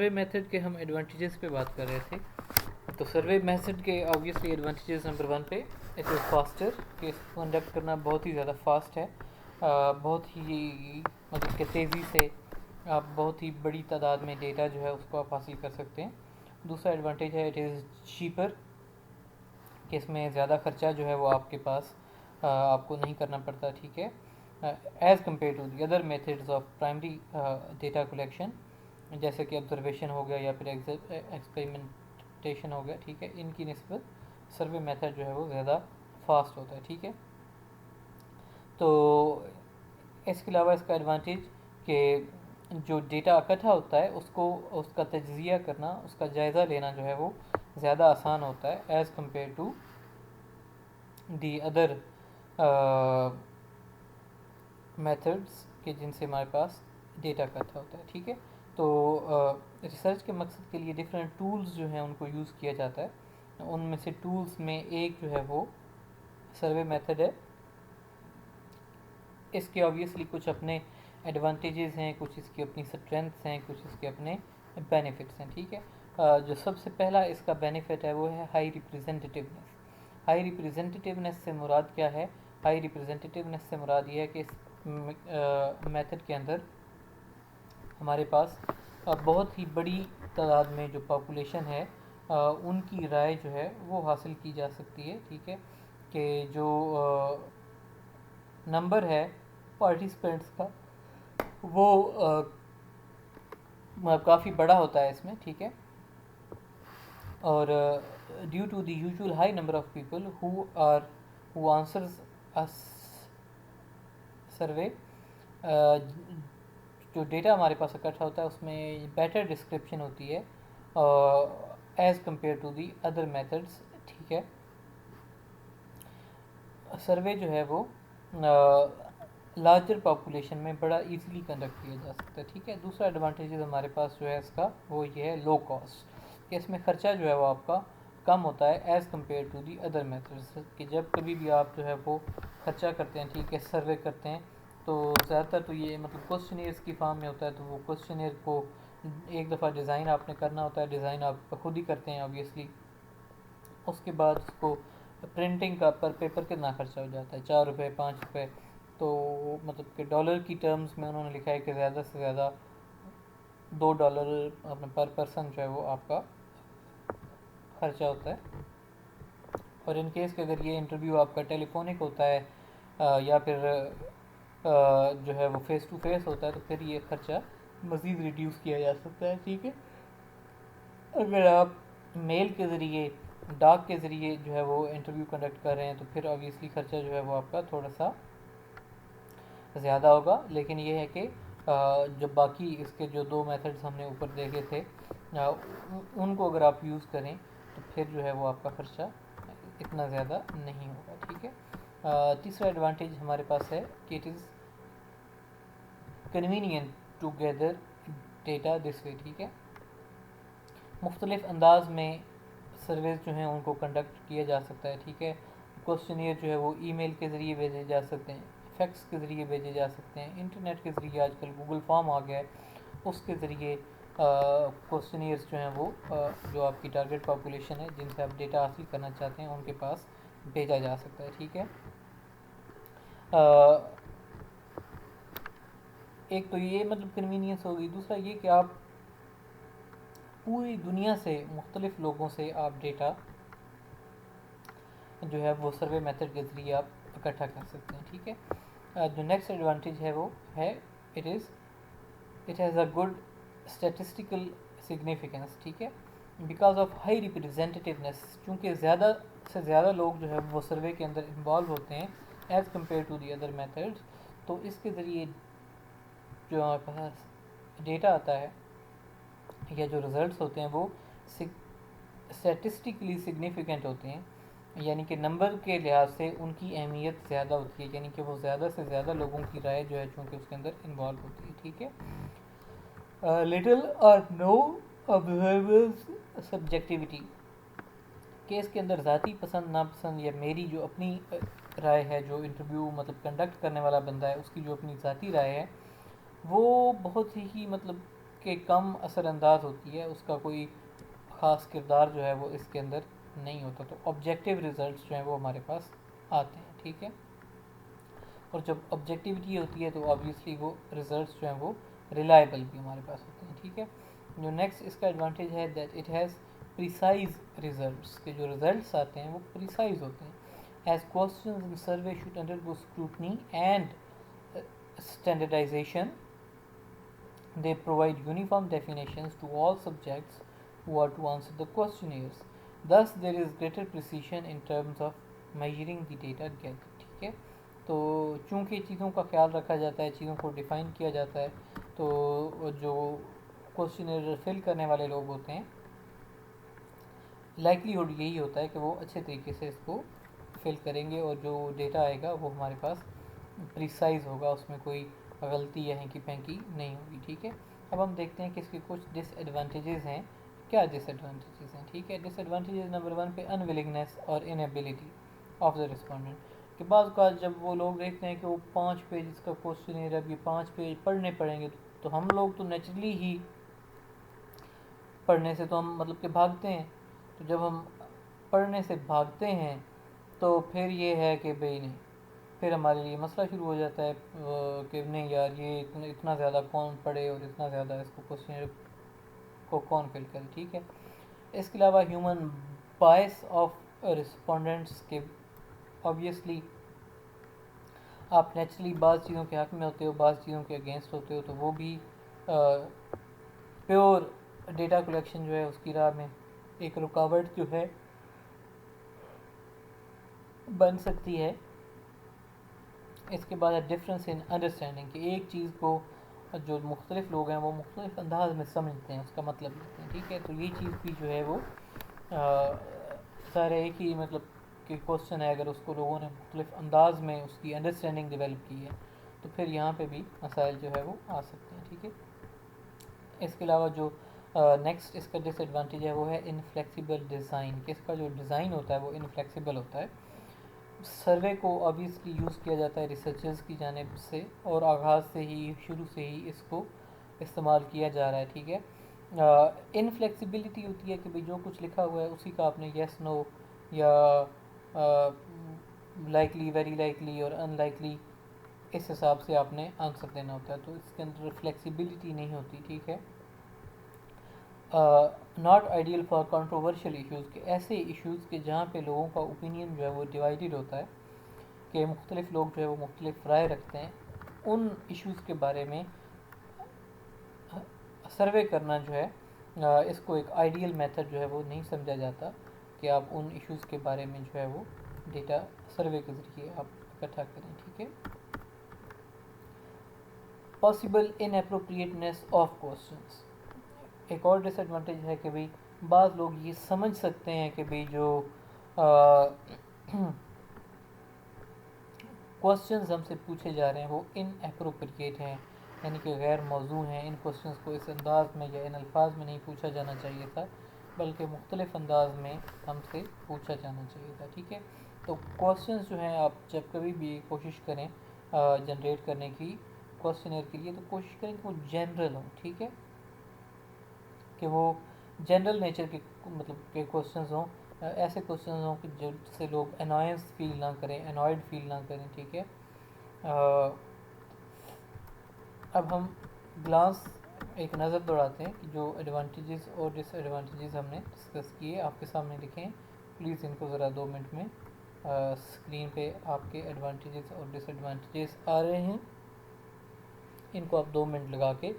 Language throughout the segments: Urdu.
سروے میتھڈ کے ہم ایڈوانٹیجز پہ بات کر رہے تھے. تو سروے میتھڈ کے آبویسلی ایڈوانٹیجز نمبر 1 پہ اٹ از فاسٹر، کہ اس کو کنڈکٹ کرنا بہت ہی زیادہ فاسٹ ہے، بہت ہی مطلب کہ تیزی سے آپ بہت ہی بڑی تعداد میں ڈیٹا جو ہے اس کو آپ حاصل کر سکتے ہیں. دوسرا ایڈوانٹیج ہے اٹ از چیپر، کہ اس میں زیادہ خرچہ جو ہے وہ آپ کے پاس آپ کو نہیں کرنا پڑتا، ٹھیک ہے، as compare to the other methods of primary data collection, جیسے کہ آبزرویشن ہو گیا یا پھر ایکسپیریمنٹیشن ہو گیا، ٹھیک ہے. ان کی نسبت سروے میتھڈ جو ہے وہ زیادہ فاسٹ ہوتا ہے، ٹھیک ہے. تو اس کے علاوہ اس کا ایڈوانٹیج کہ جو ڈیٹا اکٹھا ہوتا ہے اس کا تجزیہ کرنا، اس کا جائزہ لینا جو ہے وہ زیادہ آسان ہوتا ہے as compare to the other methods کہ جن سے ہمارے پاس ڈیٹا اکٹھا ہوتا ہے، ٹھیک ہے. تو ریسرچ کے مقصد کے لیے ڈفرینٹ ٹولز جو ہیں ان کو یوز کیا جاتا ہے. ان میں سے ٹولز میں ایک جو ہے وہ سروے میتھڈ ہے. اس کے آبویسلی کچھ اپنے ایڈوانٹیجز ہیں، کچھ اس کی اپنی اسٹرینتھس ہیں، کچھ اس کے اپنے بینیفٹس ہیں، ٹھیک ہے. جو سب سے پہلا اس کا بینیفٹ ہے وہ ہے ہائی ریپرزینٹیونیس. ہائی ریپرزینٹیونیس سے مراد کیا ہے؟ ہائی ریپرزینٹیونیس سے مراد یہ ہے کہ اس میتھڈ کے اندر ہمارے پاس بہت ہی بڑی تعداد میں جو پاپولیشن ہے ان کی رائے جو ہے وہ حاصل کی جا سکتی ہے، ٹھیک ہے. کہ جو نمبر ہے پارٹیسپینٹس کا وہ کافی بڑا ہوتا ہے اس میں، ٹھیک ہے. اور due to the usual high number of people who answers survey, جو ڈیٹا ہمارے پاس اکٹھا ہوتا ہے اس میں بیٹر ڈسکرپشن ہوتی ہے as compare to the other methods, ٹھیک ہے. سروے جو ہے وہ لارجر پاپولیشن میں بڑا ایزیلی کنڈکٹ کیا جا سکتا ہے، ٹھیک ہے. دوسرا ایڈوانٹیجز ہمارے پاس جو ہے اس کا وہ یہ ہے لو کاسٹ، کہ اس میں خرچہ جو ہے وہ آپ کا کم ہوتا ہے as compare to the other methods. کہ جب کبھی بھی آپ جو ہے وہ خرچہ کرتے ہیں، ٹھیک ہے، سروے کرتے ہیں، تو زیادہ تر تو یہ مطلب کوسچنیئرس کی فارم میں ہوتا ہے. تو وہ کوسچنیئر کو ایک دفعہ ڈیزائن آپ نے کرنا ہوتا ہے، ڈیزائن آپ خود ہی کرتے ہیں آبویسلی. اس کے بعد اس کو پرنٹنگ کا پر پیپر کتنا خرچہ ہو جاتا ہے، 4 روپے 5 روپے. تو مطلب کہ ڈالر کی ٹرمز میں انہوں نے لکھا ہے کہ زیادہ سے زیادہ $2 اپنے پر پرسن جو ہے وہ آپ کا خرچہ ہوتا ہے. اور ان کیس کہ اگر یہ انٹرویو آپ کا ٹیلی فونک ہوتا ہے یا پھر جو ہے وہ فیس ٹو فیس ہوتا ہے، تو پھر یہ خرچہ مزید ریڈیوس کیا جا سکتا ہے، ٹھیک ہے. اگر آپ میل کے ذریعے، ڈاک کے ذریعے جو ہے وہ انٹرویو کنڈکٹ کر رہے ہیں تو پھر آبویسلی خرچہ جو ہے وہ آپ کا تھوڑا سا زیادہ ہوگا. لیکن یہ ہے کہ جو باقی اس کے جو 2 میتھڈز ہم نے اوپر دیکھے تھے ان کو اگر آپ یوز کریں تو پھر جو ہے وہ آپ کا خرچہ اتنا زیادہ نہیں ہوگا، ٹھیک ہے. تیسرا ایڈوانٹیج ہمارے پاس ہے کہ it is convenient to gather data this way, ٹھیک ہے. مختلف انداز میں سرویز جو ہیں ان کو کنڈکٹ کیا جا سکتا ہے، ٹھیک ہے. کوسچنیئر جو ہے وہ ای میل کے ذریعے بھیجے جا سکتے ہیں، فیکس کے ذریعے بھیجے جا سکتے ہیں، انٹرنیٹ کے ذریعے آج کل گوگل فارم آ گیا ہے، اس کے ذریعے کوسچنیئرس جو ہیں وہ جو آپ کی ٹارگیٹ پاپولیشن ہے جن سے آپ ڈیٹا حاصل کرنا چاہتے ہیں ان کے پاس بھیجا جا سکتا ہے، ٹھیک ہے. ایک تو یہ مطلب کنوینئنس ہوگی. دوسرا یہ کہ آپ پوری دنیا سے مختلف لوگوں سے آپ ڈیٹا جو ہے وہ سروے میتھڈ کے ذریعے آپ اکٹھا کر سکتے ہیں، ٹھیک ہے. جو نیکسٹ ایڈوانٹیج ہے وہ ہے it has a good statistical significance, ٹھیک ہے. بیکاز آف ہائی ریپرزینٹیونیس، چونکہ زیادہ سے زیادہ لوگ جو ہے وہ سروے کے اندر انوالو ہوتے ہیں as compare to the other methods, تو اس کے ذریعے جو ہمارے پاس ڈیٹا آتا ہے یا جو رزلٹس ہوتے ہیں وہ اسٹیٹسٹکلی سگنیفیکنٹ ہوتے ہیں. یعنی کہ نمبر کے لحاظ سے ان کی اہمیت زیادہ ہوتی ہے، یعنی کہ وہ زیادہ سے زیادہ لوگوں کی رائے جو ہے چونکہ اس کے اندر انوالو ہوتی ہے، ٹھیک ہے. لٹل اور نو آبزرورز سبجیکٹیوٹی، کہ اس کے اندر ذاتی پسند ناپسند یا میری جو اپنی رائے ہے، جو انٹرویو مطلب کنڈکٹ کرنے والا بندہ ہے اس کی جو اپنی ذاتی رائے ہے وہ بہت ہی مطلب کہ کم اثر انداز ہوتی ہے، اس کا کوئی خاص کردار جو ہے وہ اس کے اندر نہیں ہوتا، تو آبجیکٹیو ریزلٹس جو ہیں وہ ہمارے پاس آتے ہیں، ٹھیک ہے. اور جب آبجیکٹیوٹی ہوتی ہے تو آبویسلی وہ ریزلٹس جو ہیں وہ ریلائبل بھی ہمارے پاس ہوتے ہیں، ٹھیک ہے. جو نیکسٹ اس کا ایڈوانٹیج ہے that it has precise results, کہ جو ریزلٹس آتے ہیں وہ پریسائز ہوتے ہیں. As questions in survey should undergo scrutiny and standardisation, they provide uniform definitions to all subjects who are to answer the questionnaires. Thus, there is greater precision in terms of measuring the data gathered. ٹھیک ہے. تو چونکہ چیزوں کا خیال رکھا جاتا ہے، چیزوں کو ڈیفائن کیا جاتا ہے، تو جو کوشچنر فل کرنے والے لوگ ہوتے ہیں لائکلیہڈ یہی ہوتا ہے کہ وہ اچھے طریقے سے اس کو فل کریں گے، اور جو ڈیٹا آئے گا وہ ہمارے پاس پریسائز ہوگا، اس میں کوئی غلطی یا ہینکی پینکی نہیں ہوگی، ٹھیک ہے. اب ہم دیکھتے ہیں کہ اس کے کچھ ڈس ایڈوانٹیجز ہیں. کیا ڈس ایڈوانٹیجز ہیں؟ ٹھیک ہے. ڈس ایڈوانٹیجز نمبر 1 پہ انولنگنیس اور انیبلٹی آف دا رسپونڈنٹ، کہ بعض اوقات جب وہ لوگ دیکھتے ہیں کہ وہ 5 پیجز کا کوشچن ہے، اب یہ 5 پیج پڑھنے پڑیں گے، تو ہم لوگ تو نیچرلی ہی پڑھنے سے تو ہم مطلب کہ بھاگتے ہیں. تو جب ہم پڑھنے سے بھاگتے ہیں تو پھر یہ ہے کہ بھئی نہیں، پھر ہمارے لیے مسئلہ شروع ہو جاتا ہے کہ نہیں یار یہ اتنا زیادہ کون پڑھے اور اتنا زیادہ اس کو کوشچن کو کون فل کرے، ٹھیک ہے. اس کے علاوہ ہیومن بائس آف رسپونڈنٹس کے آبویسلی آپ نیچرلی بعض چیزوں کے حق میں ہوتے ہو، بعض چیزوں کے اگینسٹ ہوتے ہو، تو وہ بھی پیور ڈیٹا کلیکشن جو ہے اس کی راہ میں ایک رکاوٹ جو ہے بن سکتی ہے. اس کے بعد ہے ڈفرینس ان انڈرسٹینڈنگ، کہ ایک چیز کو جو مختلف لوگ ہیں وہ مختلف انداز میں سمجھتے ہیں، اس کا مطلب لیتے ہیں، ٹھیک ہے. تو یہ چیز بھی جو ہے وہ سارے ایک ہی مطلب کہ کوشچن ہے، اگر اس کو لوگوں نے مختلف انداز میں اس کی انڈرسٹینڈنگ ڈیولپ کی ہے تو پھر یہاں پہ بھی مسائل جو ہے وہ آ سکتے ہیں، ٹھیک ہے. اس کے علاوہ جو نیکسٹ اس کا ڈس ایڈوانٹیج ہے وہ ہے انفلیکسیبل ڈیزائن، کہ اس کا جو ڈیزائن ہوتا ہے وہ انفلیکسیبل ہوتا ہے. سروے کو آبویسلی یوز کیا جاتا ہے ریسرچرز کی جانب سے، اور آغاز سے ہی شروع سے ہی اس کو استعمال کیا جا رہا ہے، ٹھیک ہے. انفلیکسیبلٹی ہوتی ہے کہ بھئی جو کچھ لکھا ہوا ہے اسی کا آپ نے یس نو یا لائکلی، ویری لائکلی اور ان لائکلی اس حساب سے آپ نے آنسر دینا ہوتا ہے، تو اس کے اندر فلیکسیبلٹی نہیں ہوتی، ٹھیک ہے. Not ideal for controversial issues, کہ ایسے ایشوز کے جہاں پہ لوگوں کا اوپینین جو ہے وہ ڈیوائیڈڈ ہوتا ہے، کہ مختلف لوگ جو ہے وہ مختلف رائے رکھتے ہیں، ان ایشوز کے بارے میں سروے کرنا جو ہے اس کو ایک آئیڈیل میتھڈ جو ہے وہ نہیں سمجھا جاتا، کہ آپ ان ایشوز کے بارے میں جو ہے وہ ڈیٹا سروے کے ذریعے آپ اکٹھا کریں، ٹھیک ہے. Possible in appropriateness of questions, ایک اور ڈس ایڈوانٹیج ہے کہ بھئی بعض لوگ یہ سمجھ سکتے ہیں کہ بھئی جو کوشچنز ہم سے پوچھے جا رہے ہیں وہ ان اپروپریٹ ہیں، یعنی کہ غیر موزوں ہیں، ان کوشچنز کو اس انداز میں یا ان الفاظ میں نہیں پوچھا جانا چاہیے تھا، بلکہ مختلف انداز میں ہم سے پوچھا جانا چاہیے تھا، ٹھیک ہے. تو کوشچنز جو ہیں آپ جب کبھی بھی کوشش کریں جنریٹ کرنے کی کوشچنر کے لیے، تو کوشش کریں کہ وہ جنرل ہوں، ٹھیک ہے، کہ وہ جنرل نیچر کے مطلب کے کوشچنز ہوں، ایسے کوشچنز ہوں کہ جن سے لوگ انوائنس فیل نہ کریں، انوائڈ فیل نہ کریں، ٹھیک ہے. اب ہم گلانس ایک نظر دوڑاتے ہیں کہ جو ایڈوانٹیجز اور ڈس ایڈوانٹیجز ہم نے ڈسکس کیے آپ کے سامنے لکھیں، پلیز ان کو ذرا 2 منٹ میں اسکرین پہ آپ کے ایڈوانٹیجز اور ڈس ایڈوانٹیجز آ رہے ہیں، ان کو آپ 2 منٹ لگا کے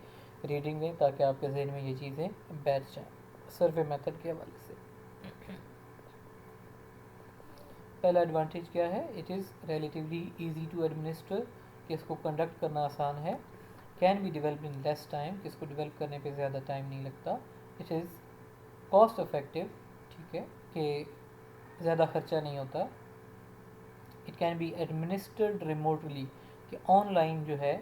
ریڈنگ دیں تاکہ آپ کے ذہن میں یہ چیزیں بیٹھ جائیں. سروے میتھڈ کے حوالے سے پہلا ایڈوانٹیج کیا ہے؟ It is relatively easy to administer, کہ اس کو کنڈکٹ کرنا آسان ہے. Can be develop in less time, کہ اس کو ڈیولپ کرنے پہ زیادہ ٹائم نہیں لگتا. اٹ از کاسٹ افیکٹو، ٹھیک ہے، کہ زیادہ خرچہ نہیں ہوتا. It can be administered remotely, کہ آن لائن جو ہے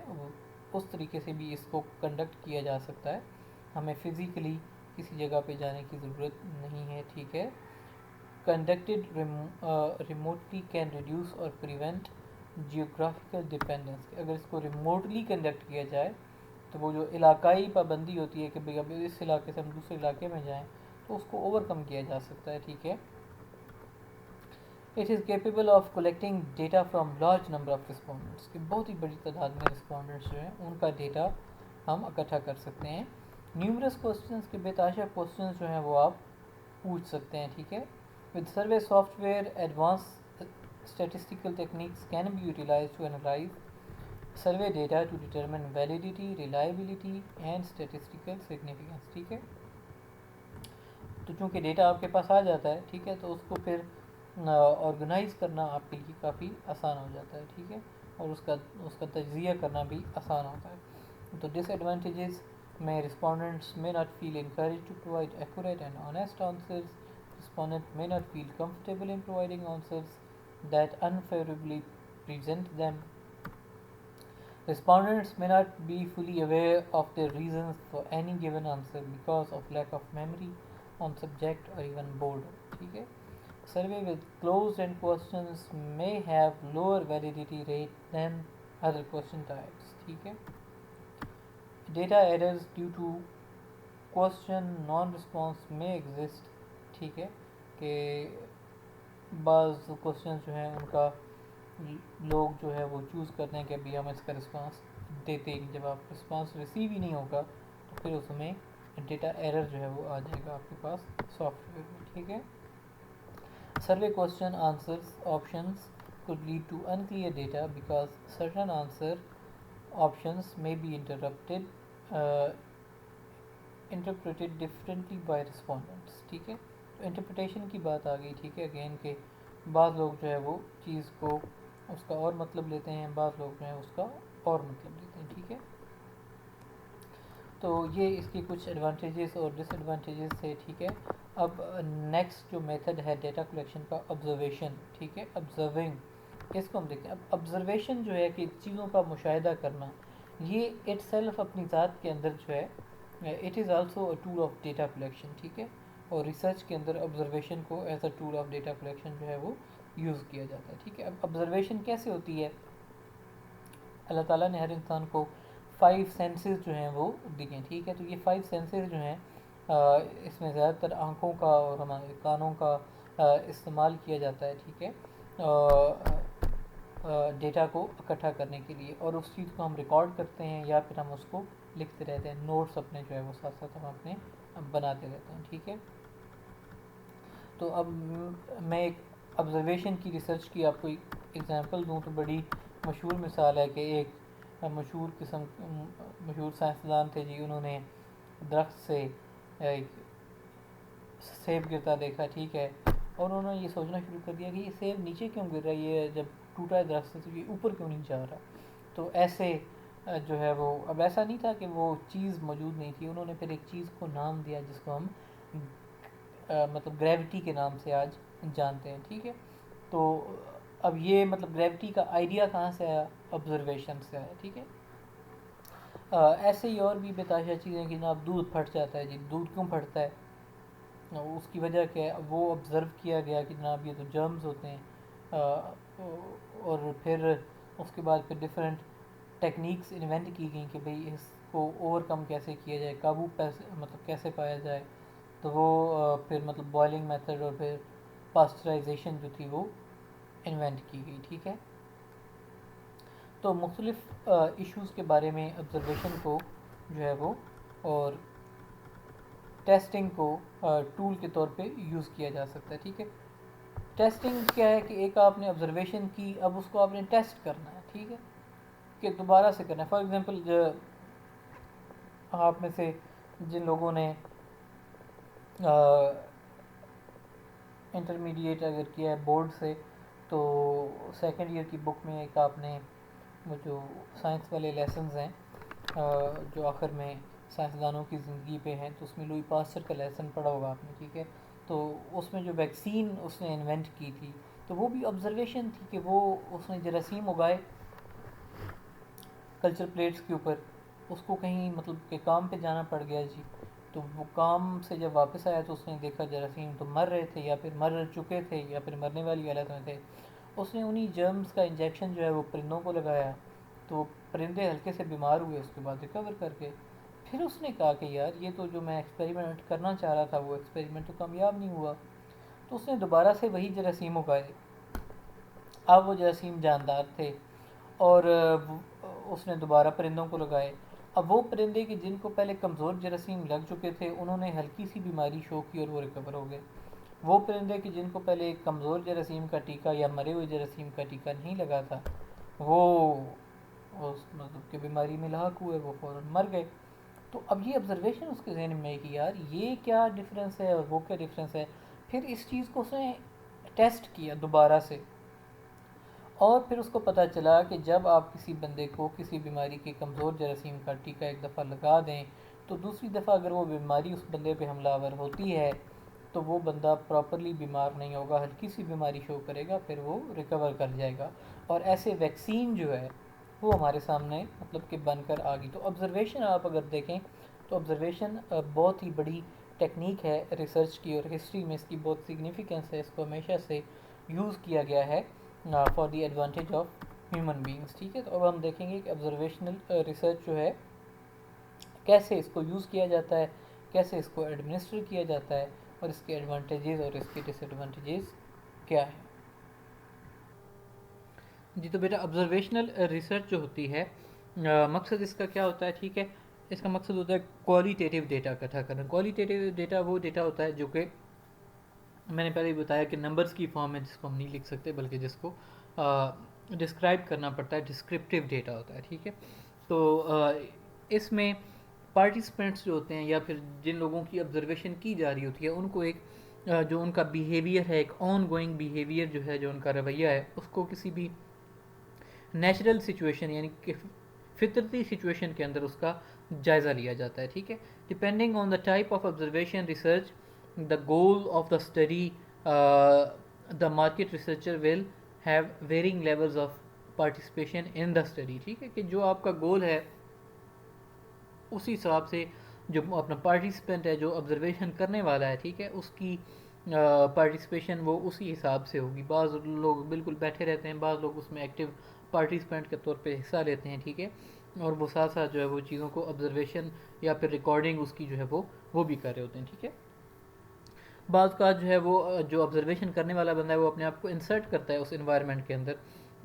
اس طریقے سے بھی اس کو کنڈکٹ کیا جا سکتا ہے، ہمیں فزیکلی کسی جگہ پہ جانے کی ضرورت نہیں ہے، ٹھیک ہے. کنڈکٹیڈ ریموٹلی کین ریڈیوس اور پریونٹ جیوگرافیکل ڈپینڈنس، اگر اس کو ریموٹلی کنڈکٹ کیا جائے تو وہ جو علاقائی پابندی ہوتی ہے کہ بھئی اب اس علاقے سے ہم دوسرے علاقے میں جائیں تو اس کو اوور کم کیا جا سکتا ہے. ٹھیک ہے. It is capable of collecting data from large number of respondents کہ بہت ہی بڑی تعداد میں رسپونڈنٹس جو ہیں ان کا ڈیٹا ہم اکٹھا کر سکتے ہیں. نیومرس کوسچنس کے بے تحاشا کوسچنس جو ہیں وہ آپ پوچھ سکتے ہیں. ٹھیک ہے. With survey soft where advance statistical techniques can be utilized to analyze survey data to determine validity, reliability and statistical significance. ٹھیک ہے. تو چونکہ ڈیٹا آپ کے پاس آ جاتا ہے, ٹھیک ہے, تو اس کو پھر آرگنائز کرنا آپ کے لیے کافی آسان ہو جاتا ہے. ٹھیک ہے. اور اس کا تجزیہ کرنا بھی آسان ہوتا ہے. تو ڈس ایڈوانٹیجز میں respondents may not feel encouraged to provide accurate and honest answers. Respondent may not feel comfortable in providing answers that unfavorably present them. Respondents may not be fully aware of their reasons for any given answer because of lack of memory on subject or even boredom. ٹھیک ہے. Survey with closed-end questions may have lower validity rate than other question types. ٹھیک ہے. Data errors due to question non-response may exist. ٹھیک ہے کہ بعض کوشچنس جو ہیں ان کا لوگ جو ہے وہ چوز کرتے ہیں کہ ابھی ہم اس کا رسپانس دیتے ہی, جب آپ رسپانس ریسیو ہی نہیں ہوگا تو پھر اس میں ڈیٹا ایرر جو ہے وہ آ جائے گا آپ کے پاس سافٹ ویئر میں. ٹھیک ہے. Survey question answers options could lead to unclear data because certain answer options may be interpreted differently by respondents. ٹھیک ہے. تو انٹرپریٹیشن کی بات آ گئی. ٹھیک ہے. اگین کہ بعض لوگ جو ہے وہ چیز کو اس کا اور مطلب لیتے ہیں, بعض لوگ جو ہیں اس کا اور مطلب لیتے ہیں. ٹھیک ہے. تو یہ اس کی کچھ ایڈوانٹیجز اور ڈس ایڈوانٹیجز تھے. ٹھیک ہے. اب نیکسٹ جو میتھڈ ہے ڈیٹا کلیکشن کا, آبزرویشن. ٹھیک ہے. آبزرونگ, اس کو ہم دیکھتے ہیں. اب آبزرویشن جو ہے کہ چیزوں کا مشاہدہ کرنا, یہ اٹ سیلف اپنی ذات کے اندر جو ہے it is also a tool of data collection. ٹھیک ہے. اور ریسرچ کے اندر آبزرویشن کو as a tool of data collection جو ہے وہ یوز کیا جاتا ہے. ٹھیک ہے. اب آبزرویشن کیسے ہوتی ہے؟ اللہ تعالیٰ نے ہر انسان کو 5 سینسز جو ہیں وہ دیے. ٹھیک ہے. تو یہ 5 سینسز جو ہیں اس میں زیادہ تر آنکھوں کا اور ہمارے کانوں کا استعمال کیا جاتا ہے. ٹھیک ہے. ڈیٹا کو اکٹھا کرنے کے لیے, اور اس چیز کو ہم ریکارڈ کرتے ہیں یا پھر ہم اس کو لکھتے رہتے ہیں. نوٹس اپنے جو ہے وہ ساتھ ساتھ ہم اپنے بناتے رہتے ہیں. ٹھیک ہے. تو اب میں ایک آبزرویشن کی ریسرچ کی آپ کو اگزامپل دوں تو بڑی مشہور مثال ہے کہ ایک مشہور سائنسدان تھے جی, انہوں نے درخت سے ایک سیب گرتا دیکھا. ٹھیک ہے. اور انہوں نے یہ سوچنا شروع کر دیا کہ یہ سیب نیچے کیوں گر رہا ہے, یہ جب ٹوٹا ہے درخت سے تو یہ اوپر کیوں نہیں جا رہا. تو ایسے جو ہے وہ, اب ایسا نہیں تھا کہ وہ چیز موجود نہیں تھی, انہوں نے پھر ایک چیز کو نام دیا جس کو ہم مطلب گریوٹی کے نام سے آج جانتے ہیں. ٹھیک ہے. تو اب یہ مطلب گریوٹی کا آئیڈیا کہاں سے آیا؟ آبزرویشن سے آیا. ٹھیک ہے. ایسے ہی اور بھی بتاشا چیزیں کہ جناب دودھ پھٹ جاتا ہے جی, دودھ کیوں پھٹتا ہے, اس کی وجہ کیا ہے؟ وہ آبزرو کیا گیا کہ جناب یہ تو جرمز ہوتے ہیں, اور پھر اس کے بعد پھر ڈفرینٹ ٹیکنیکس انوینٹ کی گئیں کہ بھئی اس کو اوور کم کیسے کیا جائے, قابو مطلب کیسے پایا جائے. تو وہ پھر مطلب بوائلنگ میتھڈ اور پھر پاسچرائزیشن جو تھی وہ انوینٹ کی گئی. ٹھیک ہے. تو مختلف ایشوز کے بارے میں آبزرویشن کو جو ہے وہ اور ٹیسٹنگ کو ٹول کے طور پہ یوز کیا جا سکتا ہے. ٹھیک ہے. ٹیسٹنگ کیا ہے کہ ایک آپ نے آبزرویشن کی, اب اس کو آپ نے ٹیسٹ کرنا ہے. ٹھیک ہے. کہ دوبارہ سے کرنا ہے. فار ایگزامپل آپ میں سے جن لوگوں نے انٹرمیڈیٹ اگر کیا ہے بورڈ سے, تو سیکنڈ ایئر کی بک میں ایک آپ نے وہ جو سائنس والے لیسنز ہیں جو آخر میں سائنسدانوں کی زندگی پہ ہیں, تو اس میں لوئی پاسچر کا لیسن پڑھا ہوگا آپ نے. ٹھیک ہے. تو اس میں جو ویکسین اس نے انوینٹ کی تھی, تو وہ بھی آبزرویشن تھی کہ وہ اس نے جراثیم اگائے کلچر پلیٹس کے اوپر, اس کو کہیں مطلب کہ کام پہ جانا پڑ گیا جی, تو وہ کام سے جب واپس آیا تو اس نے دیکھا جراثیم تو مر رہے تھے یا پھر مر چکے تھے یا پھر مرنے والی حالت میں تھے. اس نے انہی جرمز کا انجیکشن جو ہے وہ پرندوں کو لگایا, تو پرندے ہلکے سے بیمار ہوئے، اس کے بعد ریکور کر گئے۔ پھر اس نے کہا کہ یار یہ تو جو میں ایکسپیریمنٹ کرنا چاہ رہا تھا وہ ایکسپیریمنٹ تو کامیاب نہیں ہوا، تو اس نے دوبارہ سے وہی جراثیم اگائے۔ اب وہ جراثیم جاندار تھے، اور اس نے دوبارہ پرندوں کو لگائے۔ اب وہ پرندے کہ جن کو پہلے کمزور جراثیم لگ چکے تھے، انہوں نے ہلکی سی بیماری شو کی اور وہ ریکور ہو گئے۔ وہ پرندے کہ جن کو پہلے کمزور جراثیم کا ٹیکہ یا مرے ہوئے جراثیم کا ٹیکہ نہیں لگا تھا، وہ اس مطلب کہ بیماری میں لاحق ہوئے، وہ فوراً مر گئے۔ تو اب یہ آبزرویشن اس کے ذہن میں ہے کہ یار یہ کیا ڈفرینس ہے اور وہ کیا ڈفرینس ہے۔ پھر اس چیز کو اس نے ٹیسٹ کیا دوبارہ سے، اور پھر اس کو پتہ چلا کہ جب آپ کسی بندے کو کسی بیماری کے کمزور جراثیم کا ٹیکہ ایک دفعہ لگا دیں، تو دوسری دفعہ اگر وہ بیماری اس بندے پہ حملہ آور ہوتی ہے تو وہ بندہ پراپرلی بیمار نہیں ہوگا، ہلکی سی بیماری شو کرے گا، پھر وہ ریکور کر جائے گا۔ اور ایسے ویکسین جو ہے وہ ہمارے سامنے مطلب کہ بن کر آ گئی۔ تو آبزرویشن آپ اگر دیکھیں تو آبزرویشن بہت ہی بڑی ٹیکنیک ہے ریسرچ کی، اور ہسٹری میں اس کی بہت سگنیفیکنس ہے، اس کو ہمیشہ سے یوز کیا گیا ہے for the advantage of human beings, ٹھیک ہے۔ تو اب ہم دیکھیں گے کہ آبزرویشنل ریسرچ جو ہے کیسے اس کو یوز کیا جاتا ہے، کیسے اس کو ایڈمنسٹر کیا جاتا ہے، اور اس کے ایڈوانٹیجز اور اس کے ڈس ایڈوانٹیجز کیا ہیں۔ جی تو بیٹا آبزرویشنل ریسرچ جو ہوتی ہے، مقصد اس کا کیا ہوتا ہے، ٹھیک ہے۔ اس کا مقصد ہوتا ہے کوالیٹیٹیو ڈیٹا اکٹھا کرنا۔ کوالیٹیٹیو ڈیٹا وہ ڈیٹا ہوتا ہے جو کہ میں نے پہلے ہی بتایا کہ نمبرز کی فارم ہے، جس کو ہم نہیں لکھ سکتے بلکہ جس کو ڈسکرائب کرنا پڑتا ہے، ڈسکرپٹیو ڈیٹا ہوتا ہے، ٹھیک ہے۔ تو اس میں پارٹیسپینٹس جو ہوتے ہیں یا پھر جن لوگوں کی آبزرویشن کی جا رہی ہوتی ہے، ان کو ایک جو ان کا بیہیویئر ہے، ایک آن گوئنگ بیہیویئر جو ہے، جو ان کا رویہ ہے، اس کو کسی بھی نیچرل سچویشن یعنی کہ فطرتی سچویشن کے اندر اس کا جائزہ لیا جاتا ہے، ٹھیک ہے۔ Depending on the type of observation research the goal of the study, the market researcher will have varying levels of participation in the study، ٹھیک ہے، کہ جو آپ کا گول ہے اسی حساب سے جو اپنا پارٹیسپینٹ ہے، جو آبزرویشن کرنے والا ہے، ٹھیک ہے، اس کی پارٹیسپیشن وہ اسی حساب سے ہوگی۔ بعض لوگ بالکل بیٹھے رہتے ہیں، بعض لوگ اس میں ایکٹیو پارٹیسپینٹ کے طور پہ حصہ لیتے ہیں، ٹھیک ہے، اور وہ ساتھ ساتھ جو ہے وہ چیزوں کو آبزرویشن یا پھر ریکارڈنگ اس کی جو ہے وہ بھی کر رہے ہوتے ہیں، ٹھیک ہے۔ بعض کا جو ہے وہ جو آبزرویشن کرنے والا بندہ ہے وہ اپنے آپ کو انسرٹ کرتا ہے اس انوائرمنٹ کے اندر،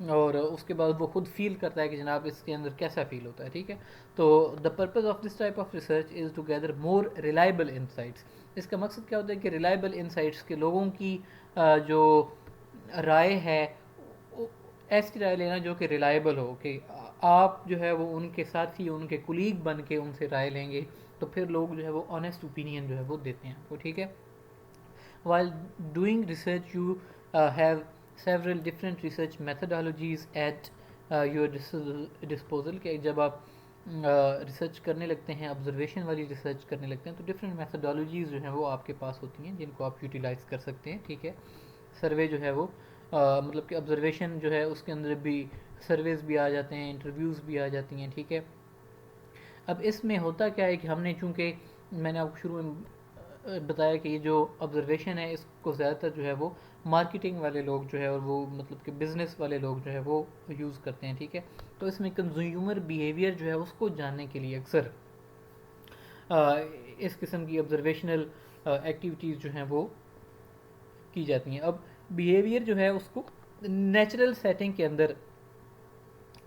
اور اس کے بعد وہ خود فیل کرتا ہے کہ جناب اس کے اندر کیسا فیل ہوتا ہے، ٹھیک ہے۔ تو the purpose of this type of research is to gather more reliable insights. اس کا مقصد کیا ہوتا ہے کہ ریلائبل انسائٹس کے لوگوں کی جو رائے ہے، ایسی رائے لینا جو کہ ریلائبل ہو، کہ آپ جو ہے وہ ان کے ساتھی، ان کے کولیگ بن کے ان سے رائے لیں گے، تو پھر لوگ جو ہے وہ آنیسٹ اوپینین جو ہے وہ دیتے ہیں آپ کو، ٹھیک ہے۔ While doing research, you have several different research methodologies at your disposal، کہ جب آپ ریسرچ کرنے لگتے ہیں، آبزرویشن والی ریسرچ کرنے لگتے ہیں، تو ڈفرینٹ میتھڈالوجیز جو ہیں وہ آپ کے پاس ہوتی ہیں، جن کو آپ یوٹیلائز کر سکتے ہیں، ٹھیک ہے۔ سروے جو ہے وہ مطلب کہ آبزرویشن جو ہے اس کے اندر بھی سرویز بھی آ جاتے ہیں، انٹرویوز بھی آ جاتی ہیں، ٹھیک ہے۔ اب اس میں ہوتا کیا ہے کہ ہم نے چونکہ میں نے آپ کو شروع میں بتایا کہ یہ جو آبزرویشن ہے اس کو زیادہ تر جو ہے وہ مارکیٹنگ والے لوگ جو ہے اور وہ مطلب کہ بزنس والے لوگ جو ہے وہ یوز کرتے ہیں، ٹھیک ہے۔ تو اس میں کنزیومر بیہیویئر جو ہے اس کو جاننے کے لیے اکثر اس قسم کی آبزرویشنل ایکٹیویٹیز جو ہیں وہ کی جاتی ہیں۔ اب بیہیویئر جو ہے اس کو نیچرل سیٹنگ کے اندر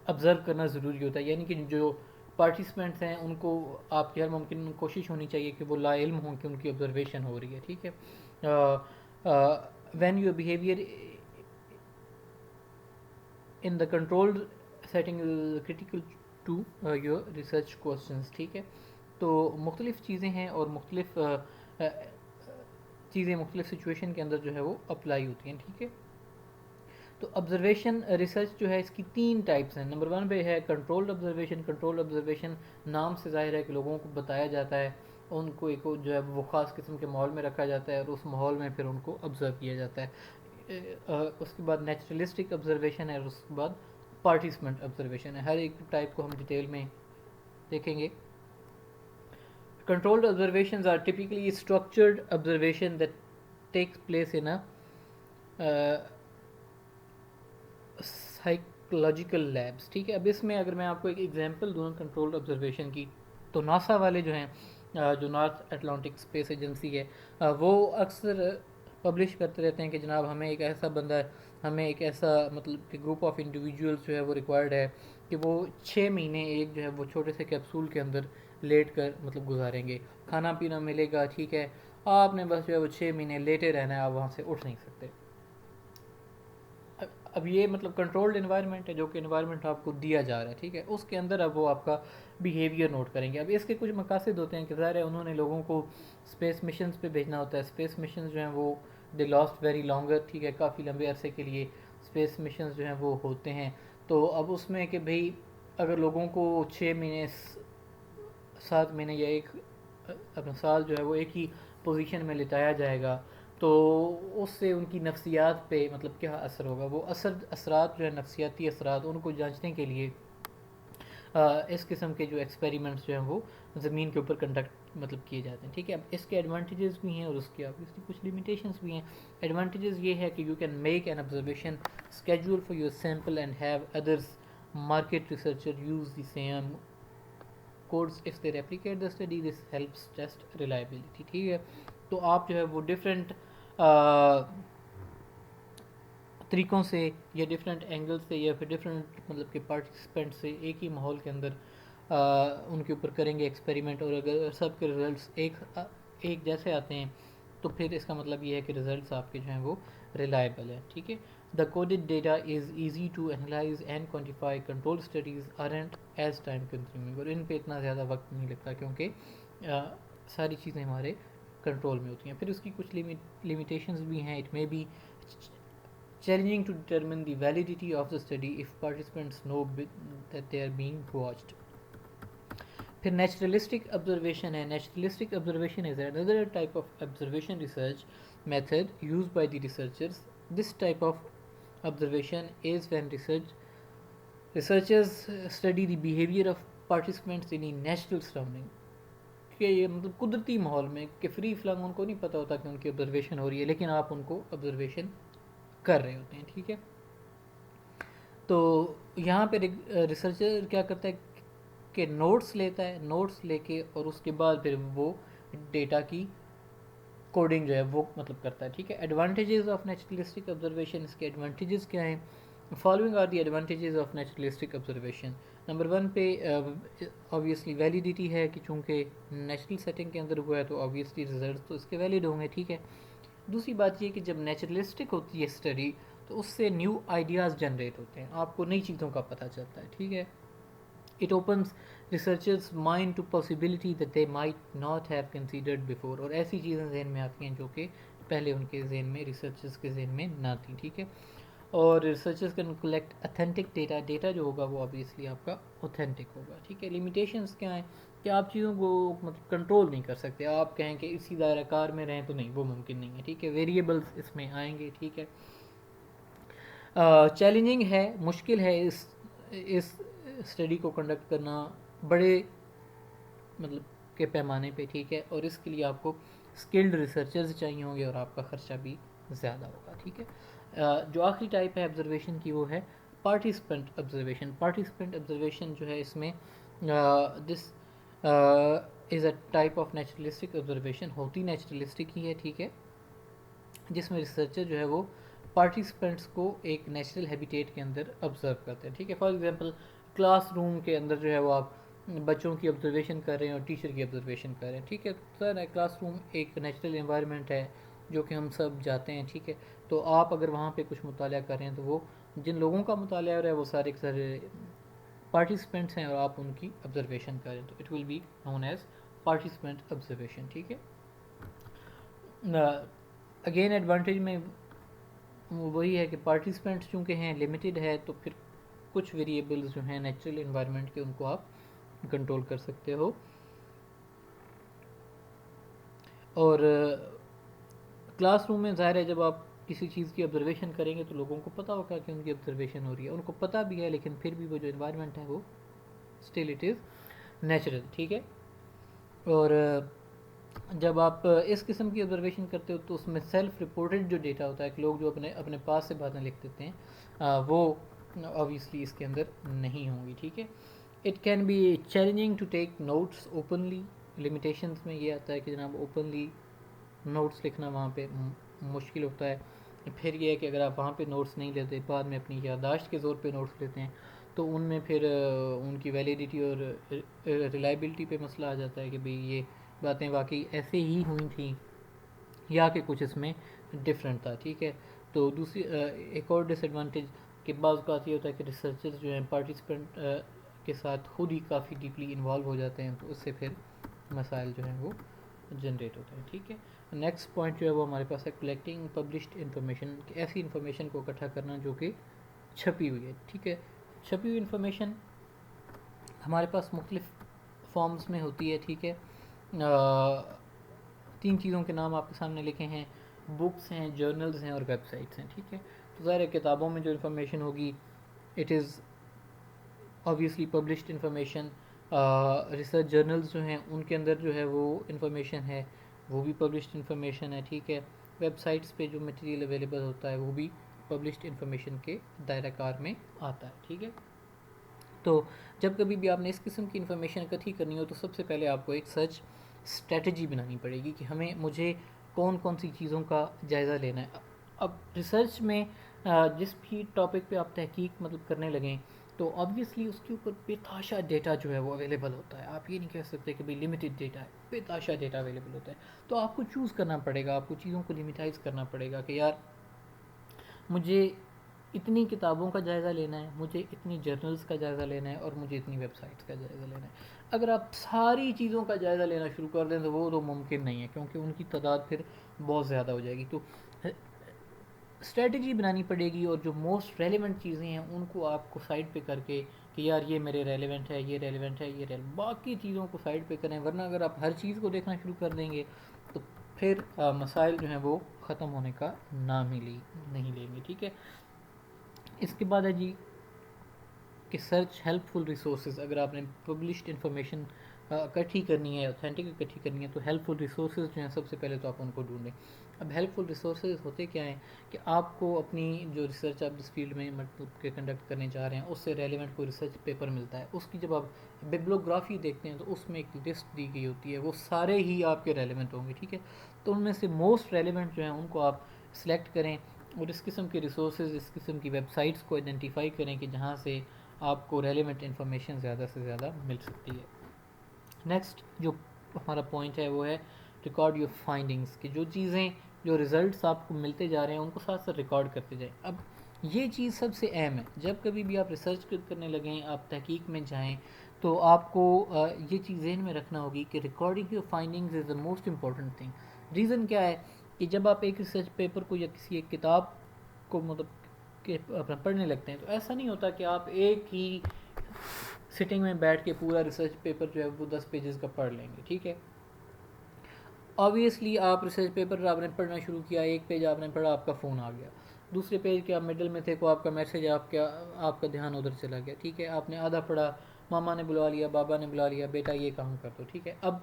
آبزرو کرنا ضروری ہوتا ہے، یعنی کہ جو پارٹیسپینٹس ہیں ان کو آپ کی ہر ممکن کوشش ہونی چاہیے کہ وہ لا علم ہوں کہ ان کی آبزرویشن ہو رہی ہے، ٹھیک ہے۔ When your behaviour in the controlled setting critical to your research questions, ٹھیک ہے۔ تو مختلف چیزیں ہیں اور مختلف چیزیں مختلف سچویشن کے اندر جو ہے وہ اپلائی ہوتی ہیں، ٹھیک ہے۔ تو آبزرویشن ریسرچ جو ہے اس کی 3 ٹائپس ہیں۔ نمبر 1 پہ ہے کنٹرولڈ آبزرویشن۔ کنٹرولڈ آبزرویشن نام سے ظاہر ہے کہ لوگوں کو بتایا جاتا ہے، ان کو ایک جو ہے وہ خاص قسم کے ماحول میں رکھا جاتا ہے اور اس ماحول میں پھر ان کو آبزرو کیا جاتا ہے۔ اس کے بعد نیچرلسٹک آبزرویشن ہے اور اس کے بعد پارٹیسپینٹ آبزرویشن ہے۔ ہر ایک ٹائپ کو ہم ڈیٹیل میں دیکھیں گے۔ Controlled observations are typically structured observation that takes place in a technological labs, ٹھیک ہے. اب اس میں اگر میں آپ کو ایک ایگزامپل دوں کنٹرول آبزرویشن کی، تو ناسا والے جو ہیں جو نارتھ اٹلانٹک اسپیس ایجنسی ہے، وہ اکثر پبلش کرتے رہتے ہیں کہ جناب ہمیں ایک ایسا بندہ، ہمیں ایک ایسا مطلب کہ گروپ آف انڈیویجولس جو ہے وہ ریکوائرڈ ہے کہ وہ 6 مہینے ایک جو ہے وہ چھوٹے سے کیپسول کے اندر لیٹ کر مطلب گزاریں گے. کھانا پینا ملے گا، ٹھیک ہے، آپ نے بس جو ہے وہ 6 مہینے لیٹے رہنا ہے، آپ وہاں سے اٹھ نہیں سکتے. اب یہ مطلب کنٹرولڈ انوائرمنٹ ہے، جو کہ انوائرمنٹ آپ کو دیا جا رہا ہے، ٹھیک ہے. اس کے اندر اب وہ آپ کا بیہیویئر نوٹ کریں گے. اب اس کے کچھ مقاصد ہوتے ہیں کہ ظاہر ہے انہوں نے لوگوں کو اسپیس مشنز پہ بھیجنا ہوتا ہے. اسپیس مشنز جو ہیں وہ دے لاسٹ ویری لانگر، ٹھیک ہے، کافی لمبے عرصے کے لیے اسپیس مشنز جو ہیں وہ ہوتے ہیں. تو اب اس میں کہ بھئی اگر لوگوں کو 6 مہینے 7 مہینے یا ایک اپنا سال جو ہے وہ ایک ہی پوزیشن میں لٹایا جائے گا، تو اس سے ان کی نفسیات پہ مطلب کیا اثر ہوگا. وہ اثرات جو ہے نفسیاتی اثرات، ان کو جانچنے کے لیے اس قسم کے جو ایکسپیریمنٹس جو ہیں وہ زمین کے اوپر کنڈکٹ مطلب کیے جاتے ہیں، ٹھیک ہے. اب اس کے ایڈوانٹیجز بھی ہیں اور اس کے obviously کچھ لمیٹیشنس بھی ہیں. ایڈوانٹیجز یہ ہے کہ you can make an observation schedule for your sample and have others market researcher use the same codes if they replicate the study. This helps test reliability, ٹھیک ہے. تو آپ جو ہے وہ ڈفرینٹ طریقوں سے یا ڈفرینٹ اینگل سے یا پھر ڈفرینٹ مطلب کہ پارٹیسپینٹ سے ایک ہی ماحول کے اندر ان کے اوپر کریں گے ایکسپیریمنٹ. اور اگر سب کے ریزلٹس ایک جیسے آتے ہیں تو پھر اس کا مطلب یہ ہے کہ ریزلٹس آپ کے جو ہیں وہ ریلائبل ہیں، ٹھیک ہے. The coded data is easy to analyse and quantify. Control studies aren't as time consuming, اور ان پہ اتنا زیادہ وقت نہیں لگتا کیونکہ ساری چیزیں ہمارے کنٹرول میں ہوتی ہیں. پھر اس کی کچھ لمیٹیشنز بھی ہیں. It may be challenging to determine the validity of the study if participants know that they are being watched. پھر نیچرلسٹک آبزرویشن ہے. Naturalistic observation is another type of observation research method used by the researchers. This type of observation is when researchers study the behavior of participants in a natural surrounding. کہ یہ مطلب قدرتی ماحول میں کہ فری فلنگ ان کو نہیں پتہ ہوتا کہ ان کی آبزرویشن ہو رہی ہے، لیکن آپ ان کو آبزرویشن کر رہے ہوتے ہیں، ٹھیک ہے. تو یہاں پہ ریسرچر کیا کرتا ہے کہ نوٹس لیتا ہے، نوٹس لے کے اور اس کے بعد پھر وہ ڈیٹا کی کوڈنگ جو ہے وہ مطلب کرتا ہے، ٹھیک ہے. ایڈوانٹیجز آف نیچرلسٹک آبزرویشن، اس کے ایڈوانٹیجز کیا ہیں؟ Following are the advantages of naturalistic observation. Number 1 پہ آبویسلی ویلیڈیٹی ہے کہ چونکہ نیچرل سیٹنگ کے اندر ہوا ہے تو آبویسلی ریزلٹس تو اس کے ویلڈ ہوں گے، ٹھیک ہے. دوسری بات یہ کہ جب نیچرلسٹک ہوتی ہے اسٹڈی تو اس سے نیو آئیڈیاز جنریٹ ہوتے ہیں، آپ کو نئی چیزوں کا پتہ چلتا ہے، ٹھیک ہے. It opens researchers mind to possibility that they might not have considered before. اور ایسی چیزیں ذہن میں آتی ہیں جو کہ پہلے ان کے ذہن میں، ریسرچرز کے ذہن میں نہ تھیں، ٹھیک ہے. اور researchers can collect authentic data. Data جو ہوگا وہ آبویسلی آپ کا اوتھینٹک ہوگا، ٹھیک ہے. لمیٹیشنس کیا ہیں کہ آپ چیزوں کو مطلب کنٹرول نہیں کر سکتے. آپ کہیں کہ اسی دائرہ کار میں رہیں تو نہیں، وہ ممکن نہیں ہے، ٹھیک ہے. ویریبلس اس میں آئیں گے، ٹھیک ہے. چیلنجنگ ہے، مشکل ہے اس اسٹڈی کو کنڈکٹ کرنا بڑے مطلب کے پیمانے پہ، ٹھیک ہے. اور اس کے لیے آپ کو اسکلڈ ریسرچرز چاہیے ہوں گے اور آپ کا خرچہ بھی زیادہ ہوگا، ٹھیک ہے. جو آخری ٹائپ ہے آبزرویشن کی وہ ہے پارٹیسپینٹ آبزرویشن. پارٹیسپینٹ آبزرویشن جو ہے اس میں this is a type of naturalistic observation, ہوتی نیچرلسٹک ہی ہے، ٹھیک ہے، جس میں ریسرچر جو ہے وہ پارٹیسپینٹس کو ایک نیچرل ہیبیٹیٹ کے اندر آبزرو کرتے ہیں، ٹھیک ہے. فار ایگزامپل کلاس روم کے اندر جو ہے وہ آپ بچوں کی آبزرویشن کر رہے ہیں اور ٹیچر کی آبزرویشن کر رہے ہیں، ٹھیک ہے. سر کلاس روم ایک نیچرل انوائرمنٹ ہے جو کہ ہم سب جاتے ہیں، ٹھیک ہے. تو آپ اگر وہاں پہ کچھ مطالعہ کر رہے ہیں تو وہ جن لوگوں کا مطالعہ ہو رہا ہے وہ سارے کے سارے پارٹیسپینٹس ہیں اور آپ ان کی آبزرویشن کریں تو it will be known as participant observation, ٹھیک ہے. اگین ایڈوانٹیج میں وہی ہے کہ پارٹیسپینٹس چونکہ ہیں لمیٹیڈ ہے تو پھر کچھ ویریبلز جو ہیں نیچرل انوائرمنٹ کے ان کو آپ کنٹرول کر سکتے ہو. اور کلاس روم میں ظاہر ہے جب آپ کسی چیز کی آبزرویشن کریں گے تو لوگوں کو پتہ ہوگا کہ ان کی آبزرویشن ہو رہی ہے، ان کو پتہ بھی ہے، لیکن پھر بھی وہ جو انوائرمنٹ ہے وہ اسٹل اٹ از نیچرل، ٹھیک ہے. اور جب آپ اس قسم کی آبزرویشن کرتے ہو تو اس میں سیلف رپورٹڈ جو ڈیٹا ہوتا ہے کہ لوگ جو اپنے پاس سے باتیں لکھ دیتے ہیں وہ obviously اس کے اندر نہیں ہوں گی. ٹھیک ہے. It can be challenging to take notes openly. Limitations میں یہ آتا ہے کہ جناب اوپنلی نوٹس لکھنا وہاں پہ مشکل ہوتا ہے. پھر یہ ہے کہ اگر آپ وہاں پہ نوٹس نہیں لیتے، بعد میں اپنی یادداشت کے زور پہ نوٹس لیتے ہیں، تو ان میں پھر ان کی ویلیڈیٹی اور ریلائبلٹی پہ مسئلہ آ جاتا ہے کہ بھئی یہ باتیں واقعی ایسے ہی ہوئی تھیں یا کہ کچھ اس میں ڈفرینٹ تھا. ٹھیک ہے. تو دوسری ایک اور ڈس ایڈوانٹیج کہ بعض اوقات یہ ہوتا ہے کہ ریسرچرز جو ہیں پارٹیسپینٹ کے ساتھ خود ہی کافی ڈیپلی انوالو ہو جاتے ہیں، تو اس سے پھر مسائل جو ہیں وہ جنریٹ ہوتے ہیں. ٹھیک ہے. نیکسٹ پوائنٹ جو ہے وہ ہمارے پاس ہے کلیکٹنگ پبلشڈ انفارمیشن، ایسی انفارمیشن کو اکٹھا کرنا جو کہ چھپی ہوئی ہے. ٹھیک ہے. چھپی ہوئی انفارمیشن ہمارے پاس مختلف فارمز میں ہوتی ہے. ٹھیک ہے. 3 چیزوں کے نام آپ کے سامنے لکھے ہیں: بکس ہیں، جرنلز ہیں اور ویب سائٹس ہیں. ٹھیک ہے. تو ظاہر ہے کتابوں میں جو انفارمیشن ہوگی it is obviously published information. Research journals جو ہیں ان کے اندر جو ہے وہ انفارمیشن ہے وہ بھی پبلشڈ انفارمیشن ہے. ٹھیک ہے. ویب سائٹس پہ جو مٹیریل اویلیبل ہوتا ہے وہ بھی پبلشڈ انفارمیشن کے دائرہ کار میں آتا ہے. ٹھیک ہے. تو جب کبھی بھی آپ نے اس قسم کی انفارمیشن اکٹھی کرنی ہو تو سب سے پہلے آپ کو ایک سرچ اسٹریٹجی بنانی پڑے گی کہ مجھے کون کون سی چیزوں کا جائزہ لینا ہے. اب ریسرچ میں جس بھی ٹاپک پہ آپ تحقیق کرنے لگیں تو آبویسلی اس کے اوپر بے تحاشا ڈیٹا جو ہے وہ اویلیبل ہوتا ہے. آپ یہ نہیں کہہ سکتے کہ بھئی لمیٹڈ ڈیٹا ہے، بے تحاشا ڈیٹا اویلیبل ہوتا ہے. تو آپ کو چوز کرنا پڑے گا، آپ کو چیزوں کو لمیٹائز کرنا پڑے گا کہ یار مجھے اتنی کتابوں کا جائزہ لینا ہے، مجھے اتنی جرنلز کا جائزہ لینا ہے اور مجھے اتنی ویب سائٹس کا جائزہ لینا ہے. اگر آپ ساری چیزوں کا جائزہ لینا شروع کر دیں تو وہ تو ممکن نہیں ہے، کیونکہ ان کی تعداد پھر بہت زیادہ ہو جائے گی. تو اسٹریٹجی بنانی پڑے گی اور جو موسٹ ریلیونٹ چیزیں ہیں ان کو آپ کو سائڈ پہ کر کے کہ یار یہ میرے ریلیونٹ ہے، یہ ریلیونٹ ہے، باقی چیزوں کو سائڈ پہ کریں. ورنہ اگر آپ ہر چیز کو دیکھنا شروع کر دیں گے تو پھر مسائل جو ہیں وہ ختم ہونے کا نام ہی نہیں لیں گے. ٹھیک ہے. اس کے بعد ہے جی کہ سرچ ہیلپ فل ریسورسز. اگر آپ نے پبلشڈ انفارمیشن اکٹھی کرنی ہے، اوتھینٹک اکٹھی کرنی ہے، تو ہیلپ فل ریسورسز جو ہیں سب سے پہلے تو آپ ان کو ڈھونڈیں. اب ہیلپ فل ریسورسز ہوتے کیا ہیں کہ آپ کو اپنی جو ریسرچ آپ جس فیلڈ میں کے کنڈکٹ کرنے جا رہے ہیں اس سے ریلیونٹ کوئی ریسرچ پیپر ملتا ہے، اس کی جب آپ ببلیوگرافی دیکھتے ہیں تو اس میں ایک لسٹ دی گئی ہوتی ہے، وہ سارے ہی آپ کے ریلیونٹ ہوں گے. ٹھیک ہے. تو ان میں سے موسٹ ریلیونٹ جو ہیں ان کو آپ سلیکٹ کریں اور اس قسم کے ریسورسز، اس قسم کی ویب سائٹس کو آئیڈینٹیفائی کریں کہ جہاں سے آپ کو ریلیونٹ انفارمیشن زیادہ سے زیادہ مل سکتی ہے. نیکسٹ جو ہمارا پوائنٹ ہے وہ ہے ریکارڈ یور فائنڈنگس، کہ جو چیزیں جو ریزلٹس آپ کو ملتے جا رہے ہیں ان کو ساتھ ساتھ ریکارڈ کرتے جائیں. اب یہ چیز سب سے اہم ہے. جب کبھی بھی آپ ریسرچ کرنے لگیں، آپ تحقیق میں جائیں، تو آپ کو یہ چیز ذہن میں رکھنا ہوگی کہ recording your findings is the most important thing. Reason کیا ہے کہ جب آپ ایک ریسرچ پیپر کو یا کسی ایک کتاب کو کہ اپنا پڑھنے لگتے ہیں تو ایسا نہیں ہوتا کہ آپ ایک ہی سٹنگ میں بیٹھ کے پورا ریسرچ پیپر جو ہے وہ 10 پیجز کا پڑھ لیں گے. ٹھیک ہے. آبویسلی آپ ریسرچ پیپر آپ نے پڑھنا شروع کیا، ایک پیج آپ نے پڑھا، آپ کا فون آ گیا. دوسرے پیج کے آپ مڈل میں تھے کو آپ کا میسیج آپ کا دھیان ادھر چلا گیا. ٹھیک ہے. آپ نے آدھا پڑھا، ماما نے بلا لیا، بابا نے بلا لیا، بیٹا یہ کام کر دو. ٹھیک ہے. اب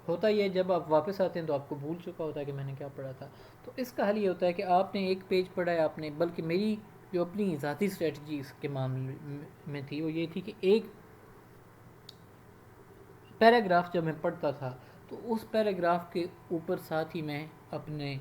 ہوتا یہ جب آپ واپس آتے ہیں تو آپ کو بھول چکا ہوتا ہے کہ میں نے کیا پڑھا تھا. تو اس کا حل یہ ہوتا ہے کہ آپ نے ایک پیج پڑھا ہے آپ نے، بلکہ میری جو اپنی ذاتی اسٹریٹجی اس کے معاملے میں تھی وہ یہ تھی کہ ایک پیراگراف جب میں پڑھتا تھا تو اس پیراگراف کے اوپر ساتھ ہی میں اپنے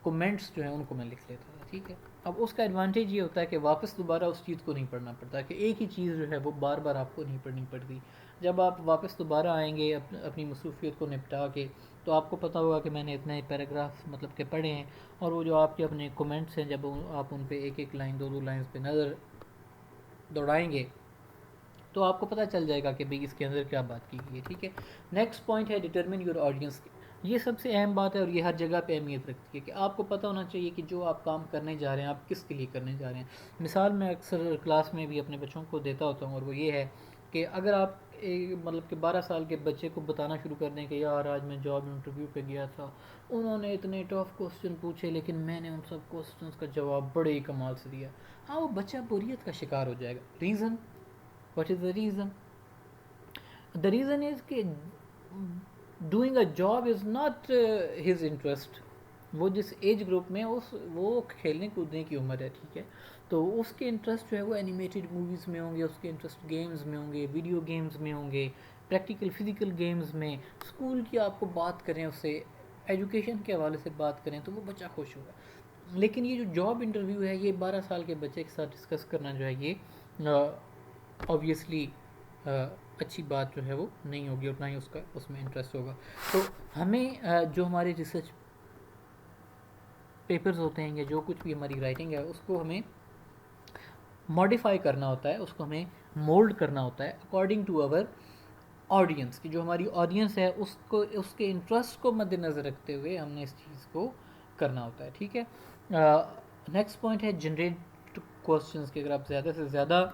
کومنٹس جو ہیں ان کو میں لکھ لیتا تھا. ٹھیک ہے. اب اس کا ایڈوانٹیج یہ ہوتا ہے کہ واپس دوبارہ اس چیز کو نہیں پڑھنا پڑتا، کہ ایک ہی چیز جو ہے وہ بار بار آپ کو نہیں پڑھنی پڑتی. جب آپ واپس دوبارہ آئیں گے اپنی مصروفیت کو نپٹا کے تو آپ کو پتہ ہوگا کہ میں نے اتنے پیراگراف کہ پڑھے ہیں، اور وہ جو آپ کے اپنے کومنٹس ہیں جب آپ ان پہ ایک ایک لائن، دو لائنز پہ نظر دوڑائیں گے تو آپ کو پتہ چل جائے گا کہ بھئی اس کے اندر کیا بات کی گئی ہے. ٹھیک ہے. نیکسٹ پوائنٹ ہے ڈٹرمن یور آڈینس. یہ سب سے اہم بات ہے اور یہ ہر جگہ پہ اہمیت رکھتی ہے کہ آپ کو پتہ ہونا چاہیے کہ جو آپ کام کرنے جا رہے ہیں آپ کس کے لیے کرنے جا رہے ہیں. مثال میں اکثر کلاس میں بھی اپنے بچوں کو دیتا ہوتا ہوں اور وہ یہ ہے کہ اگر آپ کہ 12 سال کے بچے کو بتانا شروع کر دیں کہ یار آج میں جاب انٹرویو پہ گیا تھا، انہوں نے اتنے ٹف کوسچن پوچھے لیکن میں نے ان سب کوسچنس کا جواب بڑے ہی کمال سے دیا، ہاں وہ بچہ بوریت کا شکار ہو جائے گا. Reason what is the reason? The reason is کہ doing a job is not his interest. وہ جس ایج گروپ میں وہ کھیلنے کودنے کی عمر ہے، ٹھیک ہے، تو اس کے انٹرسٹ جو ہے وہ اینیمیٹڈ موویز میں ہوں گے، اس کے انٹرسٹ گیمز میں ہوں گے، ویڈیو گیمز میں ہوں گے، پریکٹیکل فزیکل گیمز میں. اسکول کی آپ کو بات کریں، اس سے ایجوکیشن کے حوالے سے بات کریں تو وہ بچہ خوش ہوگا. لیکن یہ جو جاب انٹرویو ہے یہ 12 سال کے بچے کے ساتھ ڈسکس کرنا جو ہے یہ آبویسلی اچھی بات جو ہے وہ نہیں ہوگی، اور نہ ہی اس میں انٹرسٹ ہوگا. تو ہمیں جو ہمارے ریسرچ پیپرز ہوتے ہیں یا جو کچھ بھی ہماری رائٹنگ ہے اس کو ہمیں ماڈیفائی کرنا ہوتا ہے، اس کو ہمیں مولڈ کرنا ہوتا ہے اکارڈنگ ٹو آور آڈینس. کی جو ہماری آڈینس ہے اس کے انٹرسٹ کو مد نظر رکھتے ہوئے ہم نے اس چیز کو کرنا ہوتا ہے، ٹھیک ہے. نیکسٹ پوائنٹ ہے جنریٹ کوسچنس. کہ اگر آپ زیادہ سے زیادہ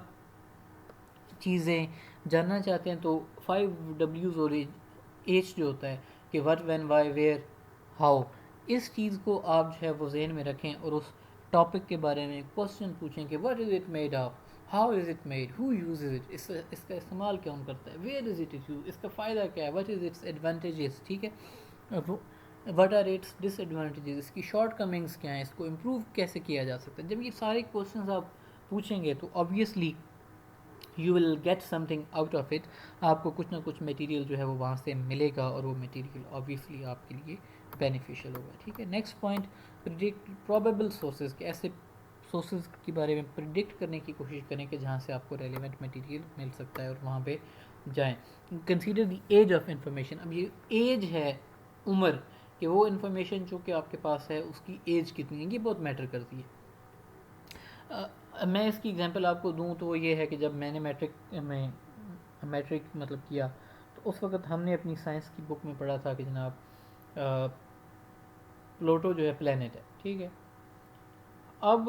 چیزیں جاننا چاہتے ہیں تو 5 Ws اور ایچ جو ہوتا ہے کہ what, when, why, where, how, اس چیز کو آپ جو ہے وہ ذہن میں رکھیں اور اس ٹاپک کے بارے میں کوسچن پوچھیں کہ what is it made of, how is it made, who uses it, اس کا استعمال کون کرتا ہے، ویئر از اٹ یوز، اس کا فائدہ کیا ہے، وٹ از اٹس ایڈوانٹیجز، ٹھیک ہے، what are its disadvantages, اس کی شارٹ کمنگس کیا ہیں، اس کو امپروو کیسے کیا جا سکتا ہے. جب یہ سارے کوسچنز آپ پوچھیں گے تو obviously you will get something out of it. آپ کو کچھ نہ کچھ میٹیریل جو ہے وہ وہاں سے ملے گا اور وہ میٹیریل آبویسلی آپ کے لیے بینیفیشیل ہوگا، ٹھیک ہے. Next point predict probable sources. کہ ایسے سورسز کے بارے میں پریڈکٹ کرنے کی کوشش کریں کہ جہاں سے آپ کو ریلیونٹ میٹیریل مل سکتا ہے اور وہاں پہ جائیں. Consider the age of information. اب یہ ایج ہے، عمر، کہ وہ انفارمیشن جو کہ آپ کے پاس ہے اس کی ایج کتنی ہے، یہ بہت میٹر کرتی ہے. میں اس کی اگزامپل آپ کو دوں تو وہ یہ ہے کہ جب میں نے میٹرک مطلب کیا تو اس وقت ہم نے اپنی سائنس کی بک میں پڑھا تھا کہ جناب پلوٹو جو ہے پلینٹ ہے، ٹھیک ہے. اب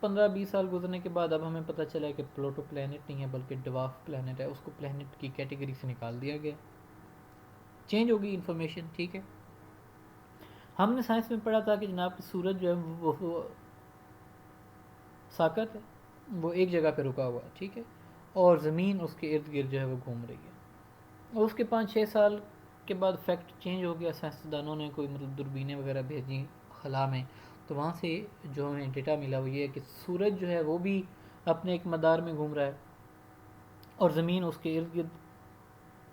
15-20 سال گزرنے کے بعد اب ہمیں پتہ چلا ہے کہ پلوٹو پلینٹ نہیں ہے بلکہ ڈوارف پلینٹ ہے. اس کو پلینٹ کی کیٹیگری سے نکال دیا گیا، چینج ہوگی انفارمیشن، ٹھیک ہے. ہم نے سائنس میں پڑھا تھا کہ جناب سورج جو ہے وہ ساکت ہے، وہ ایک جگہ پہ رکا ہوا ہے، ٹھیک ہے، اور زمین اس کے ارد گرد جو ہے وہ گھوم رہی ہے. اور اس کے 5-6 سال کے بعد فیکٹ چینج ہو گیا. سائنسدانوں نے کوئی مطلب دوربینیں وغیرہ بھیجیں خلا میں، تو وہاں سے جو ہمیں ڈیٹا ملا وہ یہ ہے کہ سورج جو ہے وہ بھی اپنے ایک مدار میں گھوم رہا ہے اور زمین اس کے ارد گرد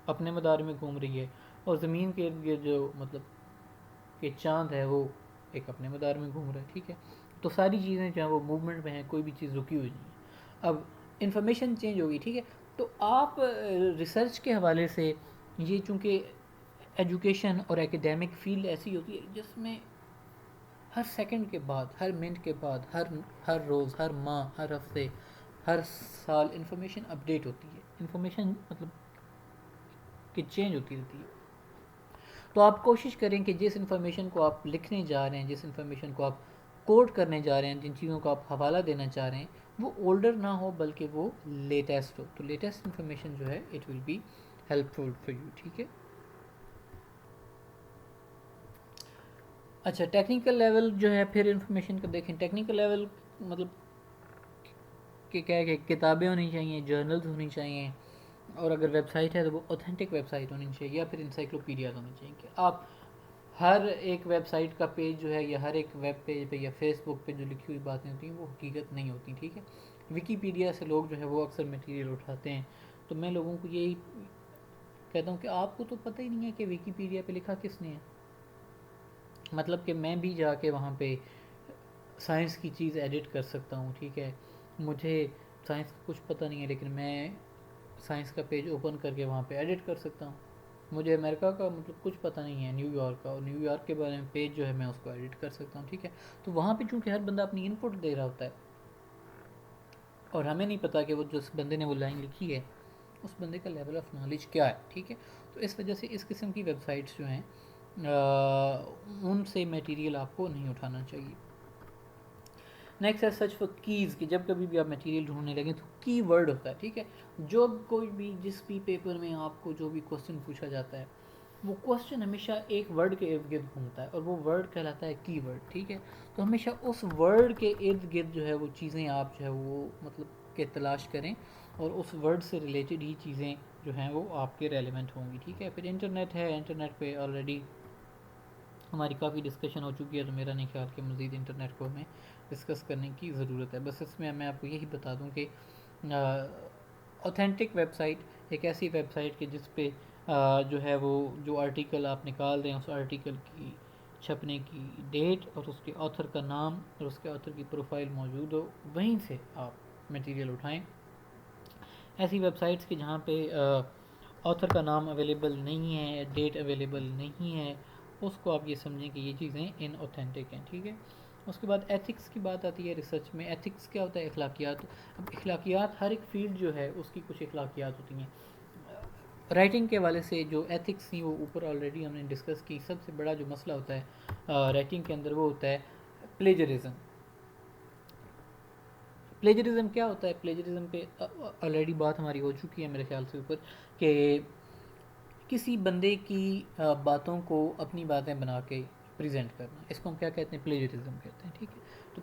اپنے مدار میں گھوم رہی ہے، اور زمین کے ارد گرد جو مطلب کہ چاند ہے وہ ایک اپنے مدار میں گھوم رہا ہے، ٹھیک ہے. تو ساری چیزیں جو ہیں وہ موومنٹ میں ہیں، کوئی بھی چیز رکی ہوئی نہیں ہے. اب انفارمیشن چینج ہوگی، ٹھیک ہے. تو آپ ریسرچ کے حوالے سے یہ چونکہ ایجوکیشن اور ایکیڈیمک فیلڈ ایسی ہوتی ہے جس میں ہر سیکنڈ کے بعد، ہر منٹ کے بعد، ہر روز، ہر ماہ، ہر ہفتے، ہر سال انفارمیشن اپڈیٹ ہوتی ہے. انفارمیشن مطلب کہ چینج ہوتی رہتی ہے. تو آپ کوشش کریں کہ جس انفارمیشن کو آپ لکھنے جا رہے ہیں، جس انفارمیشن کو آپ کوٹ کرنے جا رہے ہیں، جن چیزوں کو آپ حوالہ دینا چاہ رہے ہیں وہ اولڈر نہ ہو بلکہ وہ لیٹسٹ ہو. تو لیٹسٹ انفارمیشن جو ہے it will be helpful for you, ٹھیک ہے. اچھا، ٹیکنیکل لیول جو ہے پھر انفارمیشن کا دیکھیں. ٹیکنیکل لیول مطلب کہ کیا ہے کہ کتابیں ہونی چاہیے، جرنلز ہونی چاہیے، اور اگر ویب سائٹ ہے تو وہ اوتھینٹک ویب سائٹ ہونی چاہیے یا پھر انسائکلوپیڈیاز ہونی چاہیے. کہ آپ ہر ایک ویب سائٹ کا پیج جو ہے یا ہر ایک ویب پیج پہ یا فیس بک پہ جو لکھی ہوئی باتیں ہوتی ہیں وہ حقیقت نہیں ہوتی، ٹھیک ہے. ویکیپیڈیا سے لوگ جو ہے وہ اکثر مٹیریل اٹھاتے ہیں. تو میں لوگوں کو یہی کہتا ہوں کہ آپ کو تو پتہ ہی نہیں ہے کہ ویکیپیڈیا پہ لکھا کس نے ہے. مطلب کہ میں بھی جا کے وہاں پہ سائنس کی چیز ایڈٹ کر سکتا ہوں، ٹھیک ہے. مجھے سائنس کا کچھ پتہ نہیں ہے لیکن میں سائنس کا پیج اوپن کر کے وہاں پہ ایڈٹ کر سکتا ہوں. مجھے امریکہ کا مطلب کچھ پتہ نہیں ہے، نیو یارک کا، اور نیو یارک کے بارے میں پیج جو ہے میں اس کو ایڈٹ کر سکتا ہوں، ٹھیک ہے. تو وہاں پہ چونکہ ہر بندہ اپنی ان پٹ دے رہا ہوتا ہے اور ہمیں نہیں پتہ کہ وہ جس بندے نے وہ لائن لکھی ہے اس بندے کا لیول آف نالج کیا ہے، ٹھیک ہے. تو اس وجہ سے اس قسم کی ویب سائٹس جو ہیں ان سے میٹیریل آپ کو نہیں اٹھانا چاہیے. نیکسٹ ہے سرچ فار کیز. کہ جب کبھی بھی آپ میٹیریل ڈھونڈنے لگیں تو کی ورڈ ہوتا ہے، ٹھیک ہے. جو کوئی بھی جس بھی پیپر میں آپ کو جو بھی کوسچن پوچھا جاتا ہے وہ کوسچن ہمیشہ ایک ورڈ کے ارد گرد گھومتا ہے اور وہ ورڈ کہلاتا ہے کی ورڈ، ٹھیک ہے. تو ہمیشہ اس ورڈ کے ارد گرد جو ہے وہ چیزیں آپ جو ہے وہ مطلب کہ تلاش کریں اور اس ورڈ سے ریلیٹڈ ہی چیزیں جو ہیں وہ آپ کے ریلیونٹ ہوں گی، ٹھیک ہے. پھر انٹرنیٹ ہے، انٹرنیٹ پہ آلریڈی ہماری کافی ڈسکشن ہو چکی ہے، تو میرا نہیں خیال کہ مزید انٹرنیٹ کو ہمیں ڈسکس کرنے کی ضرورت ہے. بس اس میں آپ کو یہی بتا دوں کہ اوتھینٹک ویب سائٹ ایک ایسی ویب سائٹ کہ جس پہ جو ہے وہ جو آرٹیکل آپ نکال دیں، اس آرٹیکل کی چھپنے کی ڈیٹ اور اس کے آتھر کا نام اور اس کے آتھر کی پروفائل موجود ہو، وہیں سے آپ مٹیریل اٹھائیں. ایسی ویب سائٹس کی جہاں پہ آتھر کا نام اویلیبل نہیں ہے، ڈیٹ اویلیبل نہیں ہے، اس کو آپ یہ سمجھیں کہ یہ چیزیں ان اوتھینٹک ہیں. ٹھیک ہے. اس کے بعد ایتھکس کی بات آتی ہے ریسرچ میں. ایتھکس کیا ہوتا ہے؟ اخلاقیات. اب اخلاقیات ہر ایک فیلڈ جو ہے اس کی کچھ اخلاقیات ہوتی ہیں. رائٹنگ کے حوالے سے جو ایتھکس تھیں وہ اوپر آلریڈی ہم نے ڈسکس کی. سب سے بڑا جو مسئلہ ہوتا ہے رائٹنگ کے اندر وہ ہوتا ہے پلیجرزم. پلیجرزم کیا ہوتا ہے؟ پلیجرزم پہ آلریڈی بات ہماری ہو چکی ہے میرے خیال سے اوپر، کہ کسی بندے کی باتوں کو اپنی باتیں بنا کے پریزنٹ کرنا، اس کو ہم کیا کہتے ہیں؟ پلیجرزم کہتے ہیں. ٹھیک ہے. تو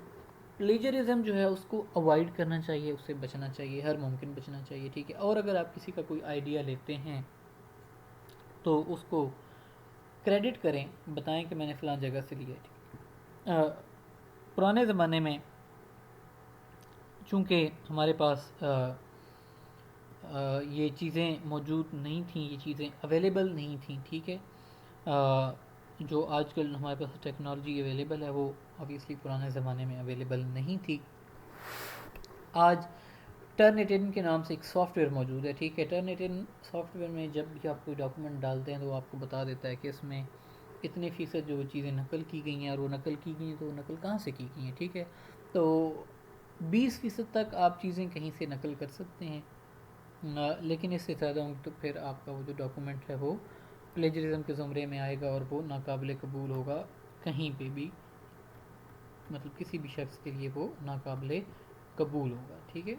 پلیجرزم جو ہے اس کو اوائڈ کرنا چاہیے، اس سے بچنا چاہیے، ہر ممکن بچنا چاہیے. ٹھیک ہے. اور اگر آپ کسی کا کوئی آئیڈیا لیتے ہیں تو اس کو کریڈٹ کریں، بتائیں کہ میں نے فلاں جگہ سے لیا ہے. پرانے زمانے میں چونکہ ہمارے پاس یہ چیزیں موجود نہیں تھیں، یہ چیزیں اویلیبل نہیں تھیں. ٹھیک ہے. جو آج کل ہمارے پاس ٹیکنالوجی اویلیبل ہے وہ obviously پرانے زمانے میں اویلیبل نہیں تھی. آج ٹرنیٹن کے نام سے ایک سافٹ ویئر موجود ہے. ٹھیک ہے. ٹرنیٹن سافٹ ویئر میں جب بھی آپ کوئی ڈاکومنٹ ڈالتے ہیں تو وہ آپ کو بتا دیتا ہے کہ اس میں اتنے فیصد جو چیزیں نقل کی گئی ہیں، اور وہ نقل کی گئی ہیں تو وہ نقل کہاں سے کی گئی ہیں. ٹھیک ہے. تو 20% تک آپ چیزیں کہیں سے نقل کر سکتے ہیں، لیکن اس سے زیادہ ہوں تو پھر آپ کا وہ جو ڈاکومنٹ ہے وہ پلیجرزم کے زمرے میں آئے گا اور وہ ناقابل قبول ہوگا کہیں پہ بھی، مطلب کسی بھی شخص کے لیے وہ ناقابل قبول ہوگا. ٹھیک ہے.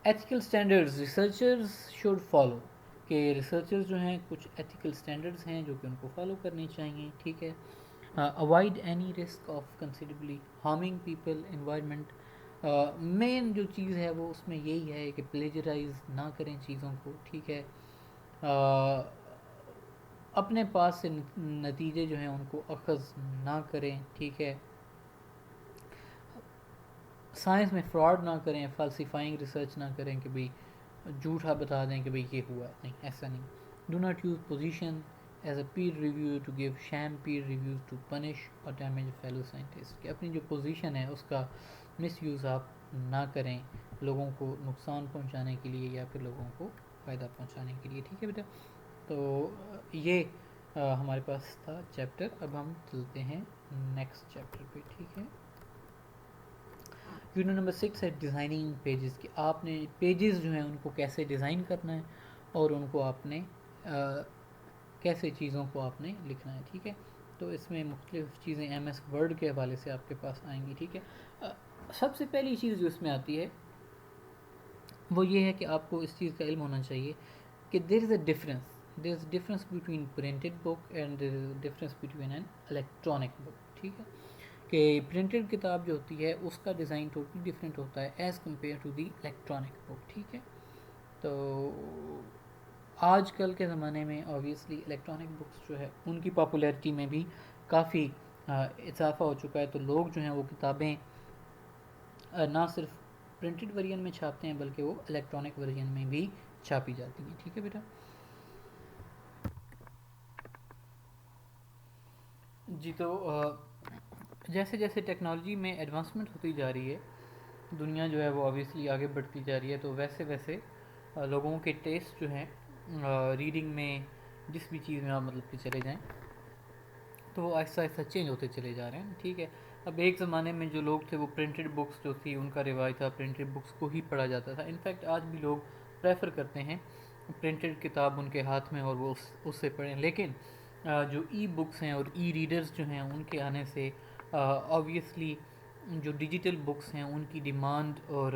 Ethical standards researchers should follow, کہ ریسرچرز جو ہیں کچھ ایتھیکل سٹینڈرڈز ہیں جو کہ ان کو فالو کرنے چاہیے. ٹھیک ہے. Avoid any risk of considerably harming people environment. Main جو چیز ہے وہ اس میں یہی ہے کہ پلیجرائز نہ کریں چیزوں کو. ٹھیک ہے. اپنے پاس سے نتیجے جو ہیں ان کو اخذ نہ کریں. ٹھیک ہے. سائنس میں فراڈ نہ کریں، فالسیفائنگ ریسرچ نہ کریں کہ بھئی جھوٹا بتا دیں کہ بھئی یہ ہوا. نہیں، ایسا نہیں. Do not use position as a peer review to give sham peer reviews to punish or damage fellow scientist. کہ اپنی جو پوزیشن ہے اس کا مس یوز آپ نہ کریں لوگوں کو نقصان پہنچانے کے لیے یا پھر لوگوں کو فائدہ پہنچانے کے لیے. ٹھیک ہے بیٹا. تو یہ ہمارے پاس تھا چیپٹر. اب ہم چلتے ہیں نیکسٹ چیپٹر پہ. ٹھیک ہے. یونٹ نمبر 6 ہے ڈیزائننگ پیجز. کہ آپ نے پیجز جو ہیں ان کو کیسے ڈیزائن کرنا ہے اور ان کو آپ نے کیسے چیزوں کو آپ نے لکھنا ہے. ٹھیک ہے. تو اس میں مختلف چیزیں ایم ایس ورڈ کے حوالے سے آپ کے پاس آئیں گی. ٹھیک ہے. سب سے پہلی چیز جو اس میں آتی ہے وہ یہ ہے کہ آپ کو اس چیز کا علم ہونا چاہیے کہ there is a difference between printed book and there is a difference between an electronic book. ٹھیک ہے. کہ پرنٹڈ کتاب جو ہوتی ہے اس کا ڈیزائن ٹوٹلی ڈفرینٹ ہوتا ہے as compare to the electronic book. ٹھیک ہے. تو آج کل کے زمانے میں آبویسلی الیکٹرانک بکس جو ہے ان کی پاپولیرٹی میں بھی کافی اضافہ ہو چکا ہے. تو لوگ جو ہیں وہ کتابیں نہ صرف پرنٹڈ ورژن میں چھاپتے ہیں بلکہ وہ الیکٹرانک ورژن میں بھی چھاپی جاتی ہیں. ٹھیک ہے بیٹا. جی. تو جیسے جیسے ٹیکنالوجی میں ایڈوانسمنٹ ہوتی جا رہی ہے، دنیا جو ہے وہ آبویسلی آگے بڑھتی جا رہی ہے، تو ویسے ویسے لوگوں کے ٹیسٹ جو ہیں ریڈنگ میں جس بھی چیز میں آپ مطلب کہ چلے جائیں تو وہ آہستہ آہستہ چینج ہوتے چلے جا رہے ہیں. ٹھیک ہے. اب ایک زمانے میں جو لوگ تھے وہ پرنٹڈ بکس جو تھی ان کا رواج تھا، پرنٹڈ بکس کو ہی پڑھا جاتا تھا. انفیکٹ آج بھی لوگ پریفر کرتے ہیں پرنٹڈ کتاب ان کے ہاتھ میں اور وہ اس سے پڑھیں. لیکن جو ای بکس ہیں اور ای ریڈرز جو ہیں ان کے آنے سے آبویسلی جو ڈیجیٹل بکس ہیں ان کی ڈیمانڈ اور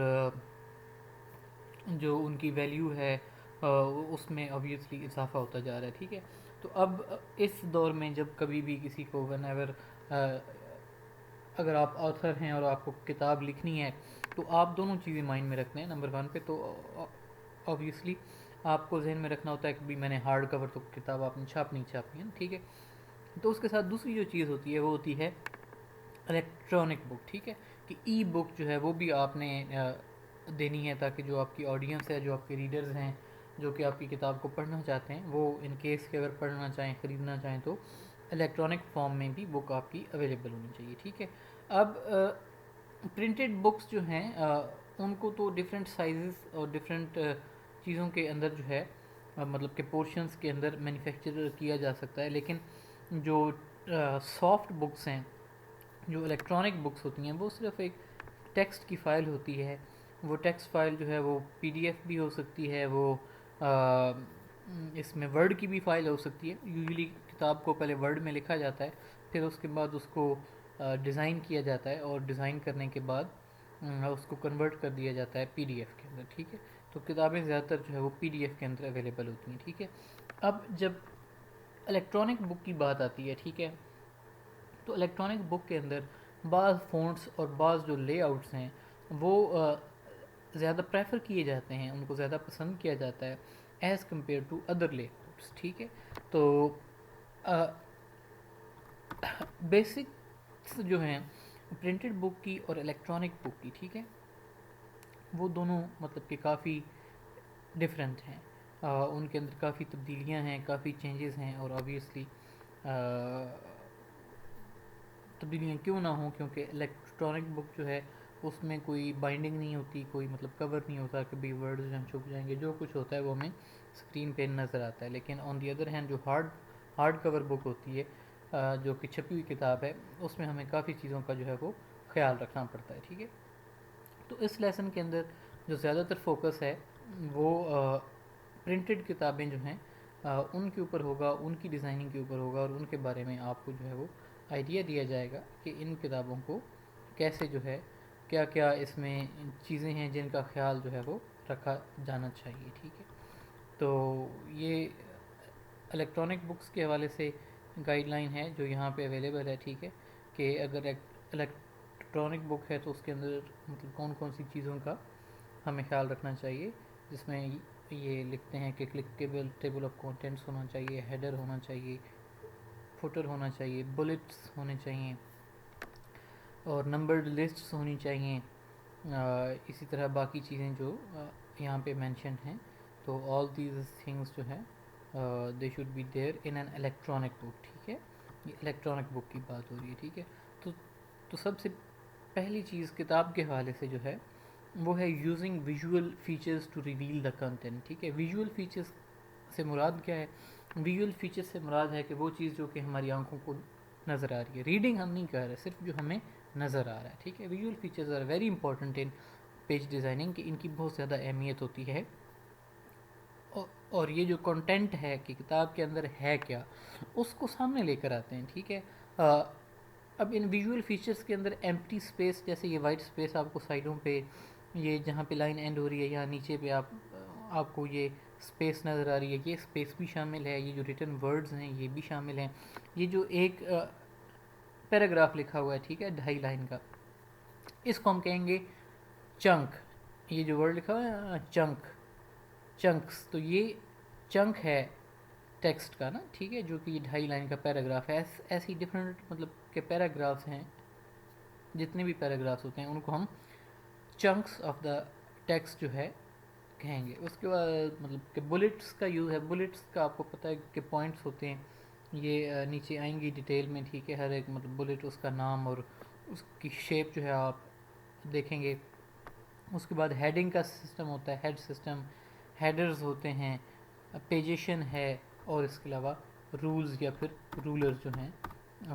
جو ان کی ویلیو ہے اس میں آبویسلی اضافہ ہوتا جا رہا ہے. ٹھیک ہے. تو اب اس دور میں جب کبھی بھی کسی کو اگر آپ آتھر ہیں اور آپ کو کتاب لکھنی ہے تو آپ دونوں چیزیں مائنڈ میں رکھتے ہیں. نمبر 1 پہ تو آبویسلی آپ کو ذہن میں رکھنا ہوتا ہے کہ بھی میں نے ہارڈ کور تو کتاب آپ نے چھاپنی ہے. ٹھیک ہے. تو اس کے ساتھ دوسری جو چیز ہوتی ہے وہ ہوتی ہے الیکٹرانک بک، ٹھیک ہے، کہ ای بک جو ہے وہ بھی آپ نے دینی ہے، تاکہ جو آپ کی آڈینس ہے، جو آپ کے ریڈرز ہیں، جو کہ آپ کی کتاب کو پڑھنا چاہتے ہیں، وہ ان کیس کہ اگر پڑھنا چاہیں، خریدنا چاہیں، تو الیکٹرانک فارم میں بھی بک آپ کی اویلیبل ہونی چاہیے، ٹھیک ہے۔ اب پرنٹڈ بکس جو ہیں ان کو تو ڈفرینٹ سائزز اور ڈفرینٹ چیزوں کے اندر جو ہے مطلب کہ پورشنز کے اندر مینوفیکچر کیا جا سکتا ہے، لیکن جو سافٹ بکس ہیں، جو الیکٹرانک بکس ہوتی ہیں، وہ صرف ایک ٹیکسٹ کی فائل ہوتی ہے۔ وہ ٹیکسٹ فائل جو ہے وہ پی ڈی ایف بھی ہو سکتی ہے، وہ اس میں ورڈ کی بھی فائل ہو سکتی ہے۔ یوزلی کتاب کو پہلے ورڈ میں لکھا جاتا ہے، پھر اس کے بعد اس کو ڈیزائن کیا جاتا ہے، اور ڈیزائن کرنے کے بعد اس کو کنورٹ کر دیا جاتا ہے پی ڈی ایف کے اندر، ٹھیک ہے۔ تو کتابیں زیادہ تر جو ہے وہ پی ڈی ایف کے اندر اویلیبل ہوتی ہیں، ٹھیک ہے۔ اب جب الیکٹرانک بک کی بات آتی ہے، ٹھیک ہے، تو الیکٹرانک بک کے اندر بعض فونٹس اور بعض جو لے آؤٹس ہیں وہ زیادہ پریفر کیے جاتے ہیں، ان کو زیادہ پسند کیا جاتا ہے ایز کمپیئر ٹو ادر لے آؤٹس، ٹھیک ہے۔ تو بیسکس جو ہیں پرنٹڈ بک کی اور الیکٹرانک بک کی، ٹھیک ہے، وہ دونوں مطلب کہ کافی ڈفرینٹ ہیں، ان کے اندر کافی تبدیلیاں ہیں، کافی چینجز ہیں، اور آبویسلی تبدیلیاں کیوں نہ ہوں، کیونکہ الیکٹرانک بک جو ہے اس میں کوئی بائنڈنگ نہیں ہوتی، کوئی مطلب کور نہیں ہوتا کہ بھئی ورڈز جو ہم چھپ جائیں گے، جو کچھ ہوتا ہے وہ ہمیں اسکرین پہ نظر آتا ہے۔ لیکن آن دی ادر ہینڈ جو ہارڈ کور بک ہوتی ہے، جو کہ چھپی ہوئی کتاب ہے، اس میں ہمیں کافی چیزوں کا جو ہے وہ خیال رکھنا پڑتا ہے، ٹھیک ہے۔ تو اس لیسن کے اندر جو زیادہ تر فوکس ہے وہ پرنٹڈ کتابیں جو ہیں ان کے اوپر ہوگا، ان کی ڈیزائننگ کے اوپر ہوگا، اور ان کے بارے میں آپ کو جو ہے وہ آئیڈیا دیا جائے گا کہ ان کتابوں کو کیسے جو ہے کیا کیا اس میں چیزیں ہیں جن کا خیال جو ہے وہ رکھا جانا چاہیے، ٹھیک ہے۔ تو یہ الیکٹرانک بکس کے حوالے سے گائیڈ لائن ہے جو یہاں پہ اویلیبل ہے، ٹھیک ہے، کہ اگر الیکٹرانک بک ہے تو اس کے اندر مطلب کون کون سی چیزوں کا ہمیں خیال رکھنا چاہیے، جس میں یہ لکھتے ہیں کہ کلکیبل ٹیبل آف کانٹینٹس ہونا چاہیے، ہیڈر ہونا چاہیے، فوٹر ہونا چاہیے، بلٹس ہونے چاہیے، اور نمبرڈ لسٹس ہونی چاہیے، اسی طرح باقی چیزیں جو یہاں پہ مینشنڈ ہیں۔ تو آل دیز تھنگس جو ہیں they should be there in an electronic book, ٹھیک ہے، یہ الیکٹرانک بک کی بات ہو رہی ہے، ٹھیک ہے۔ تو سب سے پہلی چیز کتاب کے حوالے سے جو ہے وہ ہے using visual features to reveal the content, ٹھیک ہے۔ ویژول فیچرز سے مراد کیا ہے؟ ویژول فیچر سے مراد ہے کہ وہ چیز جو کہ ہماری آنکھوں کو نظر آ رہی ہے، ریڈنگ ہم نہیں کر رہے، صرف جو ہمیں نظر آ رہا ہے، ٹھیک ہے۔ Visual features are very important in page designing, کہ ان کی بہت زیادہ اہمیت ہوتی ہے، اور یہ جو کنٹینٹ ہے کہ کتاب کے اندر ہے کیا، اس کو سامنے لے کر آتے ہیں، ٹھیک ہے۔ اب ان ویژول فیچرز کے اندر ایمپٹی اسپیس، جیسے یہ وائٹ اسپیس آپ کو سائڈوں پہ، یہ جہاں پہ لائن اینڈ ہو رہی ہے، یہاں نیچے پہ آپ کو یہ اسپیس نظر آ رہی ہے، یہ اسپیس بھی شامل ہے، یہ جو ریٹن ورڈز ہیں یہ بھی شامل ہیں، یہ جو ایک پیراگراف لکھا ہوا ہے، ٹھیک ہے، 2.5 لائن کا، اس کو ہم کہیں گے چنک، یہ جو ورڈ لکھا ہوا ہے چنکس، تو یہ چنک ہے ٹیکسٹ کا نا، ٹھیک ہے، جو کہ یہ 2.5 لائن کا پیراگراف ہے۔ ایسی ڈفرینٹ مطلب کہ پیراگرافس ہیں، جتنے بھی پیراگرافس ہوتے ہیں ان کو ہم چنکس آف دا ٹیکسٹ جو ہے کہیں گے۔ اس کے بعد مطلب کہ بلٹس کا یوز ہے، بلٹس کا آپ کو پتہ ہے کہ پوائنٹس ہوتے ہیں، یہ نیچے آئیں گی ڈیٹیل میں، ٹھیک ہے، ہر ایک مطلب بلٹ اس کا نام اور اس کی شیپ جو ہے آپ دیکھیں گے۔ اس کے بعد ہیڈنگ کا سسٹم ہوتا ہے، ہیڈ سسٹم، ہیڈرز ہوتے ہیں، پیجیشن ہے، اور اس کے علاوہ رولز یا پھر رولرز جو ہیں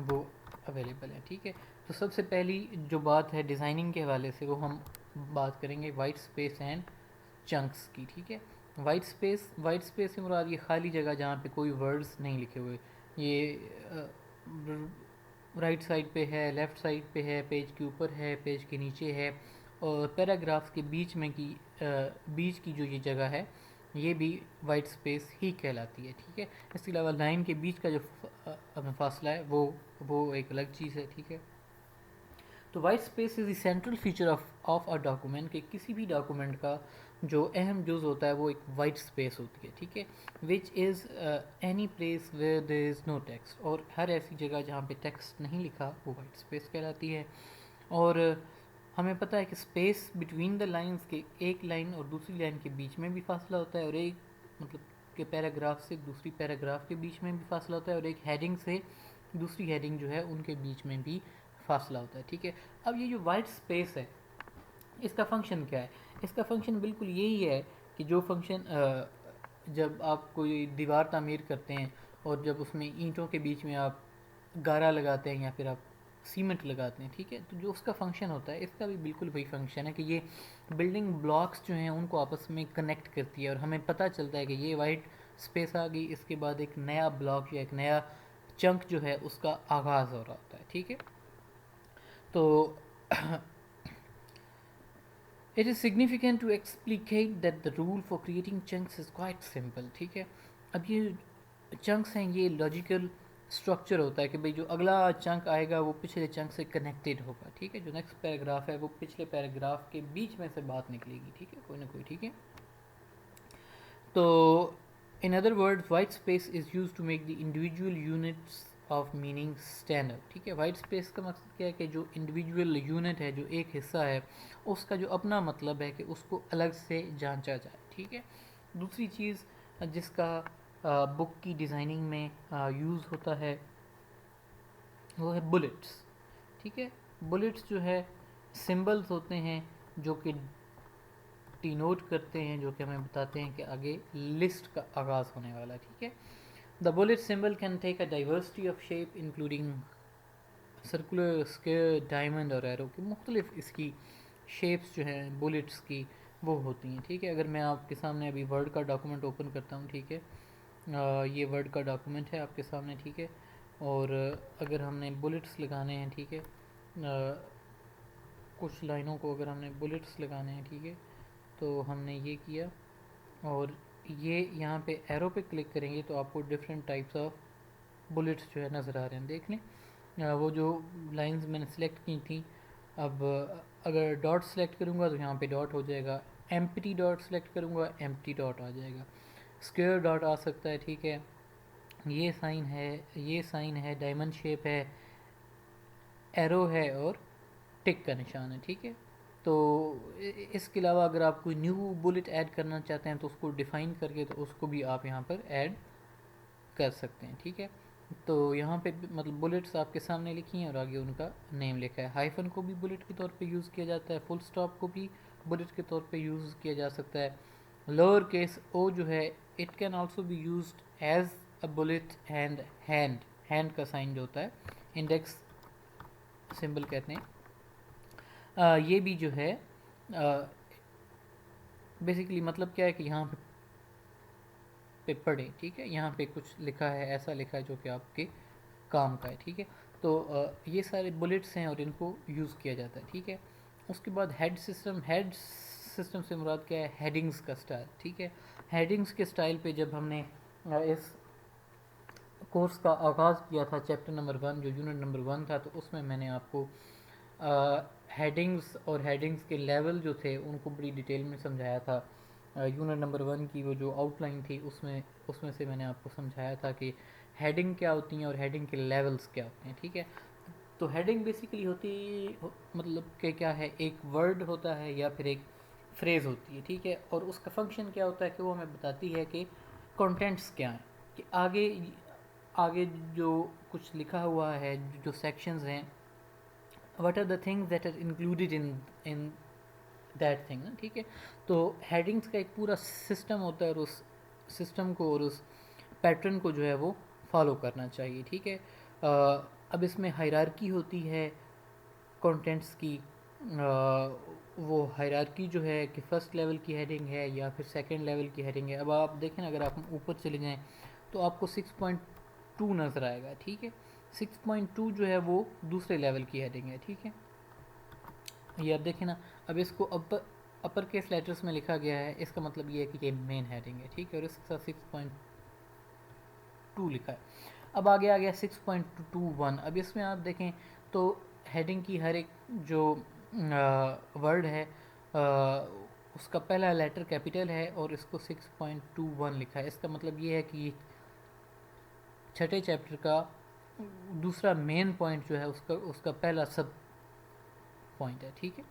وہ اویلیبل ہیں، ٹھیک ہے۔ تو سب سے پہلی جو بات ہے ڈیزائننگ کے حوالے سے وہ ہم بات کریں گے وائٹ اسپیس اینڈ چنکس کی، ٹھیک ہے۔ وائٹ اسپیس سے مراد یہ خالی جگہ جہاں پہ کوئی ورڈز نہیں لکھے ہوئے، یہ رائٹ سائڈ پہ ہے، لیفٹ سائڈ پہ ہے، پیج کے اوپر ہے، پیج کے نیچے ہے، اور پیراگراف کے بیچ کی جو یہ جگہ ہے یہ بھی وائٹ اسپیس ہی کہلاتی ہے، ٹھیک ہے۔ اس کے علاوہ لائن کے بیچ کا جو فاصلہ ہے وہ ایک الگ چیز ہے، ٹھیک ہے۔ تو white space is the central feature of a document, کہ کسی بھی ڈاکومنٹ کا جو اہم جز ہوتا ہے وہ ایک وائٹ اسپیس ہوتی ہے، ٹھیک ہے، which is any place where there is no text, اور ہر ایسی جگہ جہاں پہ ٹیکسٹ نہیں لکھا وہ وائٹ اسپیس کہلاتی ہے۔ اور ہمیں پتہ ہے کہ اسپیس بٹوین دا لائنس کے ایک لائن اور دوسری لائن کے بیچ میں بھی فاصلہ ہوتا ہے، اور ایک مطلب کہ پیراگراف سے دوسری پیراگراف کے بیچ میں بھی فاصلہ ہوتا ہے، اور ایک ہیڈنگ سے دوسری ہیڈنگ جو ہے ان کے بیچ میں بھی فاصلہ ہوتا ہے، ٹھیک ہے۔ اب یہ جو وائٹ اسپیس ہے اس کا فنکشن کیا ہے؟ اس کا فنکشن بالکل یہی ہے کہ جو فنکشن جب آپ کوئی دیوار تعمیر کرتے ہیں اور جب اس میں اینٹوں کے بیچ میں آپ گارا لگاتے ہیں یا پھر آپ سیمنٹ لگاتے ہیں، ٹھیک ہے، تو جو اس کا فنکشن ہوتا ہے اس کا بھی بالکل وہی فنکشن ہے کہ یہ بلڈنگ بلاکس جو ہیں ان کو آپس میں کنیکٹ کرتی ہے، اور ہمیں پتہ چلتا ہے کہ یہ وائٹ اسپیس آ گئی، اس کے بعد ایک نیا بلاک یا ایک نیا چنک جو ہے اس کا آغاز ہو رہا ہوتا ہے، ٹھیک ہے۔ تو it is significant to explicate that the rule for creating chunks is quite simple، ٹھیک ہے۔ اب یہ چنکس ہیں یہ لاجیکل اسٹرکچر ہوتا ہے کہ بھئی جو اگلا چنک آئے گا وہ پچھلے چنک سے کنیکٹڈ ہوگا، ٹھیک ہے، جو نیکسٹ پیراگراف ہے وہ پچھلے پیراگراف کے بیچ میں سے بات نکلے گی، ٹھیک ہے، کوئی نہ کوئی، ٹھیک ہے۔ تو in other words white space is used to make the individual units of meaning stand out، ٹھیک ہے۔ وائٹ اسپیس کا مقصد کیا ہے کہ جو انڈیویجول یونٹ ہے، جو ایک حصہ ہے، اس کا جو اپنا مطلب ہے کہ اس کو الگ سے جانچا جائے، ٹھیک ہے۔ دوسری چیز جس کا بک کی ڈیزائننگ میں یوز ہوتا ہے وہ ہے بلٹس، ٹھیک ہے۔ بلٹس جو ہے سمبلز ہوتے ہیں جو کہ ڈینوٹ کرتے ہیں، جو کہ ہمیں بتاتے ہیں کہ آگے لسٹ کا آغاز ہونے والا ہے، ٹھیک ہے۔ The bullet symbol can take a diversity of shape including circular, square, diamond اور ایرو کی مختلف اس کی شیپس جو ہیں بلٹس کی وہ ہوتی ہیں، ٹھیک ہے۔ اگر میں آپ کے سامنے ابھی ورڈ کا ڈاکومنٹ اوپن کرتا ہوں، ٹھیک ہے، یہ ورڈ کا ڈاکومنٹ ہے آپ کے سامنے، ٹھیک ہے، اور اگر ہم نے بلٹس لگانے ہیں، ٹھیک ہے، کچھ لائنوں کو اگر ہم نے بلٹس لگانے ہیں، ٹھیک ہے، تو ہم نے یہ کیا، اور یہ یہاں پہ ایرو پہ کلک کریں گے تو آپ کو ڈفرینٹ ٹائپس آف بلٹس جو ہے نظر آ رہے ہیں، دیکھ لیں۔ وہ جو لائنز میں نے سلیکٹ کی تھیں، اب اگر ڈاٹ سلیکٹ کروں گا تو یہاں پہ ڈاٹ ہو جائے گا، ایمپٹی ڈاٹ سلیکٹ کروں گا ایمپٹی ڈاٹ آ جائے گا، اسکوئر ڈاٹ آ سکتا ہے، ٹھیک ہے، یہ سائن ہے، یہ سائن ہے، ڈائمنڈ شیپ ہے، ایرو ہے، اور ٹک کا نشان ہے، ٹھیک ہے۔ تو اس کے علاوہ اگر آپ کوئی نیو بلٹ ایڈ کرنا چاہتے ہیں تو اس کو ڈیفائن کر کے تو اس کو بھی آپ یہاں پر ایڈ کر سکتے ہیں، ٹھیک ہے۔ تو یہاں پہ مطلب بلٹس آپ کے سامنے لکھی ہیں اور آگے ان کا نیم لکھا ہے۔ ہائفن کو بھی بلٹ کے طور پہ یوز کیا جاتا ہے، فل سٹاپ کو بھی بلٹ کے طور پہ یوز کیا جا سکتا ہے۔ لوور کیس او جو ہے it can also be used as a bullet, and hand کا سائن جو ہوتا ہے انڈیکس سمبل کہتے ہیں، یہ بھی جو ہے بیسیکلی مطلب کیا ہے کہ یہاں پہ پڑھیں، ٹھیک ہے، یہاں پہ کچھ لکھا ہے، ایسا لکھا ہے جو کہ آپ کے کام کا ہے، ٹھیک ہے۔ تو یہ سارے بلٹس ہیں اور ان کو یوز کیا جاتا ہے، ٹھیک ہے۔ اس کے بعد ہیڈ سسٹم سے مراد کیا ہے؟ ہیڈنگز کا سٹائل، ٹھیک ہے۔ ہیڈنگز کے سٹائل پہ جب ہم نے اس کورس کا آغاز کیا تھا چیپٹر نمبر 1 جو یونٹ نمبر 1 تھا، تو اس میں میں نے آپ کو ہیڈنگز اور ہیڈنگز کے لیول جو تھے ان کو بڑی ڈیٹیل میں سمجھایا تھا۔ یونٹ نمبر 1 کی وہ جو آؤٹ لائن تھی اس میں سے میں نے آپ کو سمجھایا تھا کہ ہیڈنگ کیا ہوتی ہیں اور ہیڈنگ کے لیولز کیا ہوتے ہیں، ٹھیک ہے۔ تو ہیڈنگ بیسیکلی ہوتی مطلب کہ کیا ہے، ایک ورڈ ہوتا ہے یا پھر ایک فریز ہوتی ہے، ٹھیک ہے، اور اس کا فنکشن کیا ہوتا ہے کہ وہ ہمیں بتاتی ہے کہ کنٹینٹس کیا ہیں، کہ آگے جو کچھ لکھا ہوا ہے، جو سیکشنز ہیں، what are the things that are included in that thing، ٹھیک ہے۔ تو ہیڈنگز کا ایک پورا سسٹم ہوتا ہے اور اس سسٹم کو اور اس پیٹرن کو جو ہے وہ فالو کرنا چاہیے، ٹھیک ہے۔ اب اس میں ہائرارکی ہوتی ہے کنٹینٹس کی، وہ ہائرارکی جو ہے کہ فرسٹ لیول کی ہیڈنگ ہے یا پھر سیکنڈ لیول کی ہیڈنگ ہے۔ اب آپ دیکھیں اگر آپ اوپر چلے جائیں تو آپ کو 6.2 نظر آئے گا، ٹھیک ہے۔ 6.2 جو ہے وہ دوسرے لیول کی ہیڈنگ ہے، ٹھیک ہے۔ یہ آپ دیکھیں نا، اب اس کو اپر کیس لیٹرز میں لکھا گیا ہے، اس کا مطلب یہ ہے کہ یہ مین ہیڈنگ ہے، ٹھیک ہے، اور اس کے ساتھ 6.2 لکھا ہے۔ اب آگے آ گیا 6.21۔ اب اس میں آپ دیکھیں تو ہیڈنگ کی ہر ایک جو ورڈ ہے اس کا پہلا لیٹر کیپیٹل ہے اور اس کو 6.21 لکھا ہے. اس کا مطلب یہ ہے کہ چھٹے چیپٹر کا دوسرا مین پوائنٹ جو ہے اس کا پہلا سب پوائنٹ ہے. ٹھیک ہے,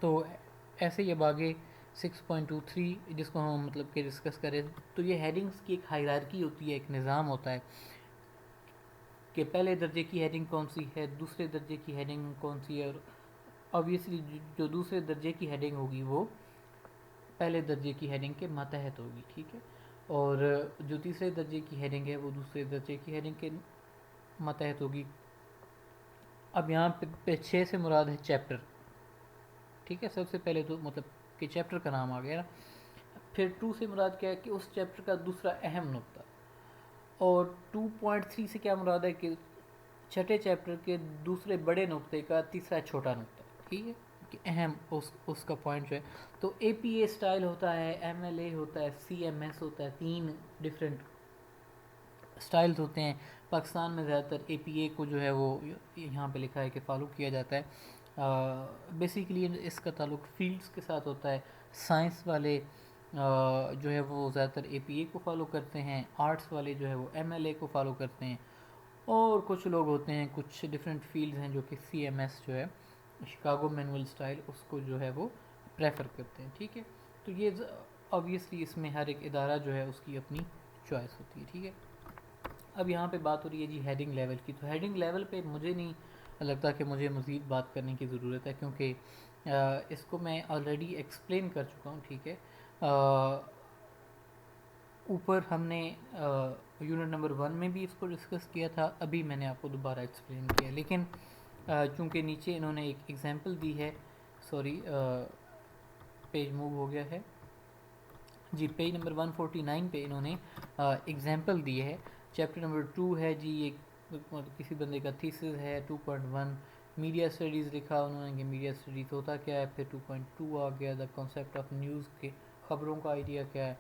تو ایسے ہی اب آگے 6.23 جس کو ہم مطلب کہ ڈسکس کریں, تو یہ ہیڈنگز کی ایک ہائرارکی ہوتی ہے, ایک نظام ہوتا ہے کہ پہلے درجے کی ہیڈنگ کون سی ہے, دوسرے درجے کی ہیڈنگ کون سی ہے, اور آبویسلی جو دوسرے درجے کی ہیڈنگ ہوگی وہ پہلے درجے کی ہیڈنگ کے ماتحت ہوگی. ٹھیک ہے, اور جو تیسرے درجے کی ہیڈنگ ہے وہ دوسرے درجے کی ہیڈنگ کے ماتحت ہوگی. اب یہاں پہ 6 سے مراد ہے چیپٹر. ٹھیک ہے, سب سے پہلے تو مطلب کہ چیپٹر کا نام آ گیا نا. پھر 2 سے مراد کیا ہے کہ اس چیپٹر کا دوسرا اہم نقطہ, اور 2.3 سے کیا مراد ہے کہ چھٹے چیپٹر کے دوسرے بڑے نقطے کا تیسرا چھوٹا نقطہ. ٹھیک ہے, کہ اہم اس کا پوائنٹ جو ہے. تو اے پی اے اسٹائل ہوتا ہے, ایم ایل اے ہوتا ہے, سی ایم ایس ہوتا ہے, 3 ڈفرینٹ اسٹائلز ہوتے ہیں. پاکستان میں زیادہ تر اے پی اے کو جو ہے وہ یہاں پہ لکھا ہے کہ فالو کیا جاتا ہے. بیسیکلی اس کا تعلق فیلڈز کے ساتھ ہوتا ہے. سائنس والے جو ہے وہ زیادہ تر اے پی اے کو فالو کرتے ہیں, آرٹس والے جو ہے وہ ایم ایل اے کو فالو کرتے ہیں, اور کچھ لوگ ہوتے ہیں, کچھ ڈفرینٹ فیلڈز ہیں جو کہ سی ایم ایس جو ہے شکاگو مینول اسٹائل, اس کو جو ہے وہ پریفر کرتے ہیں. ٹھیک ہے, تو یہ آبویسلی اس میں ہر ایک ادارہ جو ہے اس کی اپنی چوائس ہوتی ہے. ٹھیک ہے, اب یہاں پہ بات ہو رہی ہے جی ہیڈنگ لیول کی. تو ہیڈنگ لیول پہ مجھے نہیں لگتا کہ مجھے مزید بات کرنے کی ضرورت ہے, کیونکہ اس کو میں آلریڈی ایکسپلین کر چکا ہوں. ٹھیک ہے, اوپر ہم نے یونٹ نمبر 1 میں بھی اس کو ڈسکس کیا تھا, ابھی میں نے آپ کو دوبارہ ایکسپلین کیا. لیکن چونکہ نیچے انہوں نے ایک ایگزامپل دی ہے, سوری پیج موو ہو گیا ہے جی, پیج نمبر 149 پہ انہوں نے ایگزامپل دی ہے. چیپٹر نمبر 2 ہے جی, ایک کسی بندے کا تھیسس ہے. 2.1 میڈیا اسٹڈیز لکھا انہوں نے کہ میڈیا اسٹڈیز ہوتا کیا ہے. پھر 2.2 آ گیا دا کانسیپٹ آف نیوز, کے خبروں کا آئیڈیا کیا ہے.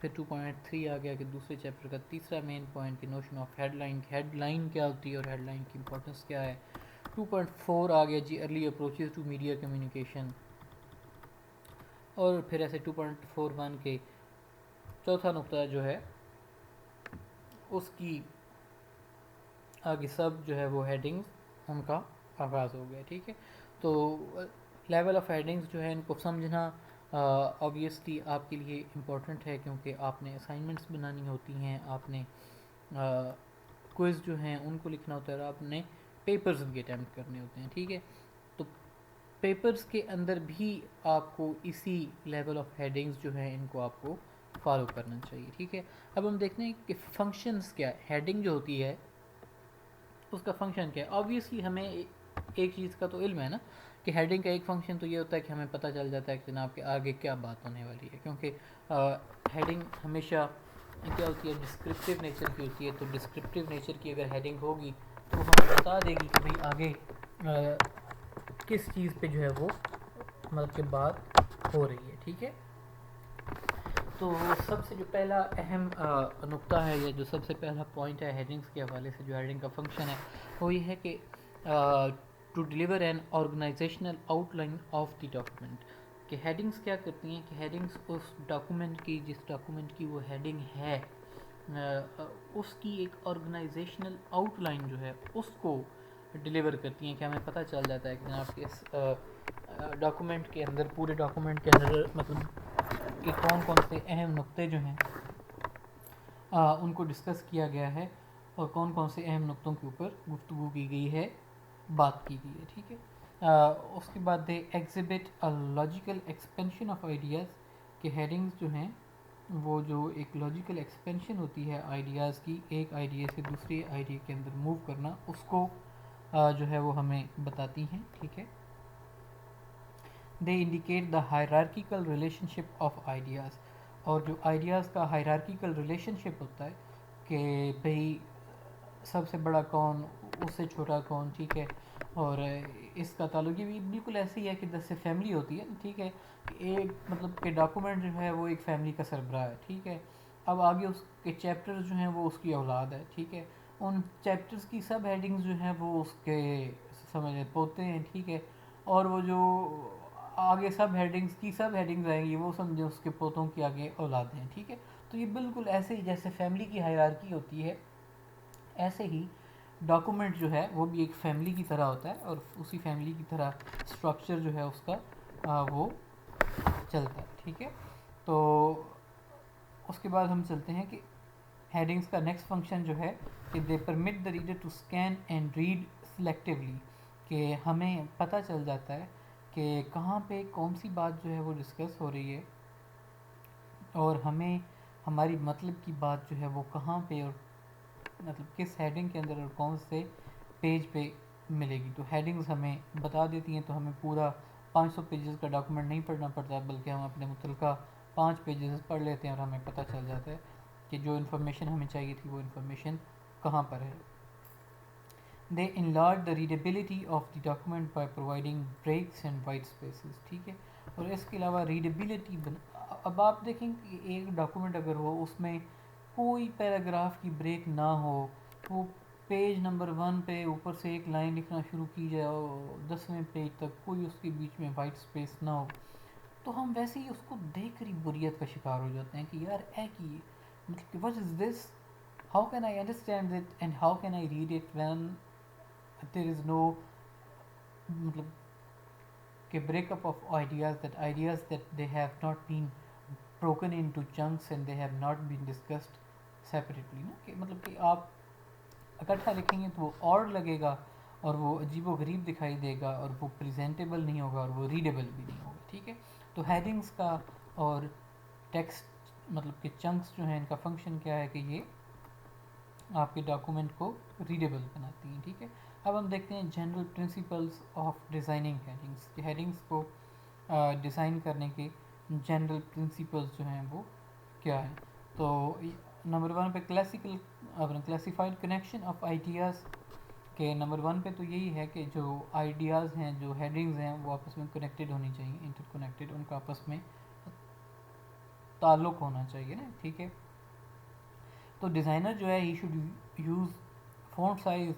پھر 2.3 آ گیا کہ دوسرے چیپٹر کا تیسرا مین پوائنٹ کہ notion of headline, headline کیا ہوتی ہے اور ہیڈ لائن کی امپورٹنس کیا ہے. 2.4 آ گیا جی early approaches to media communication, اور پھر ایسے 2.41 کے چوتھا نقطہ جو ہے اس کی آگے سب جو ہے وہ ہیڈنگز ان کا آغاز ہو گیا. ٹھیک ہے, تو لیول آف ہیڈنگز جو ہے ان کو سمجھنا آبویسلی آپ کے لیے امپورٹنٹ ہے, کیونکہ آپ نے اسائنمنٹس بنانی ہوتی ہیں, آپ نے کوئز جو ہیں ان کو لکھنا ہوتا ہے, اور آپ نے پیپرز بھی اٹیمپٹ کرنے ہوتے ہیں. ٹھیک ہے, تو پیپرز کے اندر بھی آپ کو اسی لیول آف ہیڈنگز جو ہیں ان کو آپ کو فالو کرنا چاہیے. ٹھیک ہے, اب ہم دیکھتے ہیں کہ فنکشنز کیا ہے. ہیڈنگ جو ہوتی ہے اس کا فنکشن کیا ہے. آبویسلی ہمیں ایک چیز کا تو علم ہے نا کہ ہیڈنگ کا ایک فنکشن تو یہ ہوتا ہے کہ ہمیں پتہ چل جاتا ہے کہ جناب کہ آگے کیا بات ہونے والی ہے, کیونکہ ہیڈنگ ہمیشہ کیا ہوتی ہے, ڈسکرپٹیو نیچر کی ہوتی ہے. تو ڈسکرپٹیو نیچر کی اگر ہیڈنگ ہوگی تو وہ ہمیں بتا دے گی کہ بھئی آگے کس چیز پہ جو ہے وہ مطلب کہ بات ہو رہی ہے. ٹھیک ہے, تو سب سے جو پہلا اہم نقطہ ہے یا جو سب سے پہلا پوائنٹ ہے ہیڈنگز کے حوالے سے, جو ہیڈنگ کا فنکشن ہے وہ یہ ہے کہ to deliver an organisational outline of the document. کہ ہیڈنگز کیا کرتی ہیں کہ ہیڈنگز اس ڈاکومنٹ کی, جس ڈاکومنٹ کی وہ ہیڈنگ ہے, اس کی ایک آرگنائزیشنل آؤٹ لائن جو ہے اس کو ڈیلیور کرتی ہیں, کہ ہمیں پتہ چل جاتا ہے کہ جناب کہ اس ڈاکومنٹ کے اندر, پورے ڈاکومنٹ کے اندر مطلب کہ کون کون سے اہم نقطے جو ہیں ان کو ڈسکس کیا گیا ہے, اور کون کون سے اہم نقطوں کے اوپر گفتگو کی گئی ہے, بات کی گئی ہے. ٹھیک ہے, اس کے بعد they exhibit a logical expansion of ideas. کہ ہیڈنگز جو ہیں وہ جو ایک لاجیکل ایکسپینشن ہوتی ہے آئیڈیاز کی, ایک آئیڈیا سے دوسرے آئیڈیا کے اندر موو کرنا, اس کو جو ہے وہ ہمیں بتاتی ہیں. ٹھیک ہے, they indicate the hierarchical relationship of ideas. اور جو آئیڈیاز کا ہائرارکیکل ریلیشن شپ ہوتا ہے کہ بھئی سب سے بڑا کون, اس سے چھوٹا کون. ٹھیک ہے, اور اس کا تعلق یہ بھی بالکل ایسی ہے کہ جیسے فیملی ہوتی ہے. ٹھیک ہے, ایک مطلب کہ ڈاکومنٹ جو ہے وہ ایک فیملی کا سربراہ ہے. ٹھیک ہے, اب آگے اس کے چیپٹر جو ہیں وہ اس کی اولاد ہے. ٹھیک ہے, ان چیپٹرز کی سب ہیڈنگز جو ہیں وہ اس کے سمجھ پوتے ہیں. ٹھیک ہے, اور وہ جو آگے سب ہیڈنگز آئیں گی، وہ سمجھیں اس کے پوتوں کی آگے اولادیں ہیں، ٹھیک ہے. تو یہ بالکل ایسے ہی جیسے فیملی کی ہائرارکی ہوتی ہے، ایسے ہی ڈاکومنٹ جو ہے وہ بھی ایک فیملی کی طرح ہوتا ہے، اور اسی فیملی کی طرح اسٹرکچر جو ہے اس کا وہ چلتا ہے، ٹھیک ہے. تو اس کے بعد ہم چلتے ہیں کہ ہیڈنگس کا نیکسٹ فنکشن جو ہے کہ they permit the reader to scan and read selectively, کہ ہمیں پتہ چل جاتا ہے کہ کہاں پہ کون سی بات جو ہے وہ ڈسکس ہو رہی ہے، اور ہمیں ہماری مطلب کی بات جو ہے وہ کہاں پہ اور مطلب کس ہیڈنگ کے اندر اور کون سے پیج پہ ملے گی. تو ہیڈنگز ہمیں بتا دیتی ہیں، تو ہمیں پورا 500 پیجز کا ڈاکومنٹ نہیں پڑھنا پڑتا، بلکہ ہم اپنے متعلقہ 5 پیجز پڑھ لیتے ہیں اور ہمیں پتہ چل جاتا ہے کہ جو انفارمیشن ہمیں چاہیے تھی وہ انفارمیشن کہاں پر ہے. دے enlarge the readability of the document by providing breaks and white spaces، ٹھیک ہے. اور اس کے علاوہ ریڈیبلٹی اب آپ دیکھیں کہ ایک ڈاکومنٹ اگر ہو اس میں کوئی پیراگراف کی بریک نہ ہو، وہ پیج نمبر 1 پہ اوپر سے ایک لائن لکھنا شروع کی جائے اور 10ویں پیج تک کوئی اس کے بیچ میں وائٹ اسپیس نہ ہو، تو ہم ویسے ہی اس کو دیکھ کر ہی بوریت کا شکار ہو جاتے ہیں کہ یار اے کی مطلب کہ what is this, how can I understand it and how can I read it when there is no مطلب کہ break up of ideas that they have not been broken into chunks and they have not been discussed separately، نا کہ مطلب کہ آپ اکٹھا لکھیں گے تو وہ اور لگے گا اور وہ عجیب و غریب دکھائی دے گا اور وہ پریزنٹیبل نہیں ہوگا اور وہ ریڈیبل بھی نہیں ہوگا، ٹھیک ہے. تو ہیڈنگس کا اور ٹیکسٹ مطلب کہ چنکس جو ہیں ان کا فنکشن کیا ہے کہ یہ آپ کے ڈاکومنٹ کو ریڈیبل بناتی ہیں، ٹھیک ہے. اب ہم دیکھتے ہیں general principles of designing headings, کہ ہیڈنگس کو ڈیزائن کرنے کے جنرل پرنسپلس جو ہیں وہ کیا ہیں. تو نمبر 1 پہ کلاسیفائڈ کنیکشن آف آئیڈیاز، کہ نمبر 1 پہ تو یہی ہے کہ جو آئیڈیاز ہیں، جو ہیڈنگز ہیں وہ آپس میں کنیکٹڈ ہونی چاہیے، انٹر کنیکٹڈ، ان کا آپس میں تعلق ہونا چاہیے نا، ٹھیک ہے. تو ڈیزائنر جو ہے he should use font size,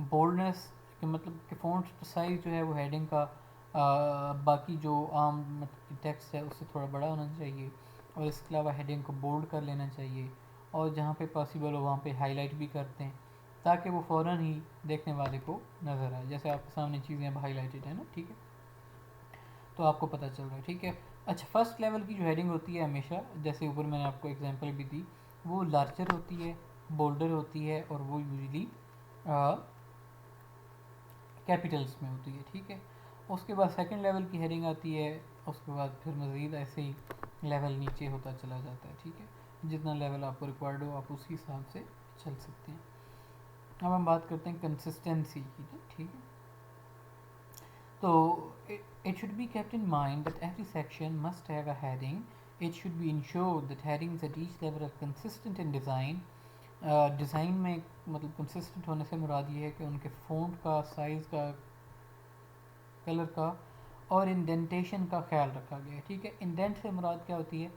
boldness, کہ مطلب کہ فونٹ سائز جو ہے وہ ہیڈنگ کا باقی جو عام مطلب ٹیکسٹ ہے اس سے تھوڑا بڑا ہونا چاہیے، اور اس کے علاوہ ہیڈنگ کو بولڈ کر لینا چاہیے، اور جہاں پہ پاسبل ہو وہاں پہ ہائی لائٹ بھی کرتے ہیں تاکہ وہ فوراً ہی دیکھنے والے کو نظر آئے، جیسے آپ کے سامنے چیزیں اب ہائی لائٹڈ ہیں نا، ٹھیک ہے، تو آپ کو پتہ چل رہا ہے، ٹھیک ہے. اچھا، فرسٹ لیول کی جو ہیڈنگ ہوتی ہے ہمیشہ جیسے اوپر میں نے آپ کو ایگزامپل بھی دی، وہ لارجر ہوتی ہے، بولڈر ہوتی ہے، اور وہ یوزلی کیپیٹلس میں ہوتی ہے، ٹھیک ہے. اس کے بعد سیکنڈ لیول کی ہیڈنگ آتی ہے، اس کے بعد پھر مزید ایسے ہی لیول نیچے ہوتا چلا جاتا ہے، ٹھیک ہے. جتنا لیول آپ کو ریکوائرڈ ہو آپ اسی حساب سے چل سکتے ہیں. اب ہم بات کرتے ہیں کنسسٹنسی کی، ٹھیک ہے. تو it should be kept in mind that every section must have a heading. It should be ensured that headings at each level are consistent in design. Design میں مطلب کنسسٹنٹ ہونے سے مراد یہ ہے کہ ان کے فونٹ کا، سائز کا، کلر کا اور انڈینٹیشن کا خیال رکھا گیا ہے، ٹھیک ہے. انڈینٹ سے مراد کیا ہوتی ہے؟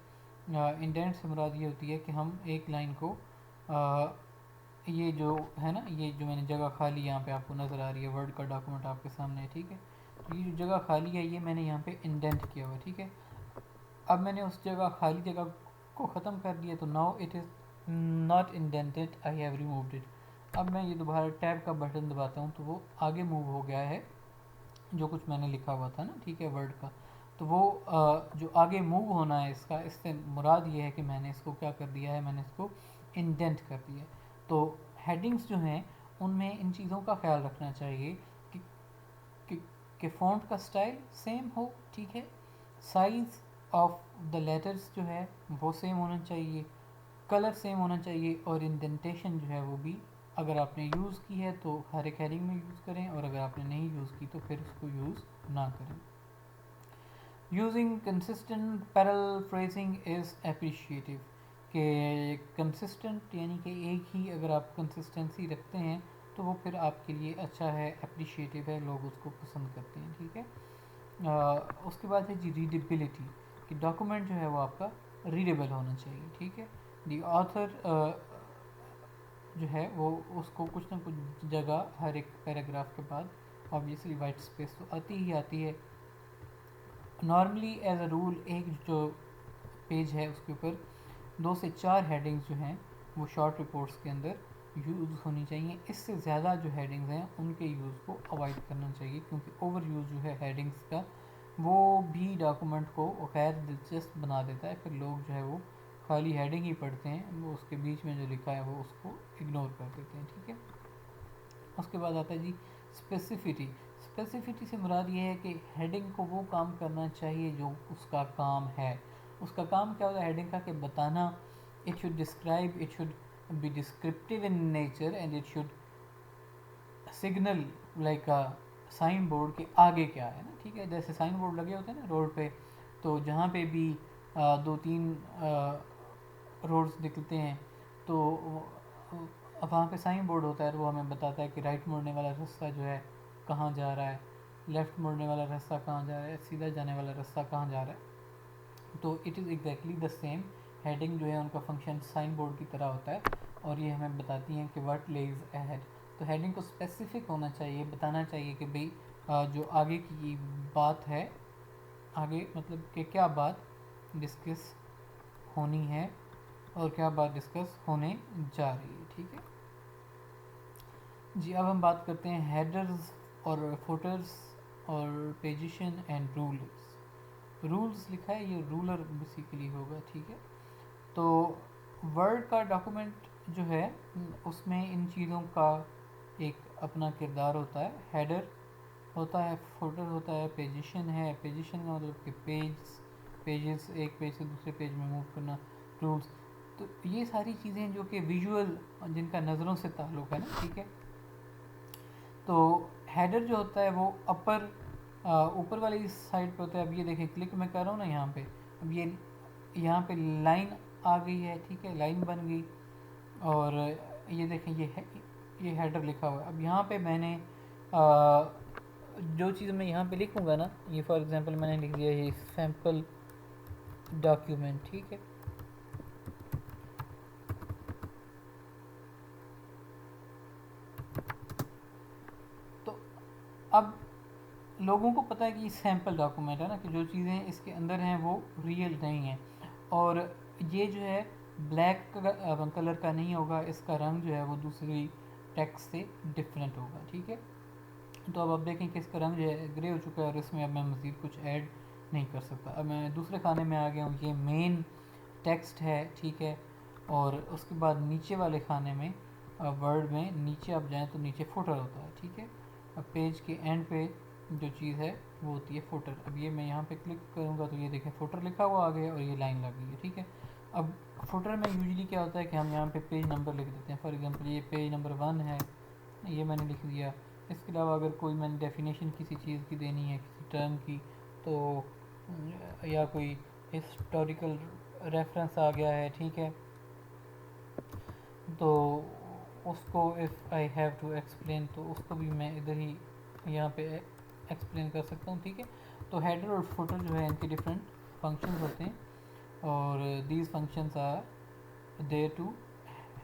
انڈینٹ سے مراد یہ ہوتی ہے کہ ہم ایک لائن کو یہ جو ہے نا، یہ جو میں نے جگہ خالی یہاں پہ آپ کو نظر آ رہی ہے، ورڈ کا ڈاکومنٹ آپ کے سامنے ہے، ٹھیک ہے. تو یہ جو جگہ خالی ہے یہ میں نے یہاں پہ انڈینٹ کیا ہوا ہے، ٹھیک ہے. اب میں نے اس جگہ خالی جگہ کو ختم کر دیا تو now it is not indented, I have removed it. اب میں یہ دوبارہ ٹیب کا بٹن دباتا ہوں تو وہ آگے موو ہو گیا ہے جو کچھ میں نے لکھا ہوا تھا نا، ٹھیک ہے، ورڈ کا. تو وہ جو آگے موو ہونا ہے اس کا، اس سے مراد یہ ہے کہ میں نے اس کو کیا کر دیا ہے، میں نے اس کو انڈینٹ کر دیا ہے. تو ہیڈنگس جو ہیں ان میں ان چیزوں کا خیال رکھنا چاہیے کہ فونٹ کا سٹائل سیم ہو، ٹھیک ہے، سائز آف دا لیٹرز جو ہے وہ سیم ہونا چاہیے، کلر سیم ہونا چاہیے، اور انڈینٹیشن جو ہے وہ بھی اگر آپ نے یوز کی ہے تو ہر ایک ہیڈنگ میں یوز کریں، اور اگر آپ نے نہیں یوز کی تو پھر اس کو یوز نہ کریں. یوزنگ کنسسٹنٹ پیرل فریزنگ از اپریشیٹیو، کہ کنسسٹنٹ یعنی کہ ایک ہی اگر آپ کنسسٹنسی رکھتے ہیں تو وہ پھر آپ کے لیے اچھا ہے، اپریشیٹیو ہے، لوگ اس کو پسند کرتے ہیں، ٹھیک ہے. اس کے بعد ہے جی ریڈیبلٹی، کہ ڈاکومنٹ جو ہے وہ آپ کا ریڈیبل ہونا چاہیے، ٹھیک ہے. دی آتھر جو ہے وہ اس کو کچھ نہ کچھ جگہ ہر ایک پیراگراف کے بعد آبویسلی وائٹ اسپیس تو آتی ہی آتی ہے، نارملی ایز اے رول ایک جو پیج ہے اس کے اوپر 2 سے 4 ہیڈنگز جو ہیں وہ شارٹ رپورٹس کے اندر یوز ہونی چاہیے. اس سے زیادہ جو ہیڈنگز ہیں ان کے یوز کو اوائڈ کرنا چاہیے، کیونکہ اوور یوز جو ہے ہیڈنگز کا وہ بھی ڈاکومنٹ کو غیر دلچسپ بنا دیتا ہے. پھر لوگ جو ہے وہ خالی ہیڈنگ ہی پڑھتے ہیں، وہ اس کے بیچ میں جو لکھا ہے وہ اس کو اگنور کر دیتے ہیں. ٹھیک ہے. اس کے بعد آتا ہے جی اسپیسیفٹی. اسپیسیفٹی سے مراد یہ ہے کہ ہیڈنگ کو وہ کام کرنا چاہیے جو اس کا کام ہے. اس کا کام کیا ہوتا ہے ہیڈنگ کا؟ کہ بتانا. It should describe, it should be descriptive in nature and it should signal like sign board کے آگے کیا ہے نا. ٹھیک ہے. جیسے سائن بورڈ لگے ہوتے ہیں نا روڈ پہ، تو جہاں پہ بھی 2-3 روڈز نکلتے ہیں تو وہاں پہ سائن بورڈ ہوتا ہے، وہ ہمیں بتاتا ہے کہ رائٹ مڑنے والا راستہ جو ہے کہاں جا رہا ہے، لیفٹ مڑنے والا راستہ کہاں جا رہا ہے، سیدھا جانے والا راستہ کہاں جا رہا ہے. تو it is exactly the same. Heading جو ہے ان کا فنکشن سائن بورڈ کی طرح ہوتا ہے، اور یہ ہمیں بتاتی ہیں کہ واٹ لیز اہیڈ. تو ہیڈنگ کو اسپیسیفک ہونا چاہیے، بتانا چاہیے کہ بھئی جو آگے کی بات ہے، آگے مطلب کہ کیا بات ڈسکس ہونی ہے اور کیا بات ڈسکس ہونے جا رہی ہے. ٹھیک ہے جی. اب ہم بات کرتے ہیں ہیڈرز اور فوٹرز اور پیجیشن اینڈ رولز. رولز لکھا ہے، یہ رولر بیسیکلی ہوگا. ٹھیک ہے. تو ورڈ کا ڈاکومنٹ جو ہے اس میں ان چیزوں کا ایک اپنا کردار ہوتا ہے. ہیڈر ہوتا ہے، فوٹر ہوتا ہے، پیجیشن ہے. پیجیشن کا مطلب کہ پیجز ایک پیج سے دوسرے پیج میں موو کرنا. رولز، تو یہ ساری چیزیں جو کہ ویژول، جن کا نظروں سے تعلق ہے نا. ٹھیک ہے. تو ہیڈر جو ہوتا ہے وہ اوپر والی سائڈ پہ ہوتا ہے. اب یہ دیکھیں کلک میں کر رہا ہوں نا یہاں پہ، اب یہ یہاں پہ لائن آ گئی ہے. ٹھیک ہے. لائن بن گئی، اور یہ دیکھیں یہ ہیڈر لکھا ہوا ہے. اب یہاں پہ میں نے جو چیز میں یہاں پہ لکھوں گا نا، یہ فار ایگزامپل میں نے لکھ دیا یہ سیمپل ڈاکیومنٹ. ٹھیک ہے. تو اب لوگوں کو پتہ ہے کہ یہ سیمپل ڈاکومنٹ ہے نا، کہ جو چیزیں اس کے اندر ہیں وہ ریئل نہیں ہیں، اور یہ جو ہے بلیک کلر کا نہیں ہوگا، اس کا رنگ جو ہے وہ دوسری ٹیکسٹ سے ڈفرینٹ ہوگا. ٹھیک ہے. تو اب آپ دیکھیں کہ اس کا رنگ جو ہے گرے ہو چکا ہے، اور اس میں اب میں مزید کچھ ایڈ نہیں کر سکتا. اب میں دوسرے کھانے میں آ گیا ہوں. یہ مین ٹیکسٹ ہے. ٹھیک ہے. اور اس کے بعد نیچے والے کھانے میں ورڈ میں نیچے آپ جائیں تو نیچے فوٹر ہوتا ہے. ٹھیک ہے. اب پیج کے اینڈ پہ جو چیز ہے وہ ہوتی ہے فوٹر. اب یہ میں یہاں پہ کلک کروں گا تو یہ دیکھیں فوٹر لکھا ہوا آ گیا اور یہ لائن لگ گئی ہے. ٹھیک ہے. اب فوٹر میں یوزلی کیا ہوتا ہے کہ ہم یہاں پہ پیج نمبر لکھ دیتے ہیں. فار ایگزامپل یہ پیج نمبر 1 ہے، یہ میں نے لکھ دیا. اس کے علاوہ اگر کوئی میں نے ڈیفینیشن کسی چیز کی دینی ہے، کسی ٹرم کی، تو یا کوئی ہسٹوریکل ریفرنس آ گیا ہے. ٹھیک ہے. تو اس کو if I have to explain, تو اس کو بھی میں ادھر ہی یہاں پہ ایکسپلین کر سکتا ہوں. ٹھیک ہے. تو ہیڈر اور فوٹر جو ہے ان کے ڈفرینٹ فنکشنز ہوتے ہیں، اور these functions are there to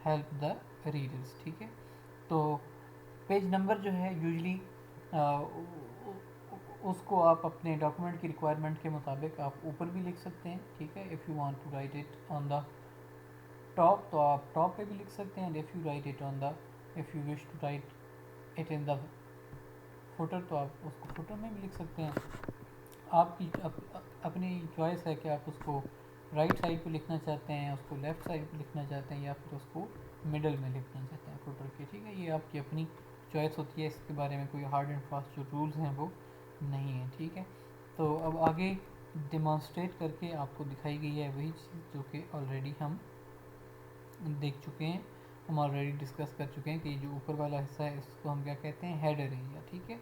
help the readers. ٹھیک ہے. تو پیج نمبر جو ہے یوزلی اس کو آپ اپنے ڈاکومنٹ کی ریکوائرمنٹ کے مطابق آپ اوپر بھی لکھ سکتے ہیں. ٹھیک ہے. If you want to write it on the top تو آپ ٹاپ پہ بھی لکھ سکتے ہیں. If you write it on the, if you wish to write it in the footer, تو آپ اس کو فوٹر میں بھی لکھ سکتے ہیں. آپ کی اپنی چوائس ہے کہ آپ اس کو رائٹ سائڈ پہ لکھنا چاہتے ہیں، اس کو لیفٹ سائڈ پہ لکھنا چاہتے ہیں، یا پھر اس کو مڈل میں لکھنا چاہتے ہیں فوٹر کے. ٹھیک ہے. یہ آپ کی اپنی چوائس ہوتی ہے. اس کے بارے میں کوئی ہارڈ اینڈ فاسٹ جو رولز ہیں وہ نہیں ہیں. ٹھیک ہے. تو اب آگے ڈیمانسٹریٹ کر کے آپ کو دکھائی گئی ہے وہی چیز جو کہ آلریڈی ہم دیکھ چکے ہیں، ہم آلریڈی ڈسکس کر چکے ہیں کہ جو اوپر والا حصہ ہے اس کو ہم کیا کہتے ہیں؟ Header area. ٹھیک ہے.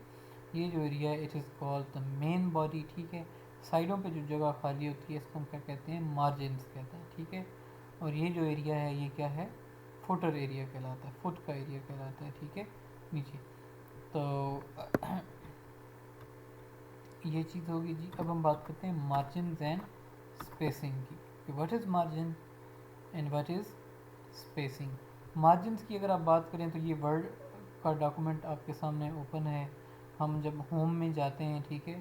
یہ جو ایریا ہے it is called the main body. ٹھیک ہے. سائڈوں پہ جو جگہ خالی ہوتی ہے اس کو ہم کیا کہتے ہیں؟ مارجنس کہتے ہیں. ٹھیک ہے. اور یہ جو ایریا ہے یہ کیا ہے؟ فوٹر ایریا کہلاتا ہے، فٹ کا ایریا کہلاتا ہے. ٹھیک ہے. نیچے تو یہ چیز ہوگی جی. اب ہم بات کرتے ہیں مارجنز اینڈ اسپیسنگ کی، کہ what is margin and what is spacing. Margins کی اگر آپ بات کریں تو یہ ورڈ کا ڈاکومنٹ آپ کے سامنے اوپن ہے. ہم جب ہوم میں جاتے ہیں، ٹھیک ہے،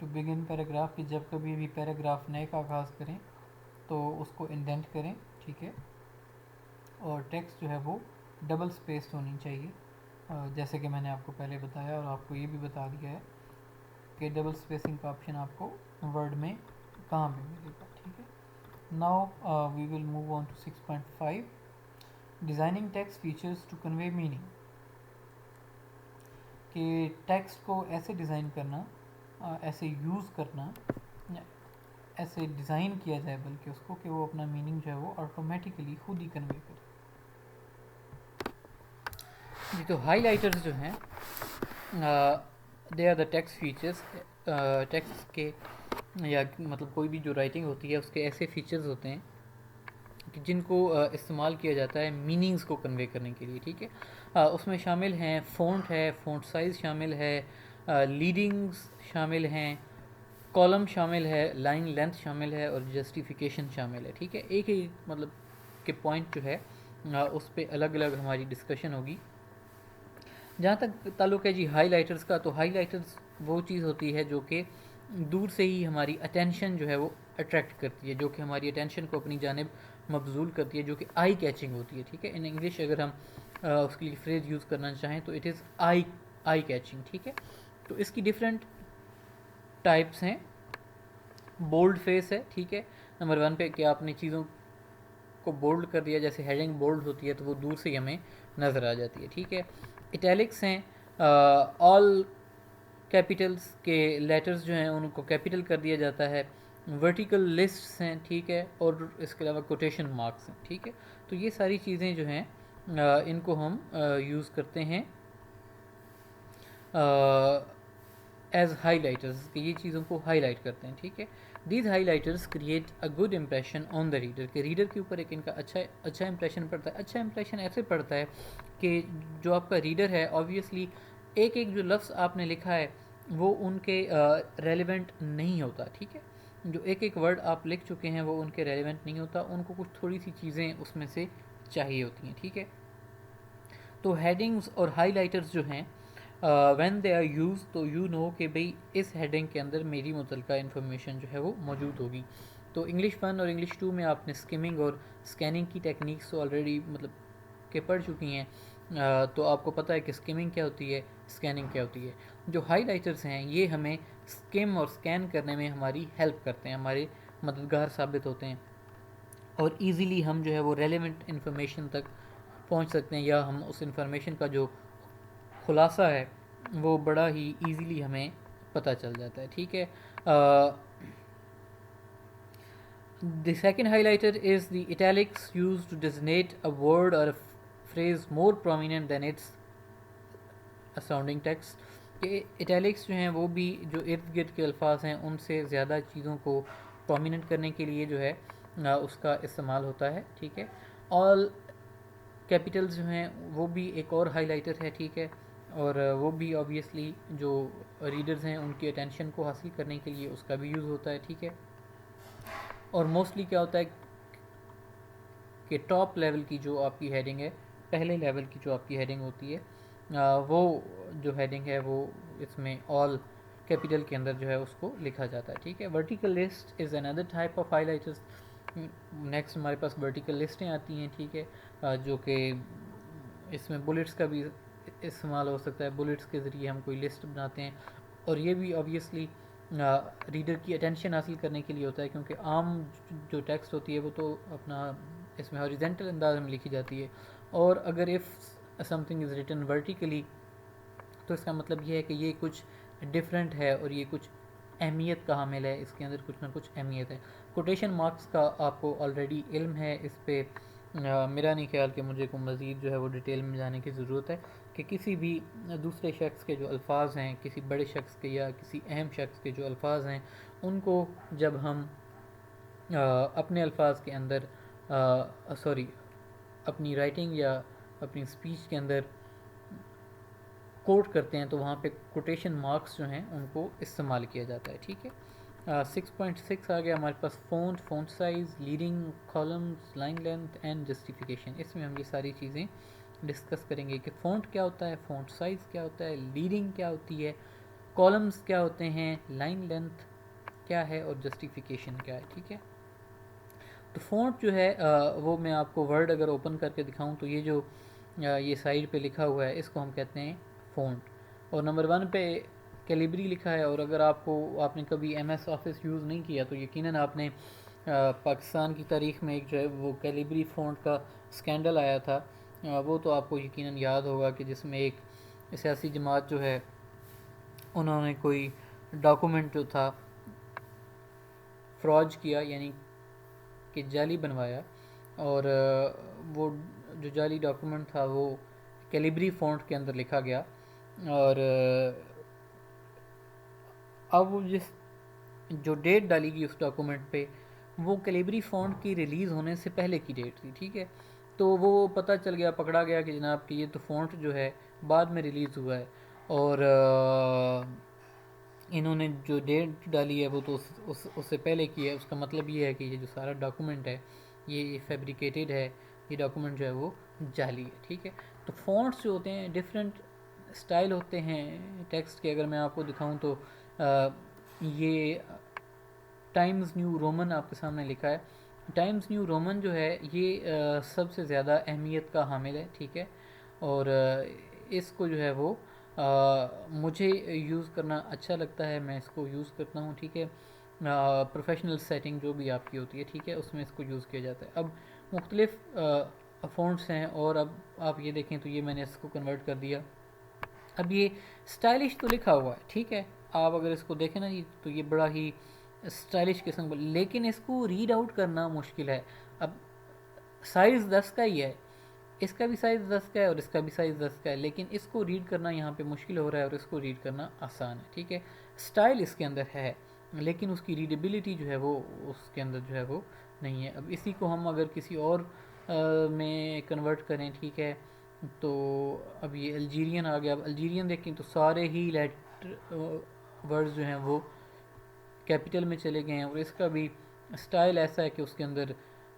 ٹو بگن پیراگراف کہ جب کبھی بھی پیراگراف نئے کا آغاز کریں تو اس کو انڈینٹ کریں، ٹھیک ہے، اور ٹیکسٹ جو ہے وہ ڈبل سپیس ہونی چاہیے، جیسے کہ میں نے آپ کو پہلے بتایا اور آپ کو یہ بھی بتا دیا ہے کہ ڈبل سپیسنگ کا آپشن آپ کو ورڈ میں کہاں پہ ملے گا، ٹھیک ہے۔ Now we will move on to 6.5 designing text features to convey meaning, کہ ٹیکسٹ کو ایسے ڈیزائن کرنا، ایسے یوز کرنا، ایسے ڈیزائن کیا جائے بلکہ اس کو کہ وہ اپنا میننگ جو ہے وہ آٹومیٹیکلی خود ہی کنوے کرے۔ جی تو ہائی لائٹرز جو ہیں they are the text features, text کے یا مطلب کوئی بھی جو رائٹنگ ہوتی ہے اس کے ایسے فیچرز ہوتے ہیں کہ جن کو استعمال کیا جاتا ہے میننگز کو کنوے کرنے کے لیے، ٹھیک ہے۔ اس میں شامل ہیں فونٹ ہے، فونٹ سائز شامل ہے، لیڈنگز شامل ہیں، کالم شامل ہے، لائن لینتھ شامل ہے، اور جسٹیفیکیشن شامل ہے، ٹھیک ہے۔ ایک ہی مطلب کہ پوائنٹ جو ہے اس پہ الگ الگ ہماری ڈسکشن ہوگی۔ جہاں تک تعلق ہے جی ہائی لائٹرز کا، تو ہائی لائٹرز وہ چیز ہوتی ہے جو کہ دور سے ہی ہماری اٹینشن جو ہے وہ اٹریکٹ کرتی ہے، جو کہ ہماری اٹینشن کو اپنی جانب مبذول کرتی ہے، جو کہ آئی کیچنگ ہوتی ہے، ٹھیک ہے۔ ان انگلش اگر ہم اس کے لیے فریز یوز کرنا چاہیں تو اٹ از آئی کیچنگ، ٹھیک ہے۔ تو اس کی ڈفرینٹ ٹائپس ہیں۔ بولڈ فیس ہے، ٹھیک ہے، نمبر 1 پہ کہ آپ نے چیزوں کو بولڈ کر دیا، جیسے ہیڈنگ بولڈ ہوتی ہے تو وہ دور سے ہی ہمیں نظر آ جاتی ہے، ٹھیک ہے۔ اٹیلکس ہیں، آل کیپیٹلس کے لیٹرز جو ہیں ان کو کیپیٹل کر دیا جاتا ہے۔ ورٹیکل لسٹس ہیں، ٹھیک ہے، اور اس کے علاوہ کوٹیشن مارکس ہیں، ٹھیک ہے۔ تو یہ ساری چیزیں جو ہیں ان کو ہم یوز کرتے ہیں ایز ہائی لائٹرز، کہ یہ چیزوں کو ہائی لائٹ کرتے ہیں، ٹھیک ہے۔ These highlighters create a good impression on the reader, کہ ریڈر کے اوپر ایک ان کا اچھا امپریشن پڑتا ہے۔ اچھا امپریشن ایسے پڑتا ہے کہ جو آپ کا ریڈر ہے آبویسلی ایک ایک جو لفظ آپ نے لکھا ہے وہ ان کے ریلیونٹ نہیں ہوتا، ٹھیک ہے۔ جو ایک ایک ورڈ آپ لکھ چکے ہیں وہ ان کے ریلیونٹ نہیں ہوتا، ان کو کچھ تھوڑی سی چیزیں اس میں سے چاہیے ہوتی ہیں، ٹھیک ہے۔ تو ہیڈنگز اور ہائی لائٹرز جو ہیں وین دے آر یوز، تو یو نو کہ بھئی اس ہیڈنگ کے اندر میری متعلقہ انفارمیشن جو ہے وہ موجود ہوگی۔ تو انگلش 1 اور انگلش 2 میں آپ نے اسکمنگ اور اسکیننگ کی ٹیکنیکس تو آلریڈی مطلب کہ پڑھ چکی ہیں، تو آپ کو پتہ ہے کہ اسکمنگ کیا ہوتی ہے، اسکیننگ کیا ہوتی ہے۔ جو ہائی لائٹرز ہیں یہ ہمیں اسکم اور اسکین کرنے میں ہماری ہیلپ کرتے ہیں، ہمارے مددگار ثابت ہوتے ہیں، اور ایزیلی ہم جو ہے وہ ریلیونٹ انفارمیشن تک پہنچ سکتے ہیں، یا ہم اس انفارمیشن کا جو خلاصہ ہے وہ بڑا ہی ایزیلی ہمیں پتہ چل جاتا ہے، ٹھیک ہے۔ The second highlighter is the italics use to designate a word اور phrase more prominent than its surrounding text، کہ اٹیلکس جو ہیں وہ بھی جو ارد گرد کے الفاظ ہیں ان سے زیادہ چیزوں کو پرومیننٹ کرنے کے لیے جو ہے اس کا استعمال ہوتا ہے، ٹھیک ہے۔ آل کیپیٹلز جو ہیں وہ بھی ایک اور ہائی لائٹر ہے، ٹھیک ہے، اور وہ بھی آبویسلی جو ریڈرز ہیں ان کی اٹینشن کو حاصل کرنے کے لیے اس کا بھی یوز ہوتا ہے، ٹھیک ہے۔ اور موسٹلی کیا ہوتا ہے کہ ٹاپ لیول کی جو آپ کی ہیڈنگ ہے، پہلے لیول کی جو آپ کی ہیڈنگ ہوتی ہے وہ جو ہیڈنگ ہے وہ اس میں آل کیپیٹل کے اندر جو ہے اس کو لکھا جاتا ہے، ٹھیک ہے۔ Vertical list is another type of highlighters. Next ہمارے پاس ورٹیکل لسٹیں آتی ہیں، ٹھیک ہے، جو کہ اس میں بلٹس کا بھی استعمال ہو سکتا ہے، بلٹس کے ذریعے ہم کوئی لسٹ بناتے ہیں، اور یہ بھی آبویسلی ریڈر کی اٹینشن حاصل کرنے کے لیے ہوتا ہے، کیونکہ عام جو ٹیکسٹ ہوتی ہے وہ تو اپنا اس میں ہاریزنٹل انداز میں لکھی جاتی ہے، اور اگر if some thing is written vertically تو اس کا مطلب یہ ہے کہ یہ کچھ ڈفرینٹ ہے اور یہ کچھ اہمیت کا حامل ہے، اس کے اندر کچھ نہ کچھ اہمیت ہے۔ کوٹیشن مارکس کا آپ کو آلریڈی علم ہے، اس پہ میرا نہیں خیال کہ مجھے کو مزید جو ہے وہ ڈیٹیل میں جانے کی ضرورت ہے، کہ کسی بھی دوسرے شخص کے جو الفاظ ہیں، کسی بڑے شخص کے یا کسی اہم شخص کے جو الفاظ ہیں ان کو جب ہم اپنے الفاظ کے اندر اپنی رائٹنگ یا اپنی اسپیچ کے اندر کوٹ کرتے ہیں تو وہاں پہ کوٹیشن مارکس جو ہیں ان کو استعمال کیا جاتا ہے، ٹھیک ہے۔ 6.6 آ گیا ہمارے پاس font size, leading, columns, line length and justification. اس میں ہم یہ ساری چیزیں ڈسکس کریں گے کہ فونٹ کیا ہوتا ہے، فونٹ سائز کیا ہوتا ہے، لیڈنگ کیا ہوتی ہے، کالمز کیا ہوتے ہیں، لائن لینتھ کیا ہے، اور جسٹیفیکیشن کیا ہے، ٹھیک ہے. تو فونٹ جو ہے وہ میں آپ کو ورڈ اگر اوپن کر کے دکھاؤں تو یہ جو یہ سائڈ پہ لکھا ہوا ہے اس کو ہم کہتے ہیں فونٹ. اور نمبر 1 پہ کیلیبری لکھا ہے. اور اگر آپ نے کبھی ایم ایس آفس یوز نہیں کیا تو یقیناً آپ نے پاکستان کی تاریخ میں ایک جو ہے وہ کیلیبری فونٹ کا اسکینڈل آیا تھا، وہ تو آپ کو یقیناً یاد ہوگا کہ جس میں ایک سیاسی جماعت جو ہے انہوں نے کوئی ڈاکومنٹ جو تھا فراج کیا، یعنی کہ جعلی بنوایا، اور وہ جو جعلی ڈاکومنٹ تھا وہ کیلیبری فونٹ کے اندر لکھا گیا. اور اب وہ جو ڈیٹ ڈالی گئی اس ڈاکومنٹ پہ وہ کیلیبری فونٹ کی ریلیز ہونے سے پہلے کی ڈیٹ تھی، ٹھیک ہے. تو وہ پتہ چل گیا، پکڑا گیا کہ جناب کہ یہ تو فونٹ جو ہے بعد میں ریلیز ہوا ہے، اور انہوں نے جو ڈیٹ ڈالی ہے وہ تو اس سے پہلے کی ہے. اس کا مطلب یہ ہے کہ یہ جو سارا ڈاکومنٹ ہے یہ فیبریکیٹڈ ہے، یہ ڈاکومنٹ جو ہے وہ جعلی ہے، ٹھیک ہے. تو فونٹس جو ہوتے ہیں ڈفرینٹ اسٹائل ہوتے ہیں ٹیکسٹ کے. اگر میں آپ کو دکھاؤں تو یہ ٹائمز نیو رومن آپ کے سامنے لکھا ہے. ٹائمز نیو رومن جو ہے یہ سب سے زیادہ اہمیت کا حامل ہے، ٹھیک ہے. اور اس کو جو ہے وہ مجھے یوز کرنا اچھا لگتا ہے، میں اس کو یوز کرتا ہوں، ٹھیک ہے. پروفیشنل سیٹنگ جو بھی آپ کی ہوتی ہے، ٹھیک ہے، اس میں اس کو یوز کیا جاتا ہے. اب مختلف فونٹس ہیں، اور اب آپ یہ دیکھیں تو یہ میں نے اس کو کنورٹ کر دیا. اب یہ اسٹائلش تو لکھا ہوا ہے، ٹھیک ہے، آپ اگر اس کو دیکھیں نا تو یہ بڑا ہی اسٹائلش قسم کا، لیکن اس کو ریڈ آؤٹ کرنا مشکل ہے. اب سائز 10 کا ہی ہے، اس کا بھی سائز 10 کا ہے اور اس کا بھی سائز 10 کا ہے، لیکن اس کو ریڈ کرنا یہاں پہ مشکل ہو رہا ہے اور اس کو ریڈ کرنا آسان ہے، ٹھیک ہے. اسٹائل اس کے اندر ہے لیکن اس کی ریڈیبلٹی جو ہے وہ اس کے اندر جو ہے وہ نہیں ہے. اب اسی کو ہم اگر کسی اور میں کنورٹ کریں، ٹھیک ہے، تو اب یہ الجیرین آ گیا. اب الجیرین دیکھیں تو سارے ہی لیٹر ورڈز جو ہیں وہ کیپٹل میں چلے گئے ہیں، اور اس کا بھی اسٹائل ایسا ہے کہ اس کے اندر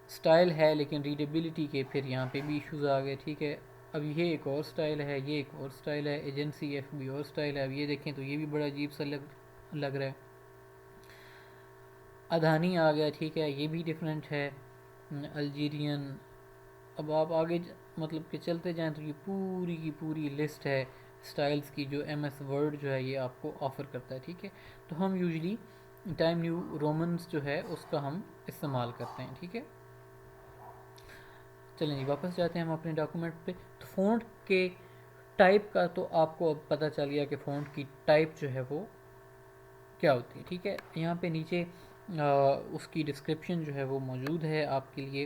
اسٹائل ہے لیکن ریڈیبلٹی کے پھر یہاں پہ بھی ایشوز آ گئے، ٹھیک ہے. اب یہ ایک اور سٹائل ہے، یہ ایک اور سٹائل ہے، ایجنسی ایف بھی اور سٹائل ہے. اب یہ دیکھیں تو یہ بھی بڑا عجیب سا لگ رہا ہے. ادھانی آ گیا، ٹھیک ہے، یہ بھی ڈیفرنٹ ہے، الجیرین. اب آپ آگے مطلب کہ چلتے جائیں تو یہ پوری کی پوری لسٹ ہے سٹائلز کی جو ایم ایس ورڈ جو ہے یہ آپ کو آفر کرتا ہے، ٹھیک ہے. تو ہم یوزلی ٹائم نیو رومنز جو ہے اس کا ہم استعمال کرتے ہیں، ٹھیک ہے. چلیں جی واپس جاتے ہیں ہم اپنے ڈاکومنٹ پہ. تو فونٹ کے ٹائپ کا تو آپ کو اب پتہ چل گیا کہ فونٹ کی ٹائپ جو ہے وہ کیا ہوتی ہے، ٹھیک ہے. یہاں پہ نیچے اس کی ڈسکرپشن جو ہے وہ موجود ہے آپ کے لیے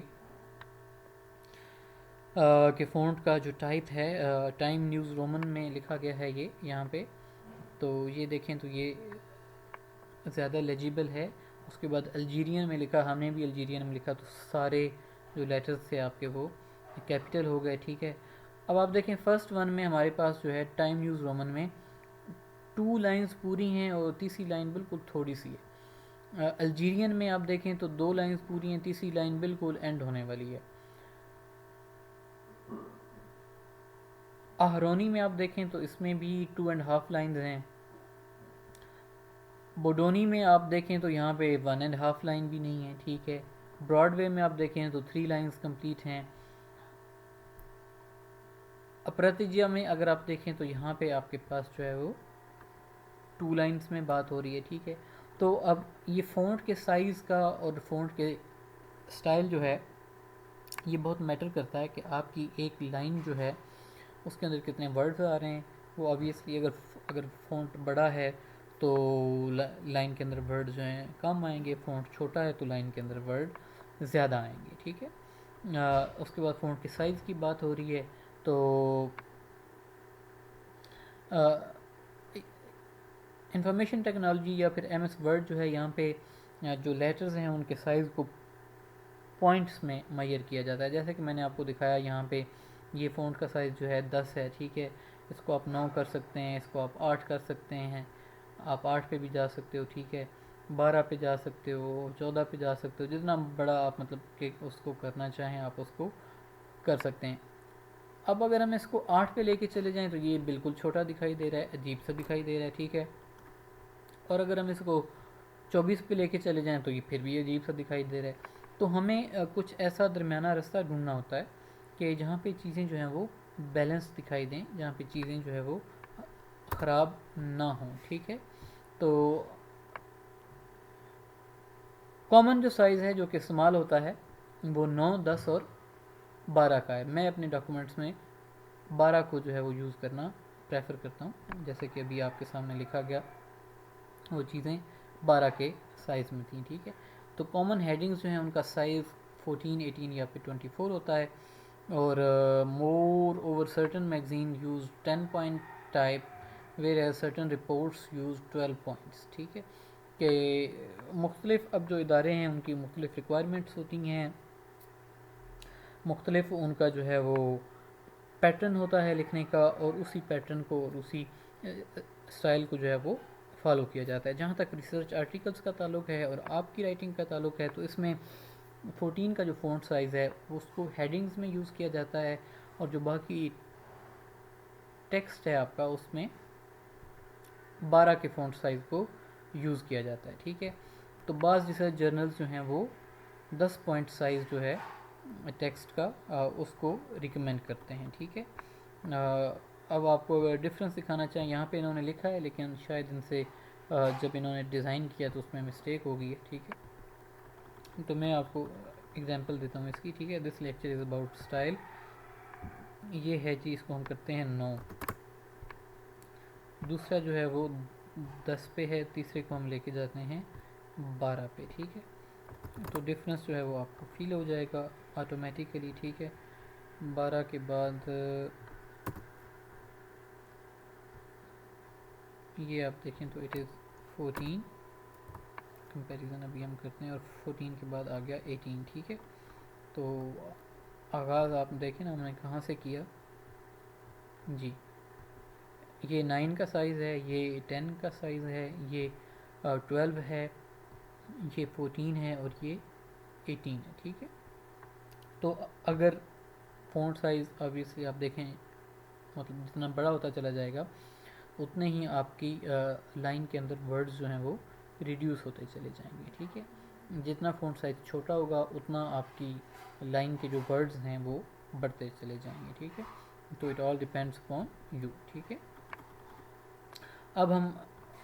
کہ فونٹ کا جو ٹائپ ہے ٹائم نیوز رومن میں لکھا گیا ہے یہ یہاں پہ. تو یہ دیکھیں تو یہ زیادہ لیجیبل ہے. اس کے بعد الجیرین میں لکھا، ہم نے بھی الجیرین میں لکھا تو سارے جو لیٹرز تھے آپ کے وہ کیپٹل ہو گئے، ٹھیک ہے. اب آپ دیکھیں فرسٹ ون میں ہمارے پاس جو ہے ٹائم نیوز رومن میں 2 لائنز پوری ہیں اور تیسری لائن بالکل تھوڑی سی ہے. الجیرین میں آپ دیکھیں تو 2 لائنز پوری ہیں، تیسری لائن بالکل اینڈ ہونے والی ہے. اہرونی میں آپ دیکھیں تو اس میں بھی 2.5 لائنز ہیں. بوڈونی میں آپ دیکھیں تو یہاں پہ 1.5 لائن بھی نہیں ہے، ٹھیک ہے. براڈ وے میں آپ دیکھیں تو 3 لائنز کمپلیٹ ہیں. اپراتیجیا میں اگر آپ دیکھیں تو یہاں پہ آپ کے پاس جو ہے وہ 2 لائنز میں بات ہو رہی ہے، ٹھیک ہے. تو اب یہ فونٹ کے سائز کا اور فونٹ کے سٹائل جو ہے یہ بہت میٹر کرتا ہے کہ آپ کی ایک لائن جو ہے اس کے اندر کتنے ورڈز آ رہے ہیں. وہ آبویسلی اگر فونٹ بڑا ہے تو لائن کے اندر ورڈ جو ہیں کم آئیں گے، فونٹ چھوٹا ہے تو لائن کے اندر ورڈ زیادہ آئیں گے، ٹھیک ہے. اس کے بعد فونٹ کے سائز کی بات ہو رہی ہے تو انفارمیشن ٹیکنالوجی یا پھر ایم ایس ورڈ جو ہے یہاں پہ جو لیٹرز ہیں ان کے سائز کو پوائنٹس میں میئر کیا جاتا ہے. جیسے کہ میں نے آپ کو دکھایا یہاں پہ یہ فونٹ کا سائز جو ہے 10 ہے، ٹھیک ہے. اس کو آپ 9 کر سکتے ہیں، اس کو آپ 8 کر سکتے ہیں، آپ 8 پہ بھی جا سکتے ہو، ٹھیک ہے. 12 پہ جا سکتے ہو، 14 پہ جا سکتے ہو، جتنا بڑا آپ مطلب کہ اس کو کرنا چاہیں آپ اس کو کر سکتے ہیں. اب اگر ہم اس کو 8 پہ لے کے چلے جائیں تو یہ بالکل چھوٹا دکھائی دے رہا ہے، عجیب سا دکھائی دے رہا ہے، ٹھیک ہے. اور اگر ہم اس کو 24 پہ لے کے چلے جائیں تو یہ پھر بھی عجیب سا دکھائی دے رہا ہے. تو ہمیں کچھ ایسا درمیانہ رستہ ڈھونڈنا ہوتا ہے کہ جہاں پہ چیزیں جو ہیں وہ بیلنس دکھائی دیں, جہاں پہ چیزیں جو ہے وہ خراب نہ ہوں. ٹھیک ہے, تو کامن جو سائز ہے جو کہ استعمال ہوتا ہے وہ 9, 10 اور 12 کا ہے. میں اپنے ڈاکومنٹس میں 12 کو جو ہے وہ یوز کرنا پریفر کرتا ہوں, جیسے کہ ابھی آپ کے سامنے لکھا گیا وہ چیزیں 12 کے سائز میں تھیں. ٹھیک ہے, تو کامن ہیڈنگز جو ہیں ان کا سائز 14, 18 یا پھر 24 ہوتا ہے. اور مور over certain magazine use 10 point type where as certain reports use 12 points. ٹھیک ہے, کہ مختلف اب جو ادارے ہیں ان کی مختلف ریکوائرمنٹس ہوتی ہیں, مختلف ان کا جو ہے وہ پیٹرن ہوتا ہے لکھنے کا, اور اسی پیٹرن کو اور اسی اسٹائل کو جو ہے وہ فالو کیا جاتا ہے. جہاں تک ریسرچ آرٹیکلس کا تعلق ہے اور آپ کی رائٹنگ کا تعلق ہے تو اس میں 14 کا جو فونٹ سائز ہے اس کو ہیڈنگز میں یوز کیا جاتا ہے, اور جو باقی ٹیکسٹ ہے آپ کا اس میں 12 کے فونٹ سائز کو یوز کیا جاتا ہے. ٹھیک ہے, تو بعض ریسرچ جرنلز جو ہیں وہ 10 پوائنٹ سائز جو ہے ٹیکسٹ کا اس کو ریکمینڈ کرتے ہیں. ٹھیک ہے, اب آپ کو ڈفرینس دکھانا چاہیں, یہاں پہ انہوں نے لکھا ہے لیکن شاید ان سے جب انہوں نے ڈیزائن کیا تو اس میں مسٹیک ہو گئی ہے. ٹھیک ہے, تو میں آپ کو اگزامپل دیتا ہوں اس کی. ٹھیک ہے, this lecture is about style. یہ ہے جی, اس کو ہم کرتے ہیں 9. دوسرا جو ہے وہ 10 پہ ہے, تیسرے کو ہم لے کے جاتے ہیں 12 پہ. ٹھیک ہے, تو ڈفرینس جو ہے وہ آپ کو فیل ہو جائے گا آٹومیٹیکلی. ٹھیک ہے, 12 کے بعد یہ آپ دیکھیں تو اٹ از 14. کمپیریزن ابھی ہم کرتے ہیں, اور 14 کے بعد آ گیا 18. ٹھیک ہے, تو آغاز آپ دیکھیں نا ہم نے کہاں سے کیا. جی, یہ 9 کا سائز ہے, یہ 10 کا سائز ہے, یہ 12 ہے, یہ 14 ہے, اور یہ 18 ہے. ٹھیک ہے, تو اگر فونٹ سائز obviously آپ دیکھیں مطلب جتنا بڑا ہوتا چلا جائے گا اتنے ہی آپ کی لائن کے اندر ورڈز جو ہیں وہ ریڈیوس ہوتے چلے جائیں گے. ٹھیک ہے, جتنا فونٹ سائز چھوٹا ہوگا اتنا آپ کی لائن کے جو ورڈز ہیں وہ بڑھتے چلے جائیں گے. ٹھیک ہے, تو it all depends upon you. ٹھیک ہے, اب ہم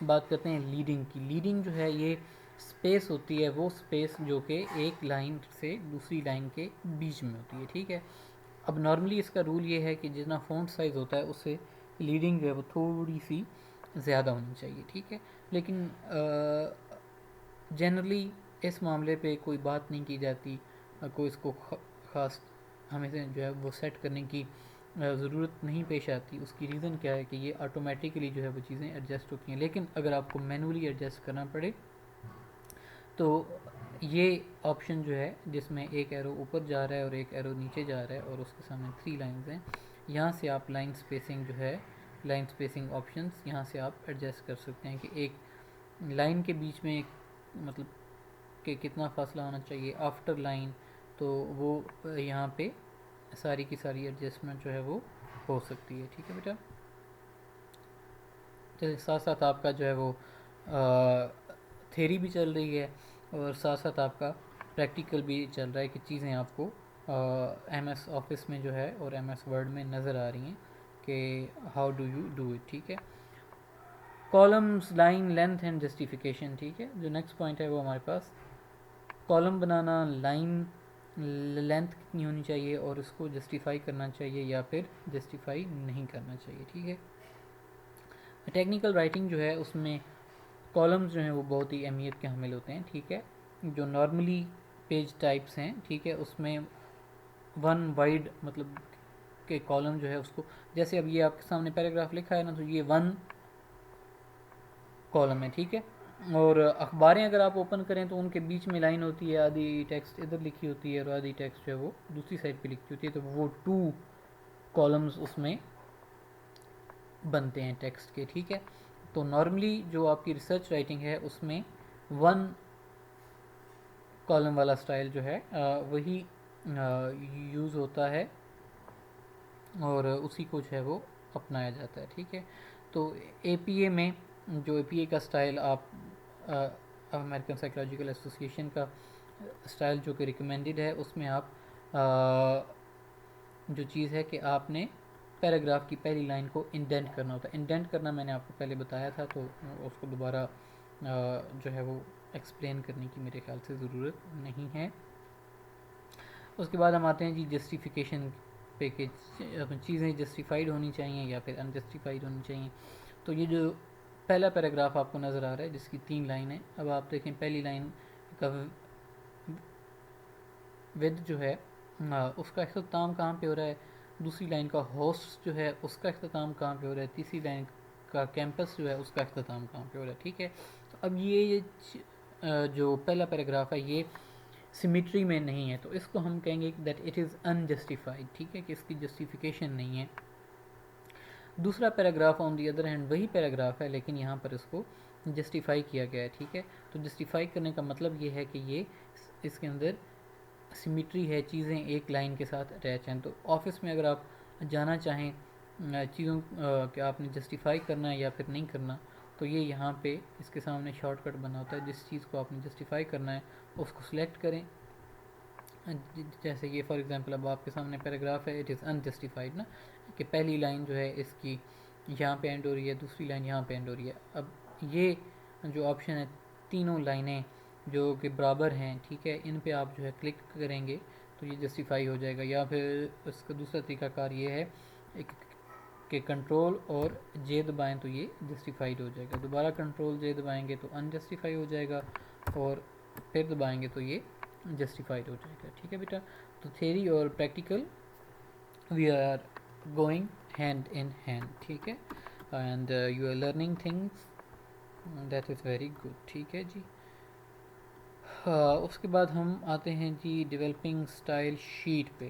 بات کرتے ہیں لیڈنگ کی. لیڈنگ جو ہے یہ اسپیس ہوتی ہے, وہ اسپیس جو کہ ایک لائن سے دوسری لائن کے بیچ میں ہوتی ہے. ٹھیک ہے, اب نارملی اس کا رول یہ ہے کہ جتنا فونٹ سائز ہوتا ہے اس سے لیڈنگ جو ہے وہ تھوڑی سی زیادہ ہونی چاہیے. ٹھیک ہے, لیکن جنرلی اس معاملے پہ کوئی بات نہیں کی جاتی, کوئی اس کو خاص ہمیں جو ہے وہ سیٹ کرنے کی ضرورت نہیں پیش آتی. اس کی ریزن کیا ہے کہ یہ آٹومیٹیکلی جو ہے وہ چیزیں ایڈجسٹ ہوتی ہیں, لیکن اگر آپ کو مینولی ایڈجسٹ کرنا پڑے تو یہ آپشن جو ہے جس میں ایک ایرو اوپر جا رہا ہے اور ایک ایرو نیچے جا رہا ہے اور اس کے سامنے 3 لائنز ہیں, یہاں سے آپ لائن سپیسنگ جو ہے لائن سپیسنگ آپشنز یہاں سے آپ ایڈجسٹ کر سکتے ہیں کہ ایک لائن کے بیچ میں مطلب کہ کتنا فاصلہ ہونا چاہیے آفٹر لائن, تو وہ یہاں پہ ساری کی ساری ایڈجسٹمنٹ جو ہے وہ ہو سکتی ہے. ٹھیک ہے بیٹا, ساتھ ساتھ آپ کا جو ہے وہ تھیری بھی چل رہی ہے اور ساتھ ساتھ آپ کا پریکٹیکل بھی چل رہا ہے کہ چیزیں آپ کو ایم ایس آفس میں جو ہے اور ایم ایس ورڈ میں نظر آ رہی ہیں کہ how do you do it. ٹھیک ہے, columns, line, length and justification. ٹھیک ہے, جو نیکسٹ پوائنٹ ہے وہ ہمارے پاس کالم بنانا, لائن لینتھ کتنی ہونی چاہیے اور اس کو جسٹیفائی کرنا چاہیے یا پھر جسٹیفائی نہیں کرنا چاہیے. ٹھیک ہے, ٹیکنیکل رائٹنگ جو ہے اس میں کالمز جو ہیں وہ بہت ہی اہمیت کے حامل ہوتے ہیں. ٹھیک ہے, جو نارملی پیج ٹائپس ہیں ٹھیک ہے اس میں 1 وائڈ مطلب کہ کالم جو ہے اس کو, جیسے اب یہ آپ کے سامنے پیراگراف لکھا ہے نا تو یہ 1 کالم ہے. ٹھیک ہے, اور اخباریں اگر آپ اوپن کریں تو ان کے بیچ میں لائن ہوتی ہے, آدھی ٹیکسٹ ادھر لکھی ہوتی ہے اور آدھی ٹیکسٹ جو ہے وہ دوسری سائڈ پہ لکھی ہوتی ہے, تو وہ 2 کالمز اس میں بنتے ہیں ٹیکسٹ کے. ٹھیک ہے, تو نارملی جو آپ کی ریسرچ رائٹنگ ہے اس میں 1 کالم والا سٹائل جو ہے وہی یوز ہوتا ہے اور اسی کو جو ہے وہ اپنایا جاتا ہے. ٹھیک ہے, تو اے پی اے میں جو اے پی اے کا اسٹائل آپ امریکن سائیکولوجیکل ایسوسیشن کا اسٹائل جو کہ ریکمینڈڈ ہے، اس میں آپ جو چیز ہے کہ آپ نے پیراگراف کی پہلی لائن کو انڈینٹ کرنا ہوتا ہے. انڈینٹ کرنا میں نے آپ کو پہلے بتایا تھا، تو اس کو دوبارہ جو ہے وہ ایکسپلین کرنے کی میرے خیال سے ضرورت نہیں ہے. اس کے بعد ہم آتے ہیں جی جسٹیفیکیشن پہ، کہ چیزیں جسٹیفائڈ ہونی چاہیے یا پھر انجسٹیفائڈ ہونی چاہیے. تو یہ جو پہلا پیراگراف آپ کو نظر آ رہا ہے جس کی 3 لائنیں، اب آپ دیکھیں پہلی لائن کا ود جو ہے اس کا اختتام کہاں پہ ہو رہا ہے، دوسری لائن کا ہوسٹ جو ہے اس کا اختتام کہاں پہ ہو رہا ہے، تیسری لائن کا کیمپس جو ہے اس کا اختتام کہاں پہ ہو رہا ہے. ٹھیک ہے، تو اب یہ جو پہلا پیراگراف ہے یہ سمیٹری میں نہیں ہے، تو اس کو ہم کہیں گے دیٹ اٹ از انجسٹیفائڈ. ٹھیک ہے، کہ اس کی جسٹیفیکیشن نہیں ہے. دوسرا paragraph on the other hand وہی پیراگراف ہے، لیکن یہاں پر اس کو جسٹیفائی کیا گیا ہے. ٹھیک ہے، تو جسٹیفائی کرنے کا مطلب یہ ہے کہ یہ اس کے اندر سمیٹری ہے، چیزیں ایک لائن کے ساتھ اٹیچ ہیں. تو آفس میں اگر آپ جانا چاہیں چیزوں کہ آپ نے جسٹیفائی کرنا ہے یا پھر نہیں کرنا، تو یہ یہاں پہ اس کے سامنے شارٹ کٹ بنا ہوتا ہے. جس چیز کو آپ نے جسٹیفائی کرنا ہے اس کو سلیکٹ کریں. جیسے کہ فار ایگزامپل اب آپ کے سامنے پیراگراف ہے، اٹ از انجسٹیفائڈ نا، کہ پہلی لائن جو ہے اس کی یہاں پہ اینڈ ہو رہی ہے، دوسری لائن یہاں پہ اینڈ ہو رہی ہے. اب یہ جو آپشن ہے، تینوں لائنیں جو کہ برابر ہیں، ٹھیک ہے، ان پہ آپ جو ہے کلک کریں گے تو یہ جسٹیفائی ہو جائے گا. یا پھر اس کا دوسرا طریقہ کار یہ ہے کہ کنٹرول اور جے دبائیں تو یہ جسٹیفائڈ ہو جائے گا. دوبارہ کنٹرول جے دبائیں گے تو انجسٹیفائی ہو جائے گا، اور پھر دبائیں گے تو یہ جسٹیفائڈ ہو جائے گا. ٹھیک ہے بیٹا، تو تھیوری اور practical we are going hand in hand. ٹھیک ہے، and you are learning things, that is very good. ٹھیک ہے جی. اس کے بعد ہم آتے ہیں جی ڈیولپنگ اسٹائل شیٹ پہ،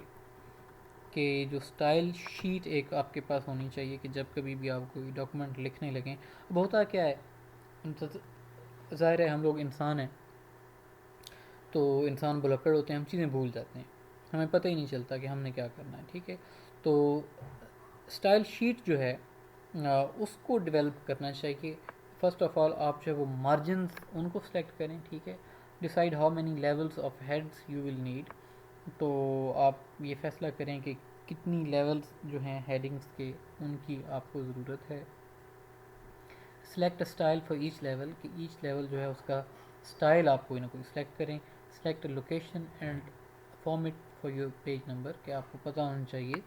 کہ جو اسٹائل شیٹ ایک آپ کے پاس ہونی چاہیے کہ جب کبھی بھی آپ کوئی ڈاکومنٹ لکھنے لگیں. اب ہوتا کیا ہے، ظاہر ہے ہم لوگ انسان ہیں، تو انسان بھلکڑ ہوتے ہیں، ہم چیزیں بھول جاتے ہیں، ہمیں پتہ ہی نہیں چلتا کہ ہم نے کیا کرنا ہے. ٹھیک ہے، تو اسٹائل شیٹ جو ہے اس کو ڈیولپ کرنا چاہیے. فرسٹ آف آل آپ جو ہے وہ مارجنز ان کو سلیکٹ کریں. ٹھیک ہے، decide how many levels of heads you will need. تو آپ یہ فیصلہ کریں کہ کتنی لیولس جو ہیں ہیڈنگس کے ان کی آپ کو ضرورت ہے. Select style for each level, کہ ایچ لیول جو ہے اس کا اسٹائل آپ کوئی نہ کوئی سلیکٹ کریں. Select location and format for your page number, کہ آپ کو پتہ ہونا چاہیے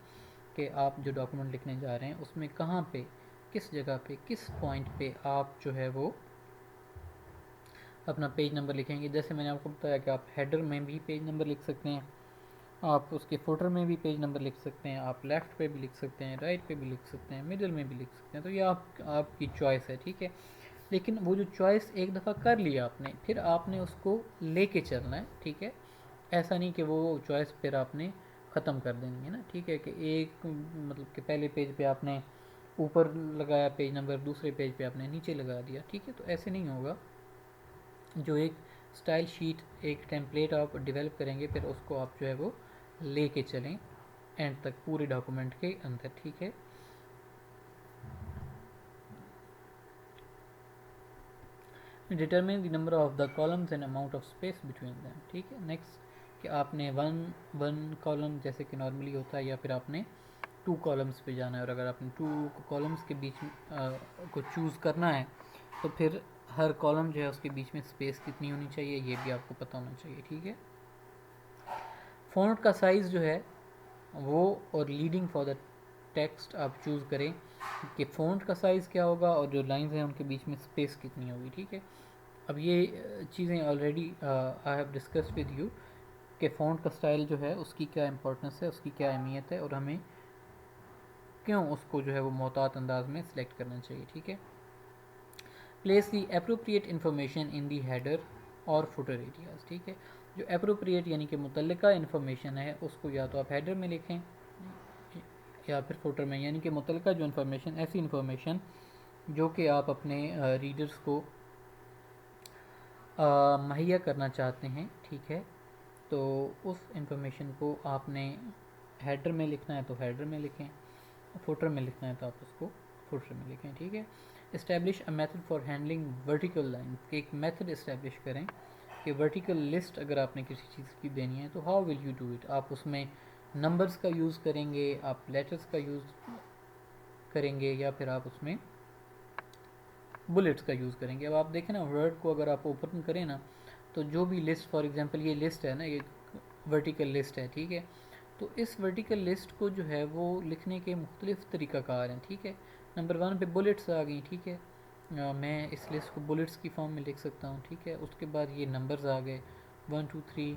کہ آپ جو ڈاکومنٹ لکھنے جا رہے ہیں اس میں کہاں پہ، کس جگہ پہ، کس پوائنٹ پہ آپ جو ہے وہ اپنا پیج نمبر لکھیں گے. جیسے میں نے آپ کو بتایا کہ آپ ہیڈر میں بھی پیج نمبر لکھ سکتے ہیں، آپ اس کے فوٹر میں بھی پیج نمبر لکھ سکتے ہیں، آپ لیفٹ پہ بھی لکھ سکتے ہیں، رائٹ پہ بھی لکھ سکتے ہیں، مڈل میں بھی لکھ سکتے ہیں. تو یہ آپ کی چوائس ہے. ٹھیک ہے، لیکن وہ جو چوائس ایک دفعہ کر لیا آپ نے، پھر آپ نے اس کو لے کے چلنا ہے. ٹھیک ہے، ایسا نہیں کہ وہ چوائس پھر آپ نے ختم کر دینی ہے نا. ٹھیک ہے، کہ ایک مطلب کہ پہلے پیج پہ آپ نے اوپر لگایا پیج نمبر، دوسرے پیج پہ آپ نے نیچے لگا دیا. ٹھیک ہے، تو ایسے نہیں ہوگا. جو ایک اسٹائل شیٹ، ایک ٹیمپلیٹ آپ ڈیولپ کریں گے، پھر اس کو آپ جو ہے وہ لے کے چلیں اینڈ تک پورے ڈاکومنٹ کے اندر. ٹھیک ہے، determine the number of the columns and amount of space between them. ٹھیک ہے، نیکسٹ کہ آپ نے ون کالم جیسے کہ نارملی ہوتا ہے، یا پھر آپ نے 2 کالمز پہ جانا ہے، اور اگر آپ نے 2 کالمز کے بیچ کو چوز کرنا ہے تو پھر ہر کالم جو ہے اس کے بیچ میں اسپیس کتنی ہونی چاہیے یہ بھی آپ کو پتہ ہونا چاہیے. ٹھیک ہے، فونٹ کا سائز جو ہے وہ اور لیڈنگ فار دا ٹیکسٹ آپ چوز کریں کہ فونٹ کا سائز کیا ہوگا اور جو لائنز ہیں ان کے بیچ میں اسپیس کتنی ہوگی. ٹھیک ہے، اب یہ چیزیں already I have discussed with you کہ فونٹ کا اسٹائل جو ہے اس کی کیا امپورٹنس ہے، اس کی کیا اہمیت ہے، اور ہمیں کیوں اس کو جو ہے وہ محتاط انداز میں سلیکٹ کرنا چاہیے. ٹھیک ہے، place the appropriate information in the header اور فوٹر ایریاز. ٹھیک ہے، جو اپروپریٹ یعنی کہ متعلقہ انفارمیشن ہے اس کو یا تو آپ ہیڈر میں لکھیں یا پھر فوٹر میں، یعنی کہ متعلقہ جو انفارمیشن، ایسی انفارمیشن جو کہ آپ اپنے ریڈرز کو مہیا کرنا چاہتے ہیں. ٹھیک ہے، تو اس انفارمیشن کو آپ نے ہیڈر میں لکھنا ہے تو ہیڈر میں لکھیں، فوٹر میں لکھنا ہے تو آپ اس کو فوٹر میں لکھیں. ٹھیک ہے، establish a method for handling vertical line, کہ ایک میتھڈ اسٹیبلش کریں کہ ورٹیکل لسٹ اگر آپ نے کسی چیز کی دینی ہے تو how will you do it, آپ اس میں نمبرز کا یوز کریں گے، آپ لیٹرز کا یوز کریں گے، یا پھر آپ اس میں بلٹس کا یوز کریں گے۔ اب آپ دیکھیں نا ورڈ کو اگر آپ اوپن کریں نا تو جو بھی لسٹ، فار ایگزامپل یہ لسٹ ہے نا، یہ ورٹیکل لسٹ ہے، ٹھیک ہے، تو اس ورٹیکل لسٹ کو جو ہے وہ لکھنے کے مختلف طریقہ کار ہیں، ٹھیک ہے۔ نمبر 1 پہ بلٹس آ گئی، ٹھیک ہے، میں اس لسٹ کو بلٹس کی فارم میں لکھ سکتا ہوں، ٹھیک ہے۔ اس کے بعد یہ نمبرز آ گئے 1 2 3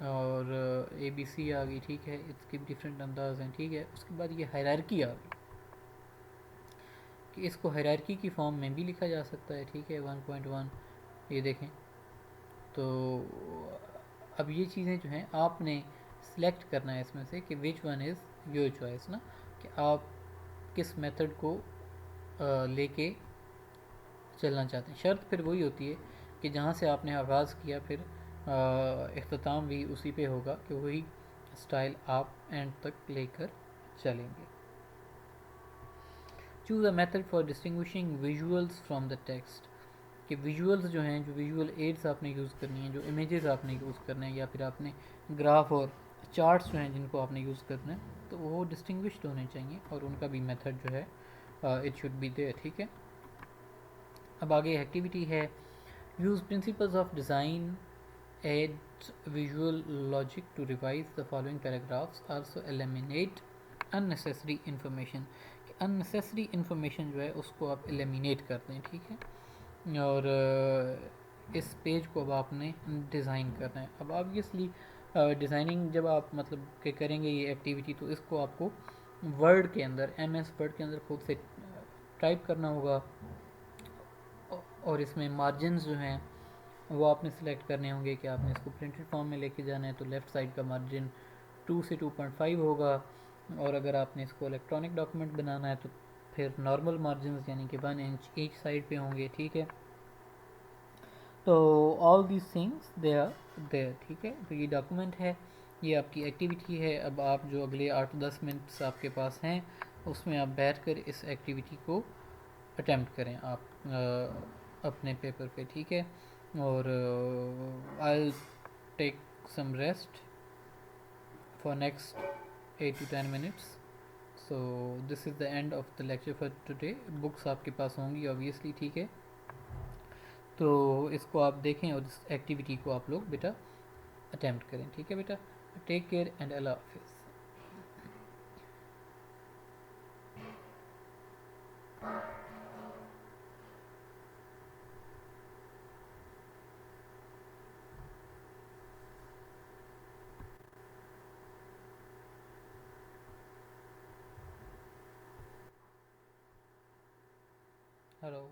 اور اے بی سی آ گئی، ٹھیک ہے، اس کے ڈفرینٹ انداز ہیں، ٹھیک ہے۔ اس کے بعد یہ ہائرارکی آ گئی کہ اس کو ہائرارکی کی فارم میں بھی لکھا جا سکتا ہے، ٹھیک ہے، 1.1 یہ دیکھیں۔ تو اب یہ چیزیں جو ہیں آپ نے سلیکٹ کرنا ہے اس میں سے کہ which one is your choice نا، کہ آپ کس میتھڈ کو لے کے چلنا چاہتے ہیں۔ شرط پھر وہی ہوتی ہے کہ جہاں سے آپ نے آغاز کیا پھر اختتام بھی اسی پہ ہوگا کہ وہی سٹائل آپ اینڈ تک لے کر چلیں گے۔ Choose a method for distinguishing visuals from the text, کہ ویژولز جو ہیں، جو ویژول ایڈز آپ نے یوز کرنی ہیں، جو امیجز آپ نے یوز کرنے ہیں، یا پھر آپ نے گراف اور چارٹس جو ہیں جن کو آپ نے یوز کرنا ہے، تو وہ ڈسٹنگوشڈ ہونے چاہیے اور ان کا بھی میتھڈ جو ہے اٹ شوڈ بی دیئر، ٹھیک ہے۔ اب آگے ایکٹیویٹی ہے use principles of design add visual logic to revise the following paragraphs, also eliminate unnecessary information, کہ unnecessary انفارمیشن جو ہے اس کو آپ ایلیمینیٹ کر دیں، ٹھیک ہے۔ اور اس پیج کو اب آپ نے ڈیزائن کرنا ہے۔ اب آبویسلی ڈیزائننگ جب آپ مطلب کہ کریں گے یہ ایکٹیویٹی، تو اس کو آپ کو ورڈ کے اندر، ایم ایس ورڈ کے اندر خود سے ٹائپ کرنا ہوگا، اور اس میں مارجنز جو ہیں وہ آپ نے سلیکٹ کرنے ہوں گے کہ آپ نے اس کو پرنٹڈ فارم میں لے کے جانا ہے، تو لیفٹ سائڈ کا مارجن 2 سے 2.5 ہوگا، اور اگر آپ نے اس کو الیکٹرانک ڈاکومنٹ بنانا ہے تو پھر نارمل مارجنز یعنی کہ 1 انچ ایچ سائڈ پہ ہوں گے، ٹھیک ہے۔ تو all these things they are there, ٹھیک ہے۔ تو یہ ڈاکومنٹ ہے، یہ آپ کی ایکٹیویٹی ہے۔ اب آپ جو اگلے 8-10 منٹس آپ کے پاس ہیں اس میں آپ بیٹھ کر اس ایکٹیویٹی کو اٹیمپٹ کریں آپ اپنے پیپر پہ، ٹھیک ہے۔ اور I take some rest for next 8 to 10 minutes. So this is the end of the lecture for today. Books آپ کے پاس ہوں گی obviously، ٹھیک ہے، تو اس کو آپ دیکھیں اور اس ایکٹیویٹی کو آپ لوگ بیٹا اٹیمپٹ کریں، ٹھیک ہے بیٹا۔ ٹیک کیئر اینڈ اللہ حافظ۔ ہلو۔